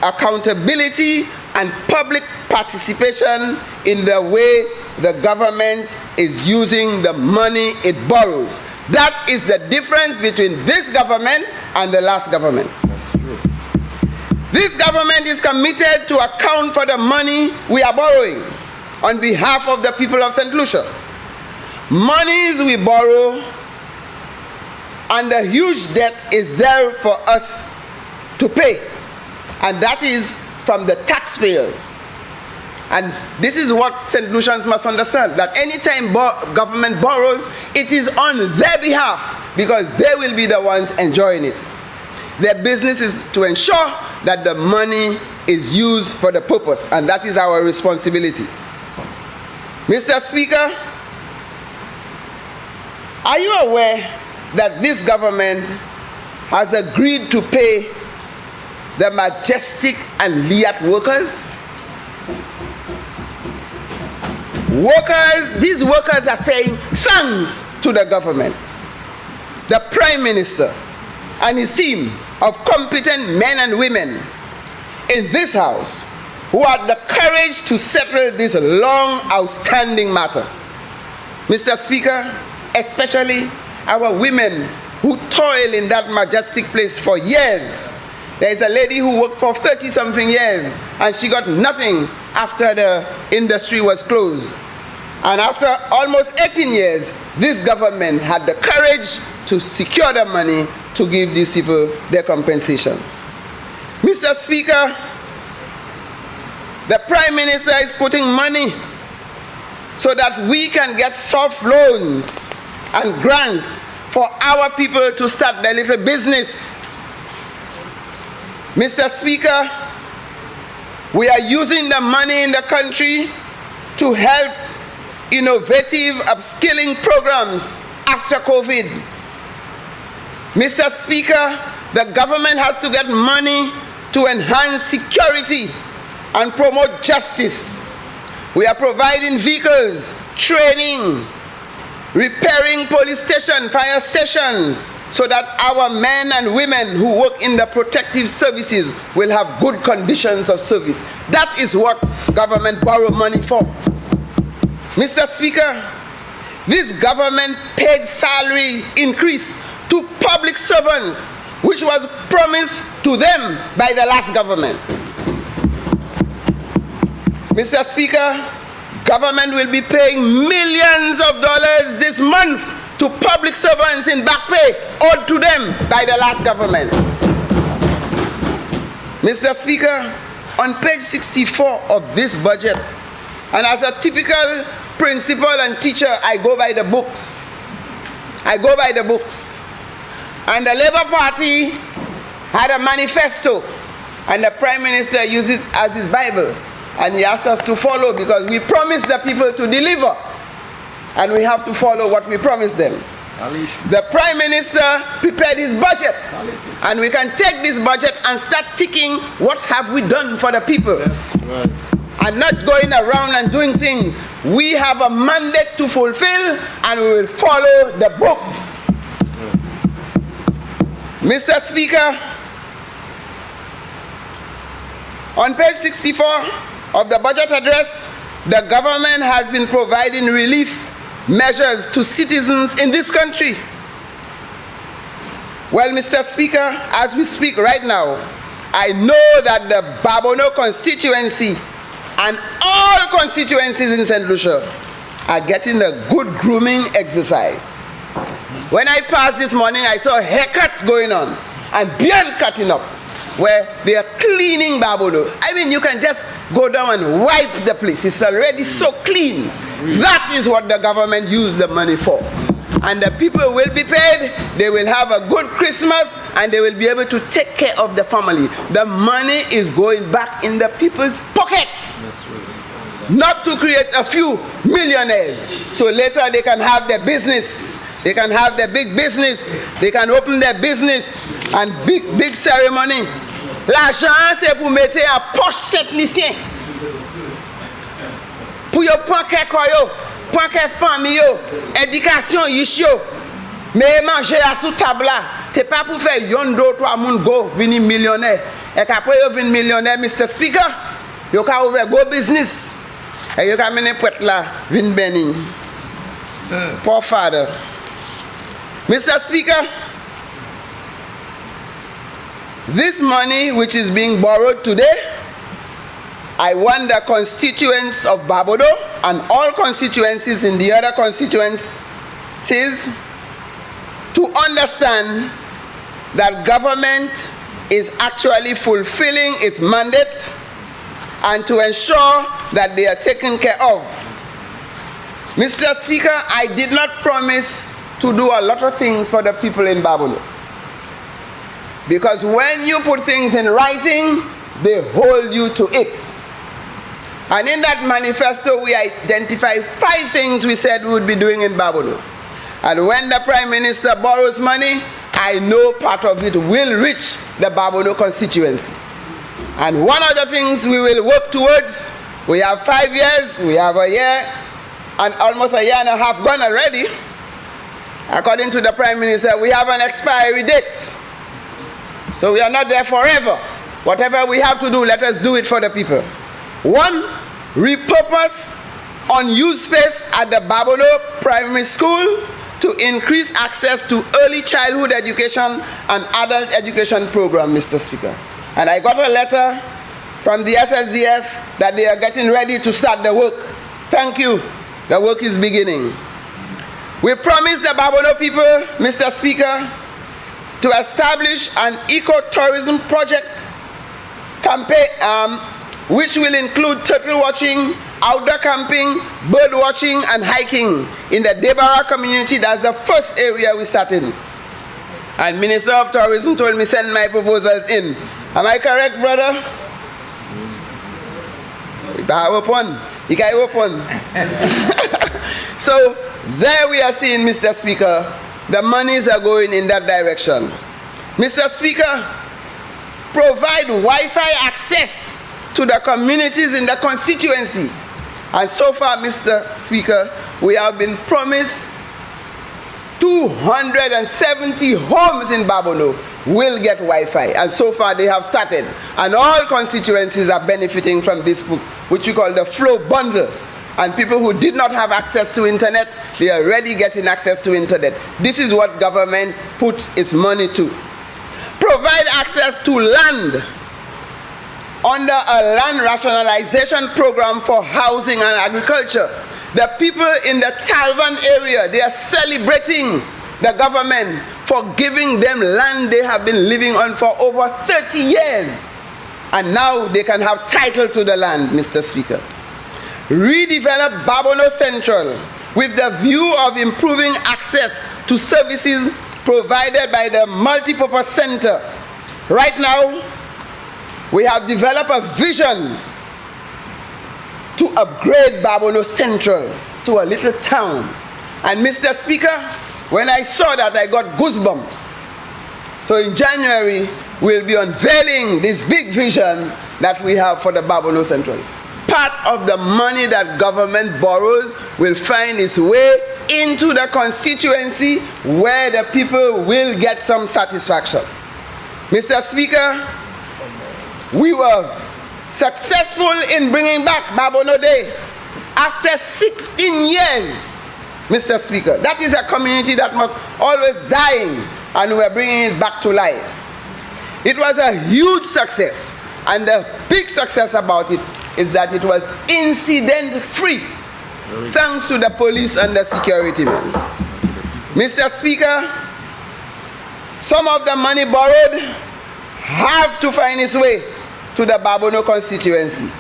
accountability, and public participation in the way the government is using the money it borrows. That is the difference between this government and the last government. That's true. This government is committed to account for the money we are borrowing on behalf of the people of St. Lucia. Monies we borrow and the huge debt is there for us to pay, and that is from the taxpayers. And this is what St. Lucians must understand, that anytime government borrows, it is on their behalf, because they will be the ones enjoying it. Their business is to ensure that the money is used for the purpose, and that is our responsibility. Mr. Speaker, are you aware that this government has agreed to pay the Majestic and Liat workers? These workers are saying thanks to the government. The Prime Minister and his team of competent men and women in this house who had the courage to settle this long outstanding matter. Mr. Speaker, especially our women who toil in that majestic place for years. There is a lady who worked for 30-something years and she got nothing after the industry was closed. And after almost 18 years, this government had the courage to secure the money to give these people their compensation. Mr. Speaker, the Prime Minister is putting money so that we can get soft loans and grants for our people to start their little business. Mr. Speaker, we are using the money in the country to help innovative upskilling programs after COVID. Mr. Speaker, the government has to get money to enhance security and promote justice. We are providing vehicles, training, repairing police stations, fire stations, so that our men and women who work in the protective services will have good conditions of service. That is what government borrow money for. Mr. Speaker, this government paid salary increase to public servants, which was promised to them by the last government. Mr. Speaker, government will be paying millions of dollars this month to public servants in back pay owed to them by the last government. Mr. Speaker, on page 64 of this budget, and as a typical principal and teacher, I go by the books. I go by the books. And the Labour Party had a manifesto, and the Prime Minister used it as his Bible. And he asked us to follow because we promised the people to deliver. And we have to follow what we promised them. The Prime Minister prepared his budget. And we can take this budget and start ticking what have we done for the people. That's right. And not going around and doing things. We have a mandate to fulfill and we will follow the books. Mr. Speaker, on page 64 of the budget address, the government has been providing relief measures to citizens in this country. Well, Mr. Speaker, as we speak right now, I know that the Babono constituency and all constituencies in St. Lucia are getting a good grooming exercise. When I passed this morning, I saw haircuts going on and beard cutting up, where they are cleaning Babono. I mean, you can just go down and wipe the place. It's already so clean. That is what the government used the money for. And the people will be paid, they will have a good Christmas, and they will be able to take care of the family. The money is going back in the people's pocket. Not to create a few millionaires, so later they can have their business. They can have their big business. They can open their business and big ceremony. L'argent, c'est pour mettre à poche technicien. Pour yo prendre quelqu'un yo, prendre quelqu'un famille yo, éducation yo. Mais manger à sous table là, c'est pas pour faire yon deux trois moun go venir millionnaire. Et qu'après yo vinn millionnaire, Mr. Speaker, yo ka ouvert go business. Et yo ka mener prêtre là, vinn benin. Poor father. Mr. Speaker, this money which is being borrowed today, I want the constituents of Babodo and all constituencies in the other constituencies to understand that government is actually fulfilling its mandate and to ensure that they are taken care of. Mr. Speaker, I did not promise to do a lot of things for the people in Babodo. Because when you put things in writing, they hold you to it. And in that manifesto, we identified 5 things we said we would be doing in Babodo. And when the Prime Minister borrows money, I know part of it will reach the Babodo constituency. And one of the things we will work towards, we have 5 years, we have a year, and almost a year and a half gone already. According to the Prime Minister, we have an expiry date. So we are not there forever. Whatever we have to do, let us do it for the people. 1, repurpose unused space at the Babodo Primary School to increase access to early childhood education and adult education program, Mr. Speaker. And I got a letter from the SSDF that they are getting ready to start the work. Thank you. The work is beginning. We promised the Babodo people, Mr. Speaker, to establish an eco-tourism project campaign which will include turtle watching, outdoor camping, bird watching, and hiking in the Debara community. That's the first area we started. And Minister of Tourism told me send my proposals in. Am I correct, brother? You can open. So there we are seeing, Mr. Speaker, the monies are going in that direction. Mr. Speaker, provide Wi-Fi access to the communities in the constituency. And so far, Mr. Speaker, we have been promised 270 homes in Babodo will get Wi-Fi. And so far they have started. And all constituencies are benefiting from this book, which we call the Flow Bundle. And people who did not have access to internet, they are already getting access to internet. This is what government puts its money to. Provide access to land under a land rationalization program for housing and agriculture. The people in the Talvan area, they are celebrating the government for giving them land they have been living on for over 30 years. And now they can have title to the land, Mr. Speaker. Redevelop Babodo Central with the view of improving access to services provided by the multipurpose center. Right now, we have developed a vision to upgrade Babodo Central to a little town. And Mr. Speaker, when I saw that, I got goosebumps. So in January, we'll be unveiling this big vision that we have for the Babodo Central. Part of the money that government borrows will find its way into the constituency where the people will get some satisfaction. Mr. Speaker, we were successful in bringing back Babodo Day after 16 years, Mr. Speaker. That is a community that was always dying, and we're bringing it back to life. It was a huge success, and the big success about it is that it was incident-free, thanks to the police and the security men. Mr. Speaker, some of the money borrowed have to find its way to the Babodo constituency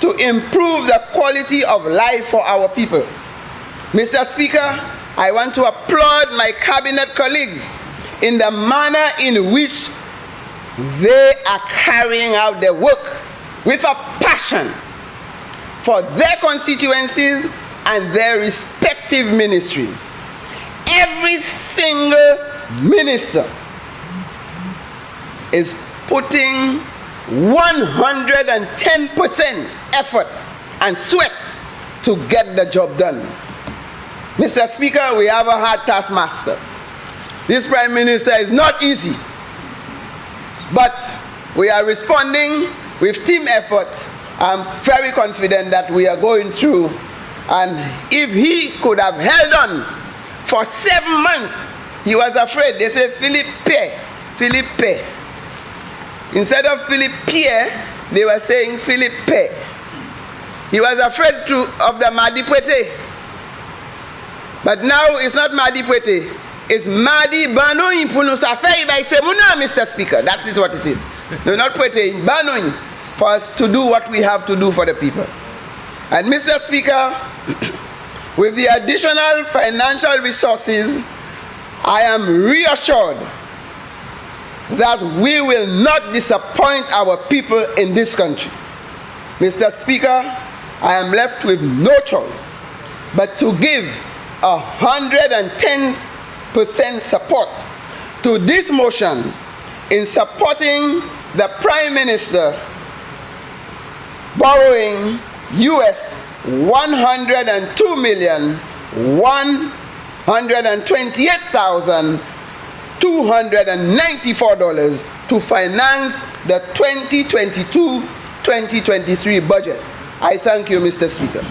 to improve the quality of life for our people. Mr. Speaker, I want to applaud my cabinet colleagues in the manner in which they are carrying out their work with a passion for their constituencies and their respective ministries. Every single minister is putting 110% effort and sweat to get the job done. Mr. Speaker, we have a hard taskmaster. This Prime Minister is not easy. But we are responding with team effort. I'm very confident that we are going through. And if he could have held on for 7 months, he was afraid. They say Philippe. Instead of Philippe Pierre, they were saying Philippe. He was afraid of the Madi Pwete. But now it's not Madi Pwete. It's Madi Banoin Punusafei by Semuna, Mr. Speaker. That is what it is. No, not Pwete, Banoin, for us to do what we have to do for the people. And Mr. Speaker, with the additional financial resources, I am reassured that we will not disappoint our people in this country. Mr. Speaker, I am left with no choice but to give 110% support to this motion in supporting the Prime Minister borrowing US $102,128,294 to finance the 2022-2023 budget. I thank you, Mr. Speaker.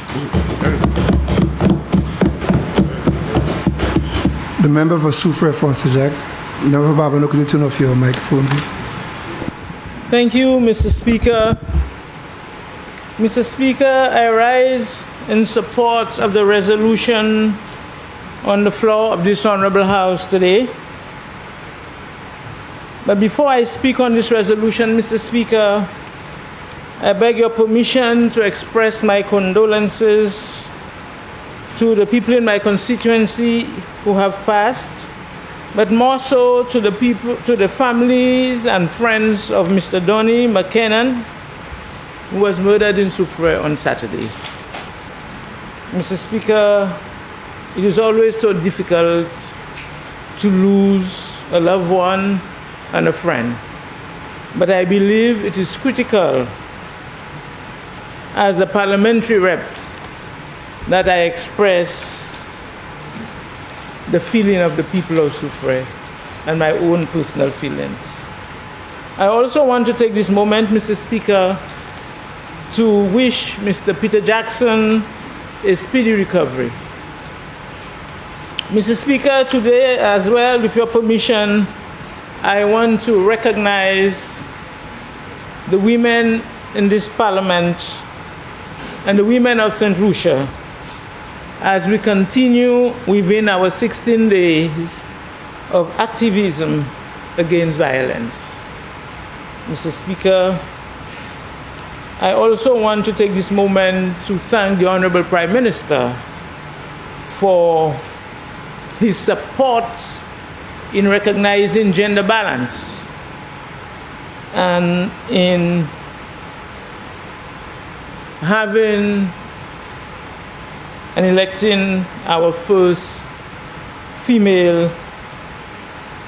The member for Soufrière Fonsejak. Member Babano, could you turn off your microphone, please? Thank you, Mr. Speaker. Mr. Speaker, I rise in support of the resolution on the floor of this Honorable House today. But before I speak on this resolution, Mr. Speaker, I beg your permission to express my condolences to the people in my constituency who have passed, but more so to the people, to the families and friends of Mr. Donny McKinnon, who was murdered in Soufrière on Saturday. Mr. Speaker, it is always so difficult to lose a loved one and a friend, but I believe it is critical as a parliamentary rep that I express the feeling of the people of Soufrière and my own personal feelings. I also want to take this moment, Mr. Speaker, to wish Mr. Peter Jackson a speedy recovery. Mr. Speaker, today as well, with your permission, I want to recognize the women in this parliament and the women of St. Lucia as we continue within our 16 days of activism against violence. Mr. Speaker, I also want to take this moment to thank the Honorable Prime Minister for his support in recognizing gender balance and in having and electing our first female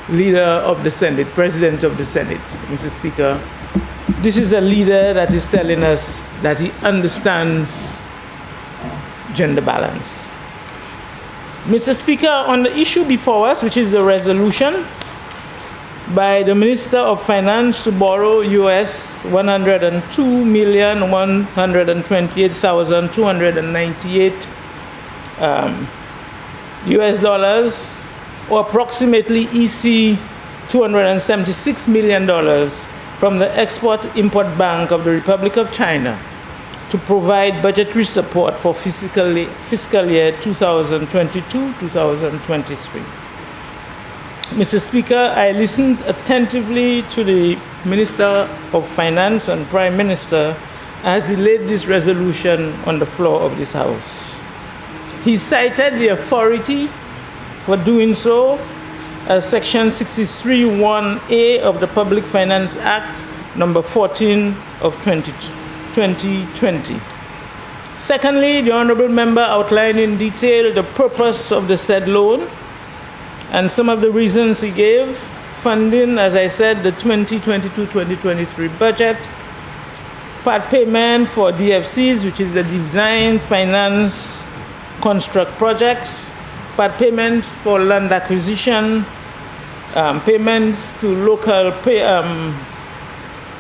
leader of the Senate, President of the Senate, Mr. Speaker. This is a leader that is telling us that he understands gender balance. Mr. Speaker, on the issue before us, which is the resolution by the Minister of Finance to borrow US $102,128,298 US dollars, or approximately EC $276 million from the Export-Import Bank of the Republic of China to provide budgetary support for fiscal year 2022-2023. Mr. Speaker, I listened attentively to the Minister of Finance and Prime Minister as he laid this resolution on the floor of this House. He cited the authority for doing so as Section 63(1)(a) of the Public Finance Act, number 14 of 2020. Secondly, the Honourable Member outlined in detail the purpose of the said loan and some of the reasons he gave. Funding, as I said, the 2022-2023 budget, part payment for DFCs, which is the design, finance, construct projects, part payment for land acquisition, payments to local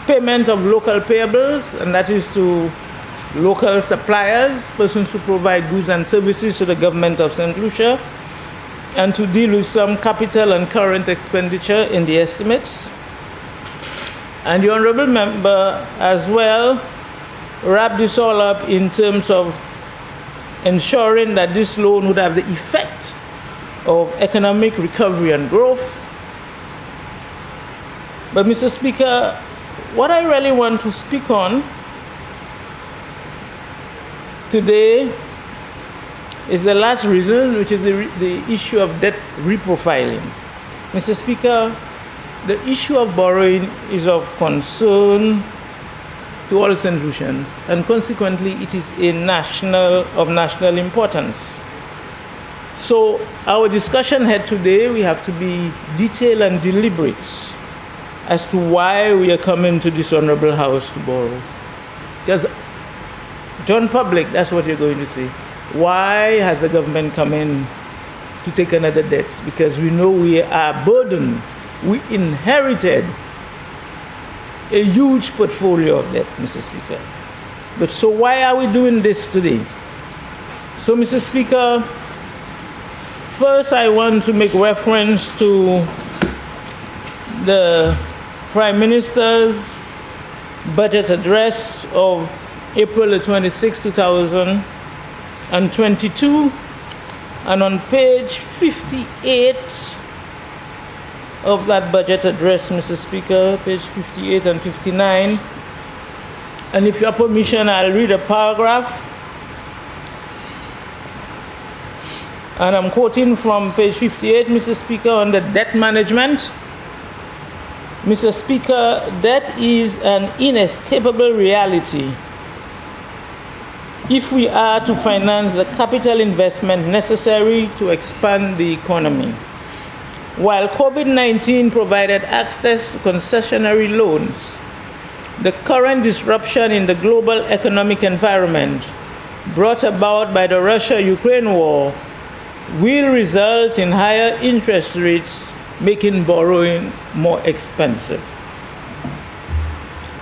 payment of local payables, and that is to local suppliers, persons who provide goods and services to the government of St. Lucia, and to deal with some capital and current expenditure in the estimates. And the honorable member as well wrapped this all up in terms of ensuring that this loan would have the effect of economic recovery and growth. But Mr. Speaker, what I really want to speak on today is the last reason, which is the issue of debt reprofiling. Mr. Speaker, the issue of borrowing is of concern to all St. Lucians, and consequently it is of national importance. So our discussion here today, we have to be detailed and deliberate as to why we are coming to this honorable house to borrow. Because John Public, that's what you're going to say. Why has the government come in to take another debt? Because we know we are burdened. We inherited a huge portfolio of debt, Mr. Speaker. But so why are we doing this today? So, Mr. Speaker, first I want to make reference to the Prime Minister's budget address of April 26, 2022, and on page 58 of that budget address, Mr. Speaker, page 58 and 59, and if you have permission, I'll read a paragraph, and I'm quoting from page 58, Mr. Speaker, on the debt management. Mr. Speaker, debt is an inescapable reality if we are to finance the capital investment necessary to expand the economy. While COVID-19 provided access to concessionary loans, the current disruption in the global economic environment brought about by the Russia-Ukraine war will result in higher interest rates, making borrowing more expensive.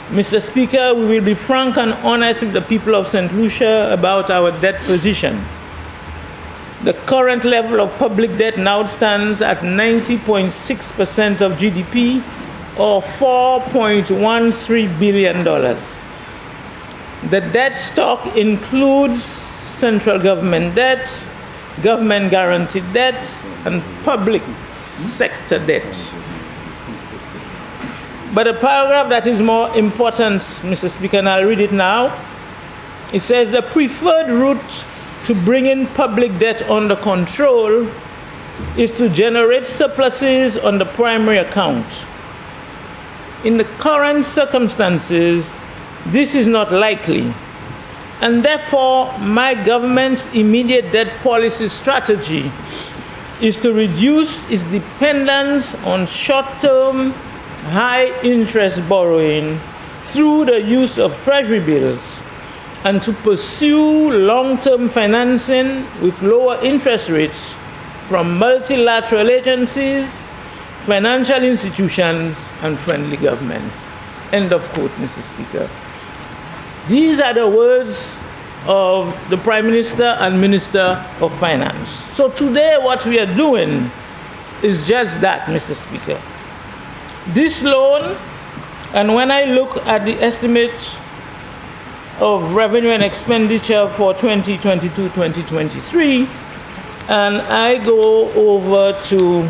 Mr. Speaker, we will be frank and honest with the people of St. Lucia about our debt position. The current level of public debt now stands at 90.6% of GDP, or $4.13 billion. The debt stock includes central government debt, government guaranteed debt, and public sector debt. But a paragraph that is more important, Mr. Speaker, and I'll read it now. It says the preferred route to bringing public debt under control is to generate surpluses on the primary account. In the current circumstances, this is not likely, and therefore my government's immediate debt policy strategy is to reduce its dependence on short-term, high-interest borrowing through the use of treasury bills, and to pursue long-term financing with lower interest rates from multilateral agencies, financial institutions, and friendly governments. End of quote, Mr. Speaker. These are the words of the Prime Minister and Minister of Finance. So today what we are doing is just that, Mr. Speaker. This loan, and when I look at the estimate of revenue and expenditure for 2022-2023, and I go over to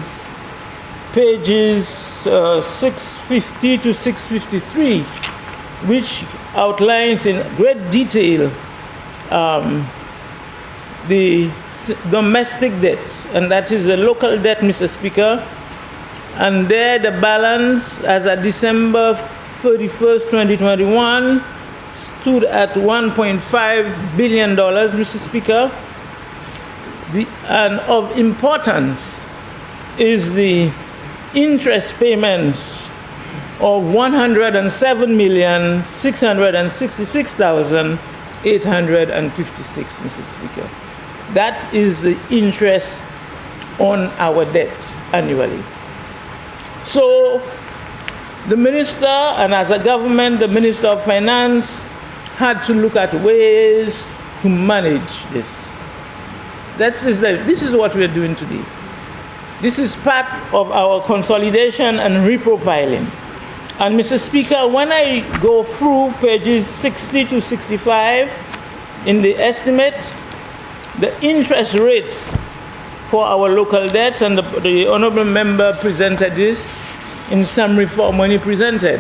pages 650 to 653, which outlines in great detail the domestic debts, and that is the local debt, Mr. Speaker. And there the balance as of December 31st, 2021, stood at $1.5 billion, Mr. Speaker. And of importance is the interest payments of $107,666,856, Mr. Speaker. That is the interest on our debt annually. So the minister, and as a government, the Minister of Finance had to look at ways to manage this. This is what we are doing today. This is part of our consolidation and reprofiling. And Mr. Speaker, when I go through pages 60 to 65 in the estimate, the interest rates for our local debts, and the honorable member presented this in summary form when he presented.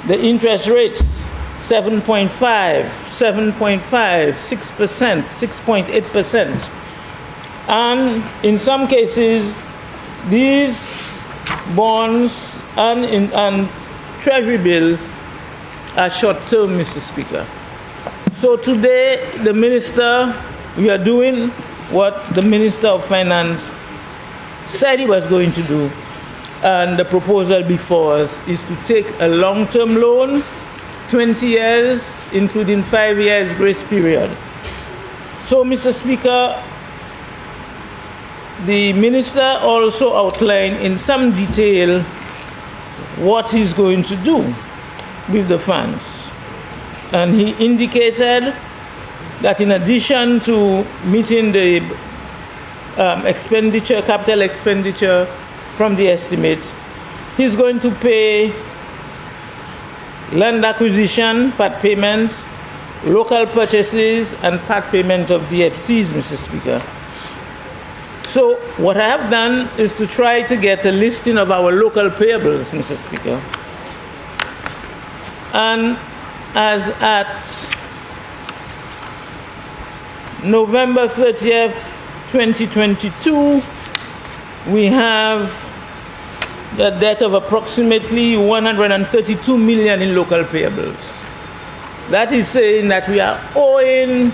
The interest rates, 7.5, 7.5, 6%, 6.8%. And in some cases, these bonds and treasury bills are short-term, Mr. Speaker. So today, the minister, we are doing what the Minister of Finance said he was going to do. And the proposal before us is to take a long-term loan, 20 years, including 5 years grace period. So, Mr. Speaker, the minister also outlined in some detail what he's going to do with the funds. And he indicated that in addition to meeting the capital expenditure from the estimate, he's going to pay land acquisition, part payment, local purchases, and part payment of DFCs, Mr. Speaker. So what I have done is to try to get a listing of our local payables, Mr. Speaker. And as at November 30th, 2022, we have a debt of approximately 132 million in local payables. That is saying that we are owing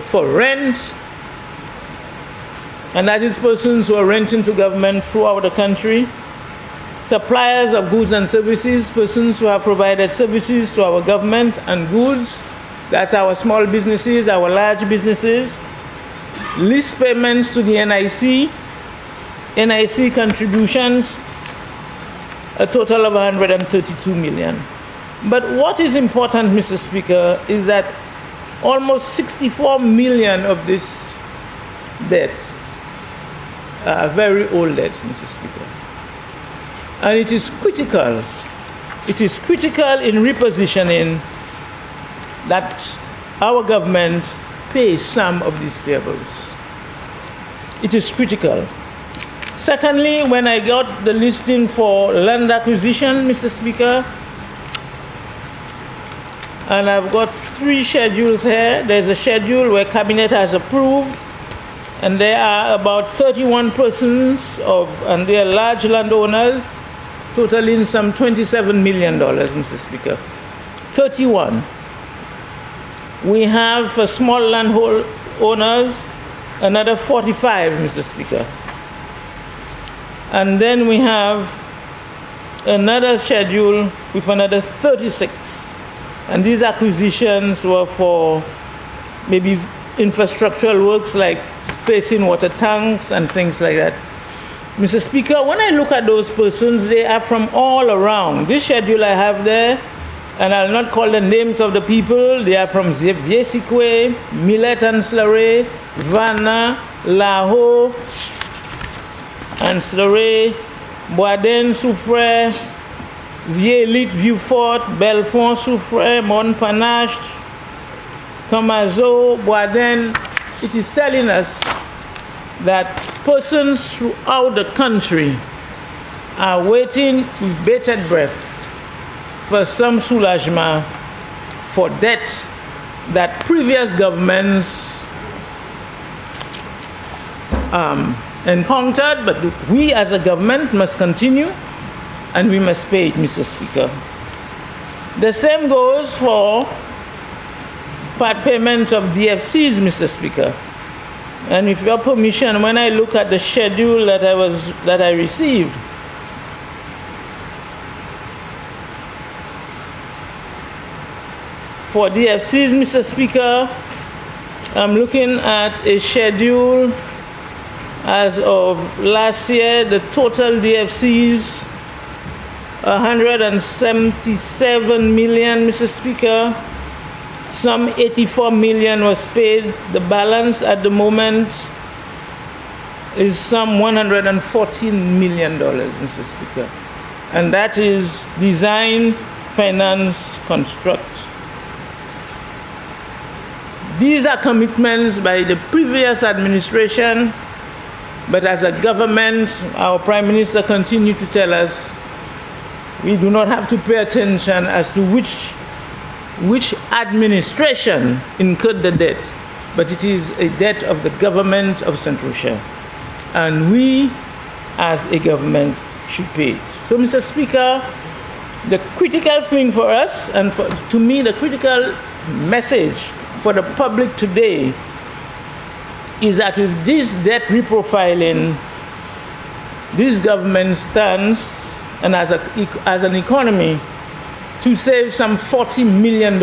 for rent, and that is persons who are renting to government throughout the country, suppliers of goods and services, persons who have provided services to our government and goods, that's our small businesses, our large businesses, lease payments to the NIC contributions, a total of 132 million. But what is important, Mr. Speaker, is that almost 64 million of this debt are very old debts, Mr. Speaker. And it is critical in repositioning that our government pays some of these payables. It is critical. Secondly, when I got the listing for land acquisition, Mr. Speaker, and I've got 3 schedules here. There's a schedule where Cabinet has approved, and there are about 31 persons and they are large landowners, totaling some $27 million, Mr. Speaker. 31. We have for small landhold owners another 45, Mr. Speaker. And then we have another schedule with another 36. And these acquisitions were for maybe infrastructural works like placing water tanks and things like that. Mr. Speaker, when I look at those persons, they are from all around. This schedule I have there, and I'll not call the names of the people, they are from Viesikwe, Millet and Slurry, Vanna, Laho, and Slurry, Boaden, Soufre, Vieux-Lit, Vieux-Fort, Belfond, Soufre, Montpanache, Tomazo, Boaden. It is telling us that persons throughout the country are waiting with bated breath for some soulagement for debt that previous governments encountered, but we as a government must continue and we must pay it, Mr. Speaker. The same goes for part payments of DFCs, Mr. Speaker. And with your permission, when I look at the schedule that I received, for DFCs, Mr. Speaker, I'm looking at a schedule As of last year, the total DFCs, 177 million, Mr. Speaker. Some 84 million was paid. The balance at the moment is some $114 million, Mr. Speaker. And that is design, finance, construct. These are commitments by the previous administration, but as a government, our Prime Minister continued to tell us we do not have to pay attention as to which administration incurred the debt, but it is a debt of the government of St. Lucia. And we, as a government, should pay it. So, Mr. Speaker, the critical thing for us, and to me, the critical message for the public today is that with this debt reprofiling, this government stands, and as an economy, to save some $40 million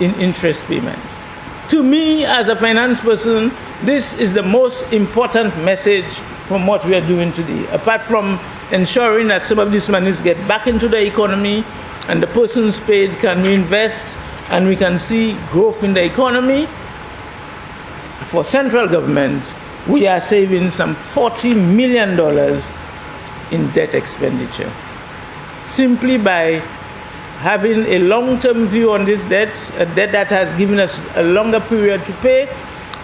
in interest payments. To me, as a finance person, this is the most important message from what we are doing today, apart from ensuring that some of these monies get back into the economy and the persons paid can reinvest and we can see growth in the economy. For central government, we are saving some $40 million in debt expenditure simply by having a long-term view on this debt, a debt that has given us a longer period to pay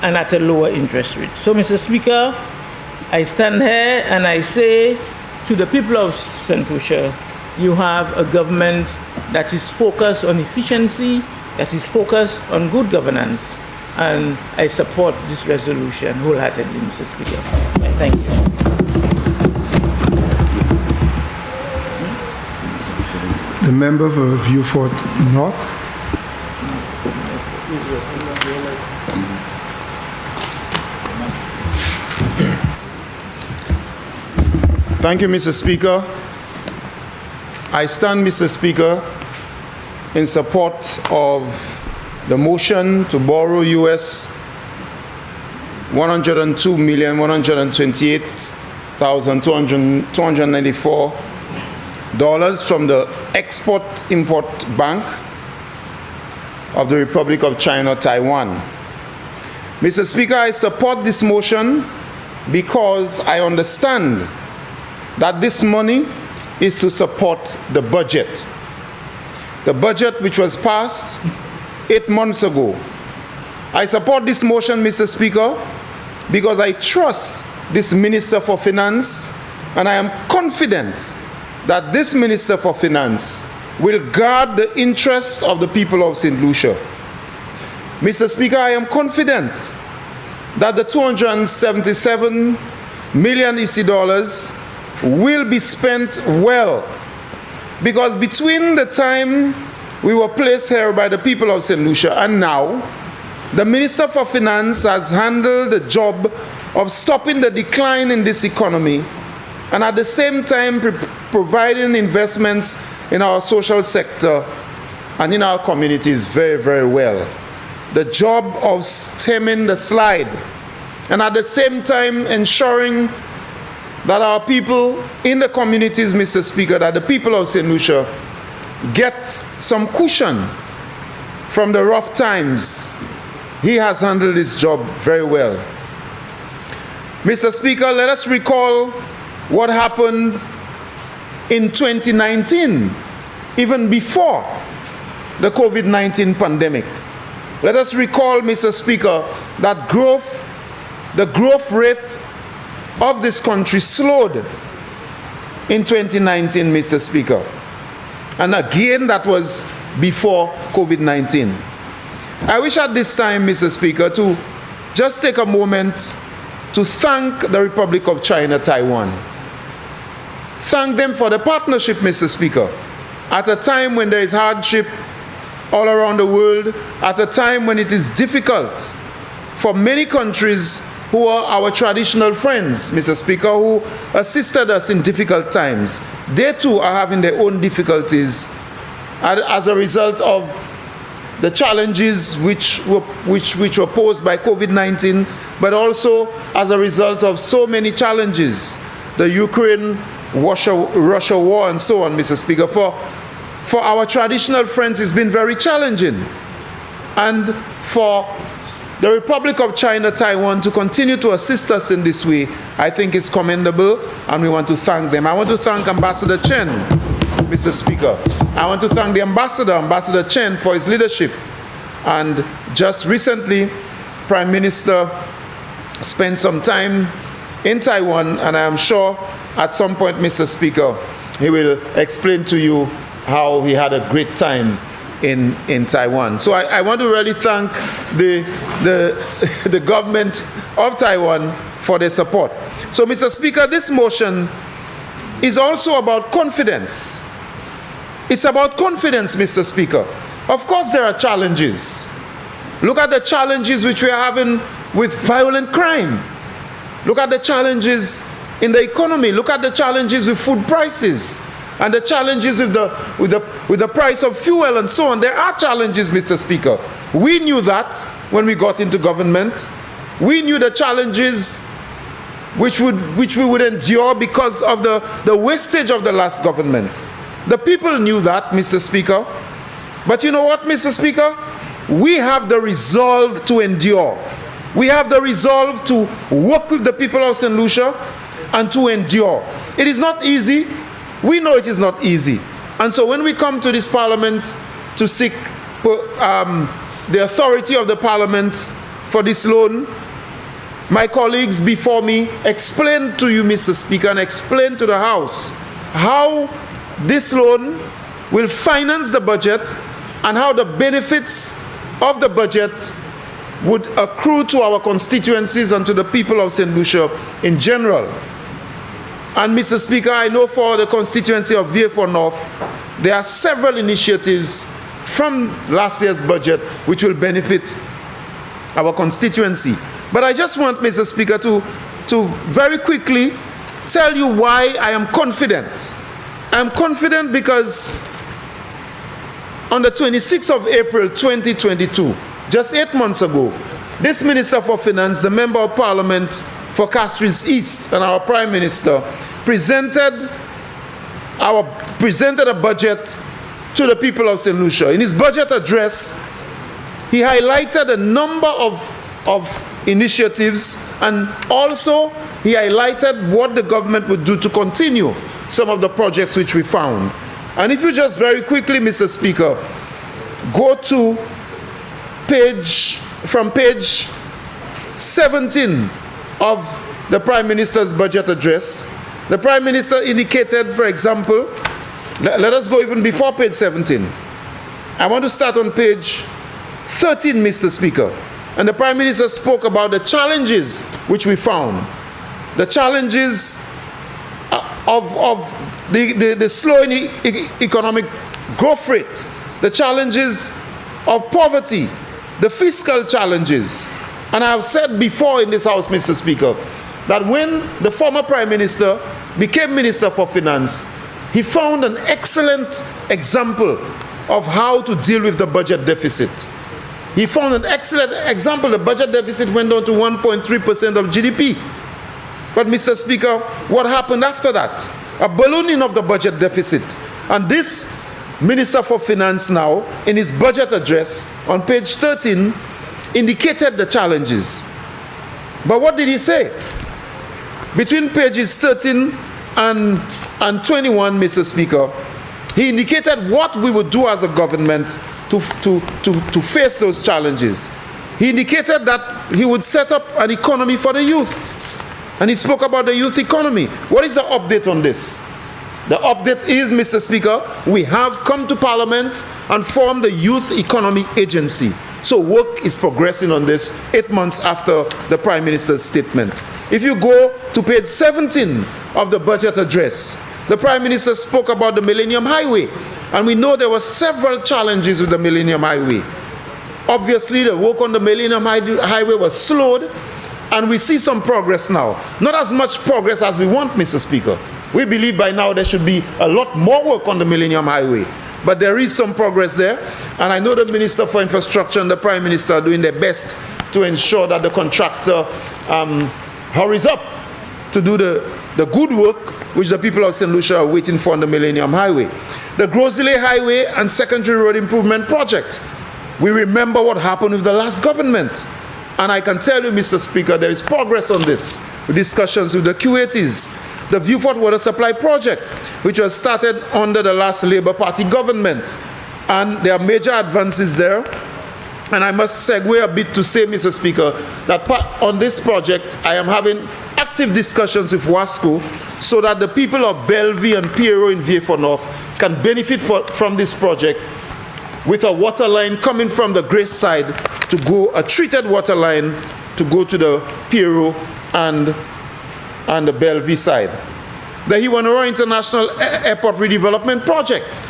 and at a lower interest rate. So, Mr. Speaker, I stand here and I say to the people of St. Lucia, you have a government that is focused on efficiency, that is focused on good governance, and I support this resolution wholeheartedly, Mr. Speaker. Thank you. The member for Vieux-Fort North. Thank you, Mr. Speaker. I stand, Mr. Speaker, in support of the motion to borrow US $102,128,294 from the Export-Import Bank of the Republic of China, Taiwan. Mr. Speaker, I support this motion because I understand that this money is to support the budget. The budget which was passed 8 months ago. I support this motion, Mr. Speaker, because I trust this Minister for Finance, and I am confident that this Minister for Finance will guard the interests of the people of St. Lucia. Mr. Speaker, I am confident that the 277 million EC dollars will be spent well, because between the time we were placed here by the people of St. Lucia and now, the Minister for Finance has handled the job of stopping the decline in this economy and at the same time providing investments in our social sector and in our communities very, very well. The job of stemming the slide and at the same time ensuring that our people in the communities, Mr. Speaker, that the people of St. Lucia get some cushion from the rough times. He has handled this job very well. Mr. Speaker, let us recall what happened in 2019, even before the COVID-19 pandemic. Let us recall, Mr. Speaker, that the growth rate of this country slowed in 2019, Mr. Speaker. And again, that was before COVID-19. I wish at this time, Mr. Speaker, to just take a moment to thank the Republic of China, Taiwan. Thank them for the partnership, Mr. Speaker, at a time when there is hardship all around the world, at a time when it is difficult for many countries who are our traditional friends, Mr. Speaker, who assisted us in difficult times. They too are having their own difficulties as a result of the challenges which were posed by COVID-19, but also as a result of so many challenges, the Ukraine-Russia war and so on, Mr. Speaker. For our traditional friends, it's been very challenging. And for the Republic of China, Taiwan, to continue to assist us in this way, I think is commendable, and we want to thank them. I want to thank Ambassador Chen, Mr. Speaker. I want to thank the Ambassador Chen, for his leadership. And just recently, Prime Minister spent some time in Taiwan, and I am sure at some point, Mr. Speaker, he will explain to you how he had a great time in Taiwan. So I want to really thank the government of Taiwan for their support. So, Mr. Speaker, this motion is also about confidence. It's about confidence, Mr. Speaker. Of course, there are challenges. Look at the challenges which we are having with violent crime. Look at the challenges in the economy. Look at the challenges with food prices and the challenges with the price of fuel and so on. There are challenges, Mr. Speaker. We knew that when we got into government. We knew the challenges which we would endure because of the wastage of the last government. The people knew that, Mr. Speaker. But you know what, Mr. Speaker? We have the resolve to endure. We have the resolve to work with the people of St. Lucia and to endure. It is not easy. We know it is not easy. And so when we come to this parliament to seek the authority of the parliament for this loan, my colleagues before me explained to you, Mr. Speaker, and explained to the House how this loan will finance the budget and how the benefits of the budget would accrue to our constituencies and to the people of St. Lucia in general. And Mr. Speaker, I know for the constituency of Vieux-Fort North, there are several initiatives from last year's budget which will benefit our constituency. But I just want, Mr. Speaker, to very quickly tell you why I am confident. I am confident because on the 26th of April 2022, just 8 months ago, this Minister for Finance, the Member of Parliament for Castries East, and our Prime Minister presented a budget to the people of St. Lucia. In his budget address, he highlighted a number of initiatives, and also he highlighted what the government would do to continue some of the projects which we found. And if you just very quickly, Mr. Speaker, go to page 17 of the Prime Minister's budget address, the Prime Minister indicated, for example, let us go even before page 17. I want to start on page 13, Mr. Speaker. And the Prime Minister spoke about the challenges which we found, the challenges of the slowing economic growth rate, the challenges of poverty, the fiscal challenges. And I have said before in this House, Mr. Speaker, that when the former Prime Minister became Minister for Finance, he found an excellent example of how to deal with the budget deficit. He found an excellent example. The budget deficit went down to 1.3% of GDP. But, Mr. Speaker, what happened after that? A ballooning of the budget deficit. And this Minister for Finance now, in his budget address on page 13, indicated the challenges. But what did he say? Between pages 13 and 21, Mr. Speaker, he indicated what we would do as a government to face those challenges. He indicated that he would set up an economy for the youth. And he spoke about the youth economy. What is the update on this? The update is, Mr. Speaker, we have come to Parliament and formed the Youth Economy Agency. So work is progressing on this 8 months after the Prime Minister's statement. If you go to page 17 of the budget address, the Prime Minister spoke about the Millennium Highway. And we know there were several challenges with the Millennium Highway. Obviously, the work on the Millennium Highway was slowed, and we see some progress now. Not as much progress as we want, Mr. Speaker. We believe by now there should be a lot more work on the Millennium Highway. But there is some progress there, and I know the Minister for Infrastructure and the Prime Minister are doing their best to ensure that the contractor hurries up to do the good work which the people of St. Lucia are waiting for on the Millennium Highway. The Groseley Highway and Secondary Road Improvement Project. We remember what happened with the last government. And I can tell you, Mr. Speaker, there is progress on this, with discussions with the QATs. The Viewfort Water Supply Project, which was started under the last Labour Party government. And there are major advances there. And I must segue a bit to say, Mr. Speaker, that on this project, I am having active discussions with WASCO so that the people of Bellevue and Pierrot in Vieux North can benefit from this project with a water line coming from the Grace side to go, a treated water line to go to the Pierrot and the Bellevue side. The Hiwanura International Airport Redevelopment Project.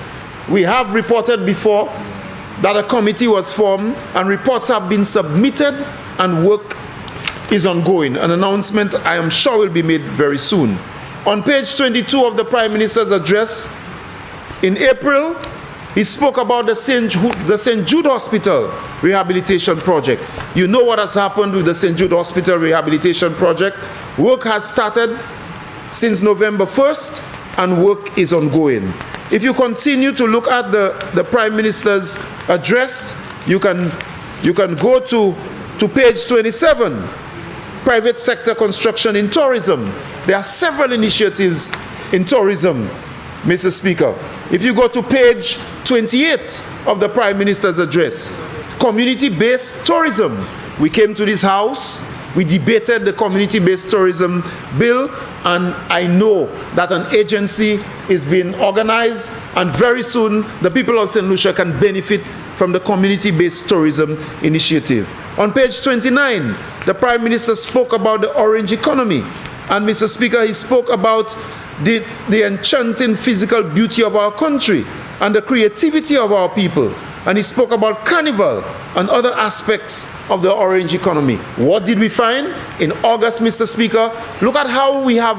We have reported before that a committee was formed and reports have been submitted and work is ongoing. An announcement, I am sure, will be made very soon. On page 22 of the Prime Minister's address, in April, he spoke about the St. Jude Hospital Rehabilitation Project. You know what has happened with the St. Jude Hospital Rehabilitation Project. Work has started since November 1st and work is ongoing. If you continue to look at the Prime Minister's address, you can go to page 27, private sector construction in tourism. There are several initiatives in tourism, Mr. Speaker. If you go to page 28 of the Prime Minister's address, community-based tourism. We came to this house, we debated the community-based tourism bill, and I know that an agency is being organized, and very soon the people of St. Lucia can benefit from the community-based tourism initiative. On page 29, the Prime Minister spoke about the orange economy, and Mr. Speaker, he spoke about the enchanting physical beauty of our country and the creativity of our people. And he spoke about carnival and other aspects of the orange economy. What did we find? In August, Mr. Speaker, look at how we have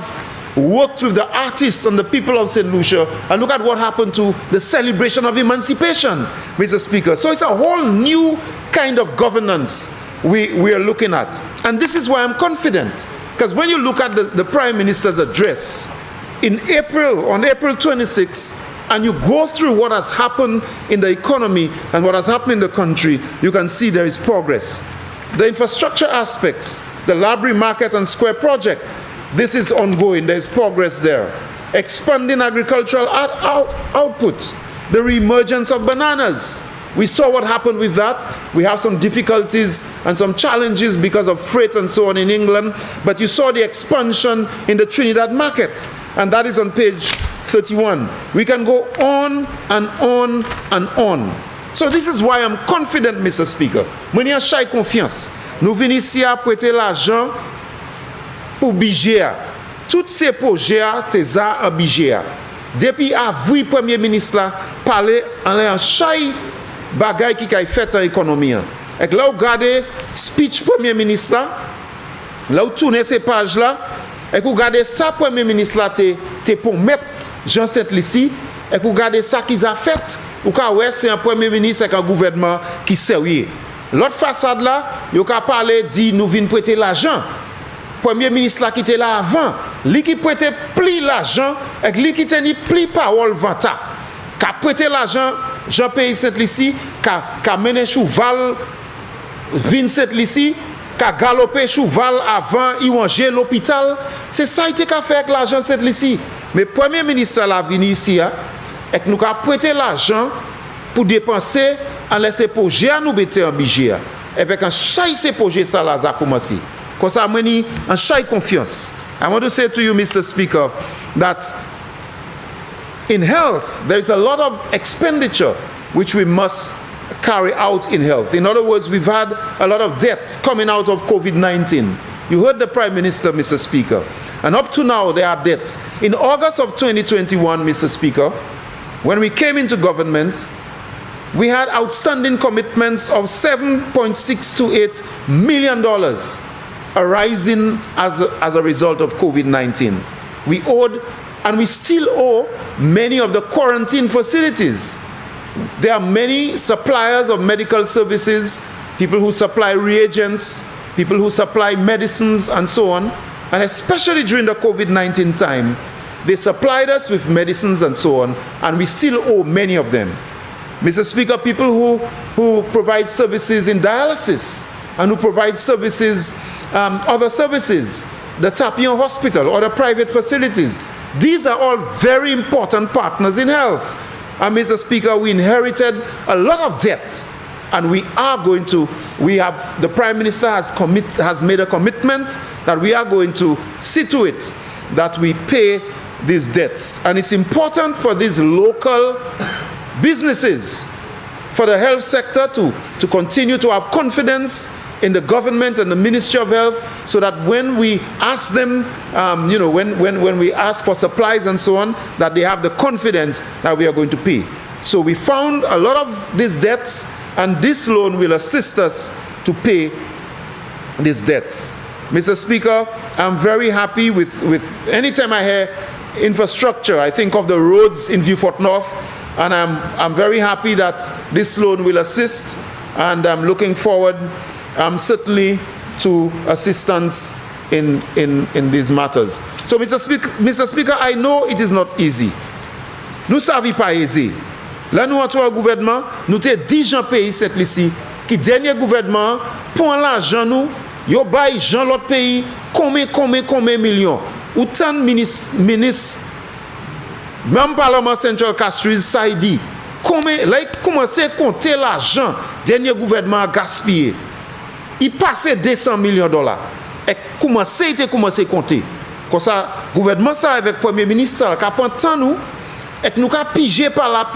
worked with the artists and the people of St. Lucia, and look at what happened to the celebration of emancipation, Mr. Speaker. So it's a whole new kind of governance we are looking at. And this is why I'm confident, because when you look at the Prime Minister's address, in April, on April 26, and you go through what has happened in the economy and what has happened in the country, you can see there is progress. The infrastructure aspects, the Library Market and Square project, this is ongoing, there is progress there. Expanding agricultural output, the reemergence of bananas. We saw what happened with that. We have some difficulties and some challenges because of freight and so on in England, but you saw the expansion in the Trinidad market, and that is on page 31. We can go on and on and on. So this is why I'm confident, Mr. Speaker. When you have confiance, nous venons ici à prêter l'argent pour budget. Toutes ces projets, t'es à budget. Depuis avant, Premier ministre là parlait en chaque bagay qui a fait en économie. Et là, vous regardez speech Premier ministre là, là, vous tournez ces pages là, et vous regardez ça, Premier ministre là, t'es pour mettre Jean Saint-Lucie, et vous regardez ça qu'ils a fait, ou quand ouais, c'est un Premier ministre avec un gouvernement qui sérieux. L'autre façade là, il a parlé, dit, nous venons prêter l'argent. Premier ministre là qui était là avant, lui qui prêtait plus l'argent, et lui qui tenait plus parole vanta. Qui a prêté l'argent, Jean-Pierre Saint-Lucie, qui a mené cheval, Vin Saint-Lucie, qui a galopé cheval avant, il a l'hôpital. C'est ça qu'il a fait avec l'argent Saint-Lucie. Mais Premier ministre là venu ici, et nous avons prêté l'argent pour dépenser en laisser projet à nous mettre en budget. Et avec un chaque ces projets ça là a commencé. Comme ça, en chaque confiance. I want to say to you, Mr. Speaker, that in health, there is a lot of expenditure which we must carry out in health. In other words, we've had a lot of deaths coming out of COVID-19. You heard the Prime Minister, Mr. Speaker. And up to now, there are deaths. In August of 2021, Mr. Speaker, when we came into government, we had outstanding commitments of $7.628 million arising as a result of COVID-19. We owed, and we still owe, many of the quarantine facilities. There are many suppliers of medical services people who supply reagents, people who supply medicines and so on, and especially during the COVID-19 time, they supplied us with medicines and so on, and we still owe many of them. Mr. Speaker, people who provide services in dialysis and who provide services, other services, the Tapion Hospital or the private facilities, these are all very important partners in health. And Mr. Speaker, we inherited a lot of debt, and we have, the Prime Minister has made a commitment that we are going to see to it that we pay these debts. And it's important for these local businesses, for the health sector to continue to have confidence in the government and the Ministry of Health, so that when we ask them, when we ask for supplies and so on, that they have the confidence that we are going to pay. So we found a lot of these debts, and this loan will assist us to pay these debts. Mr. Speaker, I'm very happy with anytime I hear infrastructure, I think of the roads in Vieux-Fort North, and I'm very happy that this loan will assist, and I'm looking forward certainly to assistance in these matters. So, Mr. Speaker, I know it is not easy. Nous savons pas aisé. Là, nous avons un gouvernement, nous avons 10 gens pays cette ici, qui dernier gouvernement, pour l'argent nous, yo bail gens l'autre pays, combien millions. Autant ministre, même Parlement Central Castries, ça il dit, là, il commence à compter l'argent, dernier gouvernement a gaspillé. Il passait 200 millions de dollars. Et commence à compter. Comme ça, gouvernement ça avec Premier ministre, qui a temps nous, et nous avons pigé par là,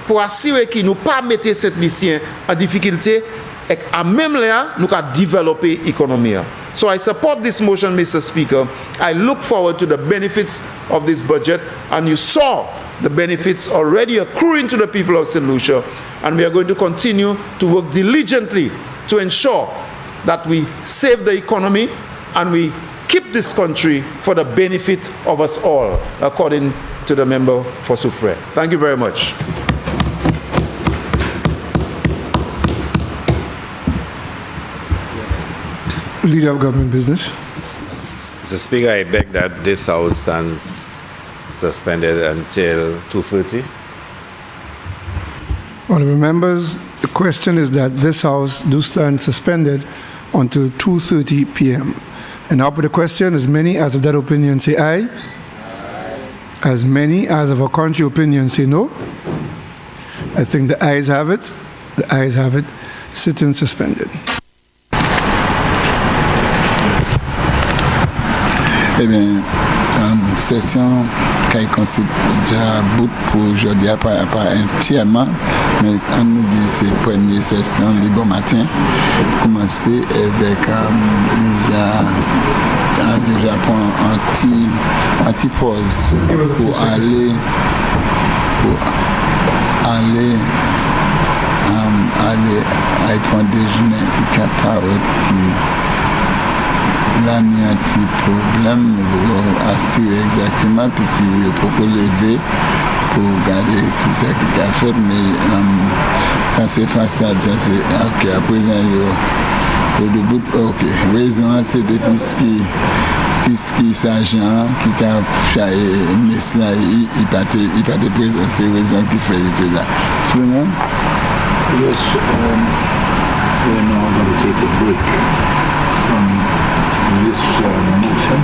pour assurer qu'il nous pas mettre cette mission en difficulté, et à même là, nous avons développé l'économie. So I support this motion, Mr. Speaker. I look forward to the benefits of this budget, and you saw the benefits already accruing to the people of St. Lucia, and we are going to continue to work diligently to ensure that we save the economy and we keep this country for the benefit of us all, according to the member for Soufrière. Thank you very much. Leader of Government Business. Mr. Speaker, I beg that this House stands suspended until 2:30. Honourable members, the question is that this House do stand suspended until 2:30 p.m. And now for the question, as many as of that opinion say aye. As many as of a contrary opinion say no. I think the ayes have it. The ayes have it. Sitting suspended. Eh bien, session qui est constituée à bout pour aujourd'hui, pas entièrement, mais on nous dit c'est la première session, le bon matin, commencer avec déjà prendre anti-pause pour aller à prendre déjeuner et capable qui là, il y a un petit problème pour assurer exactement, puis si il faut lever pour regarder qui c'est qui a fait, mais ça c'est facile, ça c'est ok, à présent, il y a debout, ok, raison c'est depuis ce qui s'agent, qui a fait, mais là, il pas de présence, c'est raison qui fait, il est là. Yes, we're now going to take a break from this motion,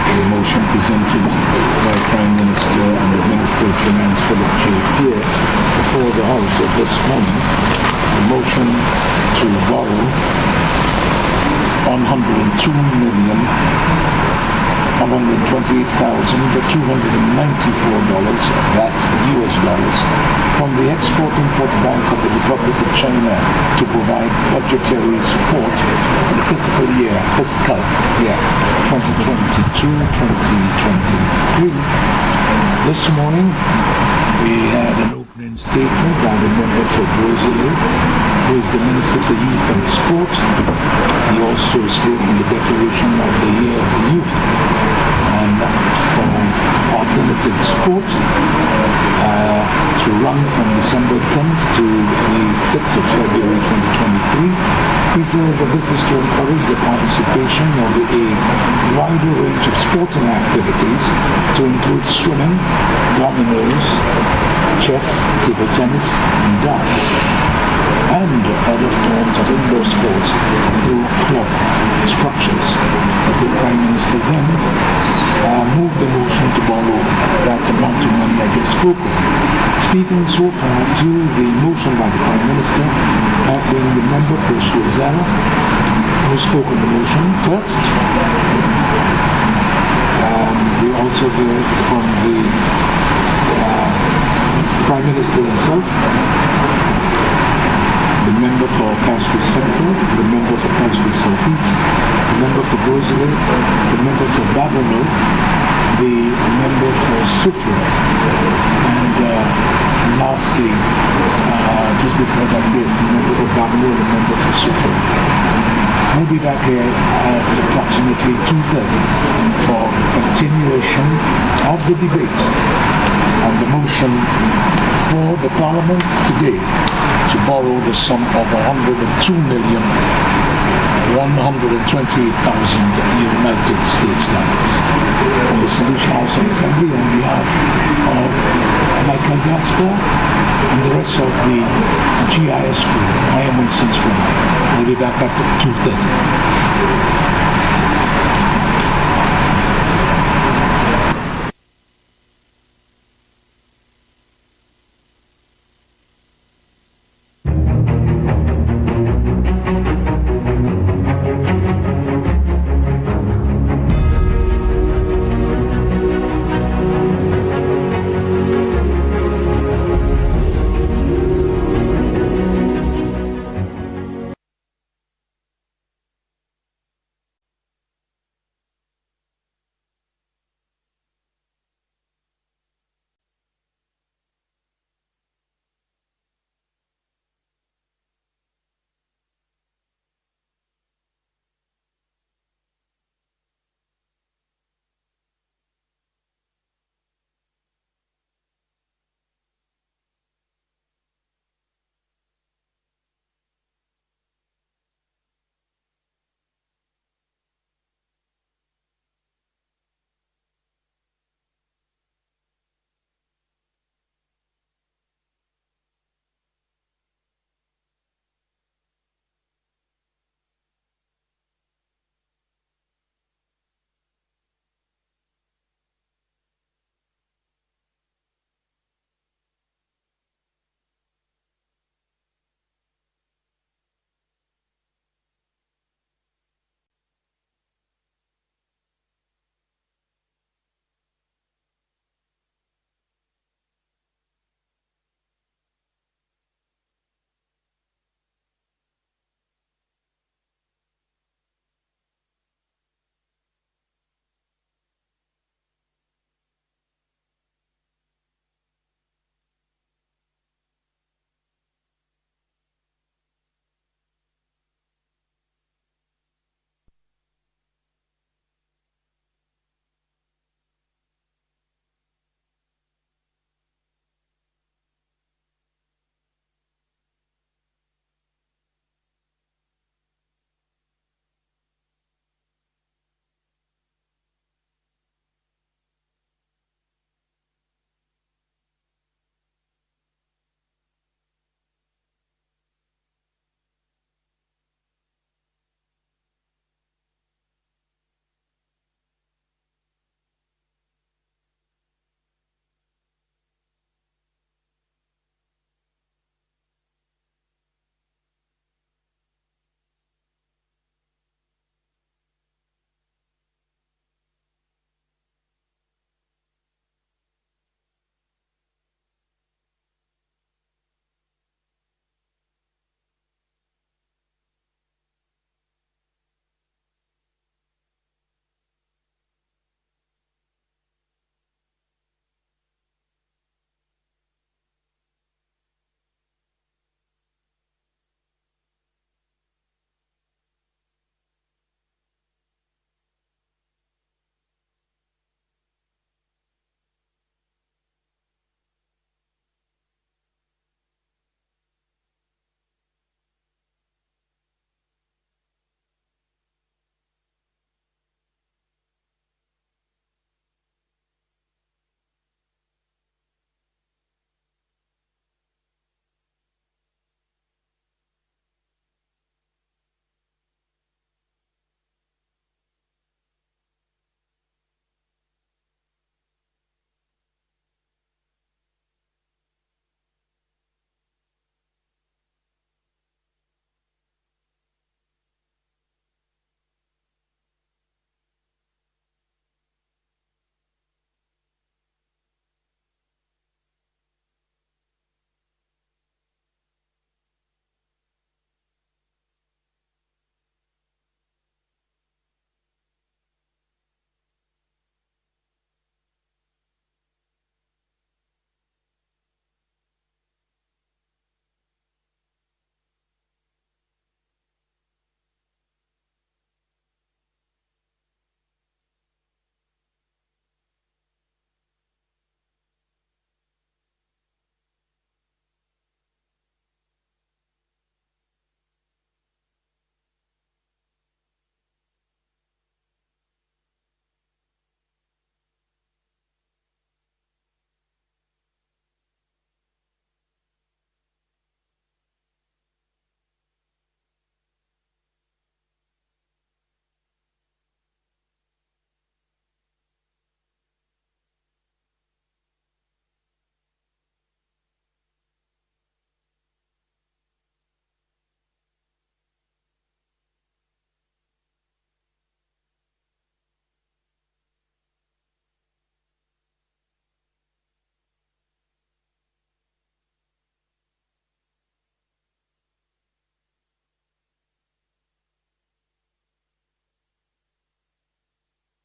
the motion presented by Prime Minister and the Minister of Finance Philip J. Pierre before the House at this morning, the motion to borrow $128,294, that's US dollars, from the Export-Import Bank of the Republic of China to provide budgetary support for the fiscal year 2022-2023. This morning, we had an opening statement by the member for Rosalie, who is the Minister for Youth and Sport. He also spoke in the declaration of the Year of the Youth and for alternative sport to run from December 10th to the 6th of February 2023. He says that this is to encourage the participation of a wider range of sporting activities to include swimming, dominoes, chess, table tennis, and darts, and other forms of indoor sports through club structures. The Prime Minister then moved the motion to borrow that amount of money I just spoke of. Speaking so far to the motion by the Prime Minister have been the member for Shuazara, who spoke on the motion first. We also heard from the Prime Minister himself, the member for Castle Central, the member for Castle Southeast, the member for Rosary, the member for Babano, the member for Sufra, and lastly, just before that, yes, the member for Babano, the member for Sufra. We'll be back here at approximately 2:30 for continuation of the debate on the motion for the Parliament today to borrow the sum of $102,128,000 United States dollars from the Lucia House of Assembly on behalf of Michael Gaspar and the rest of the GIS crew. I am Winston Springer. We'll be back at 2:30.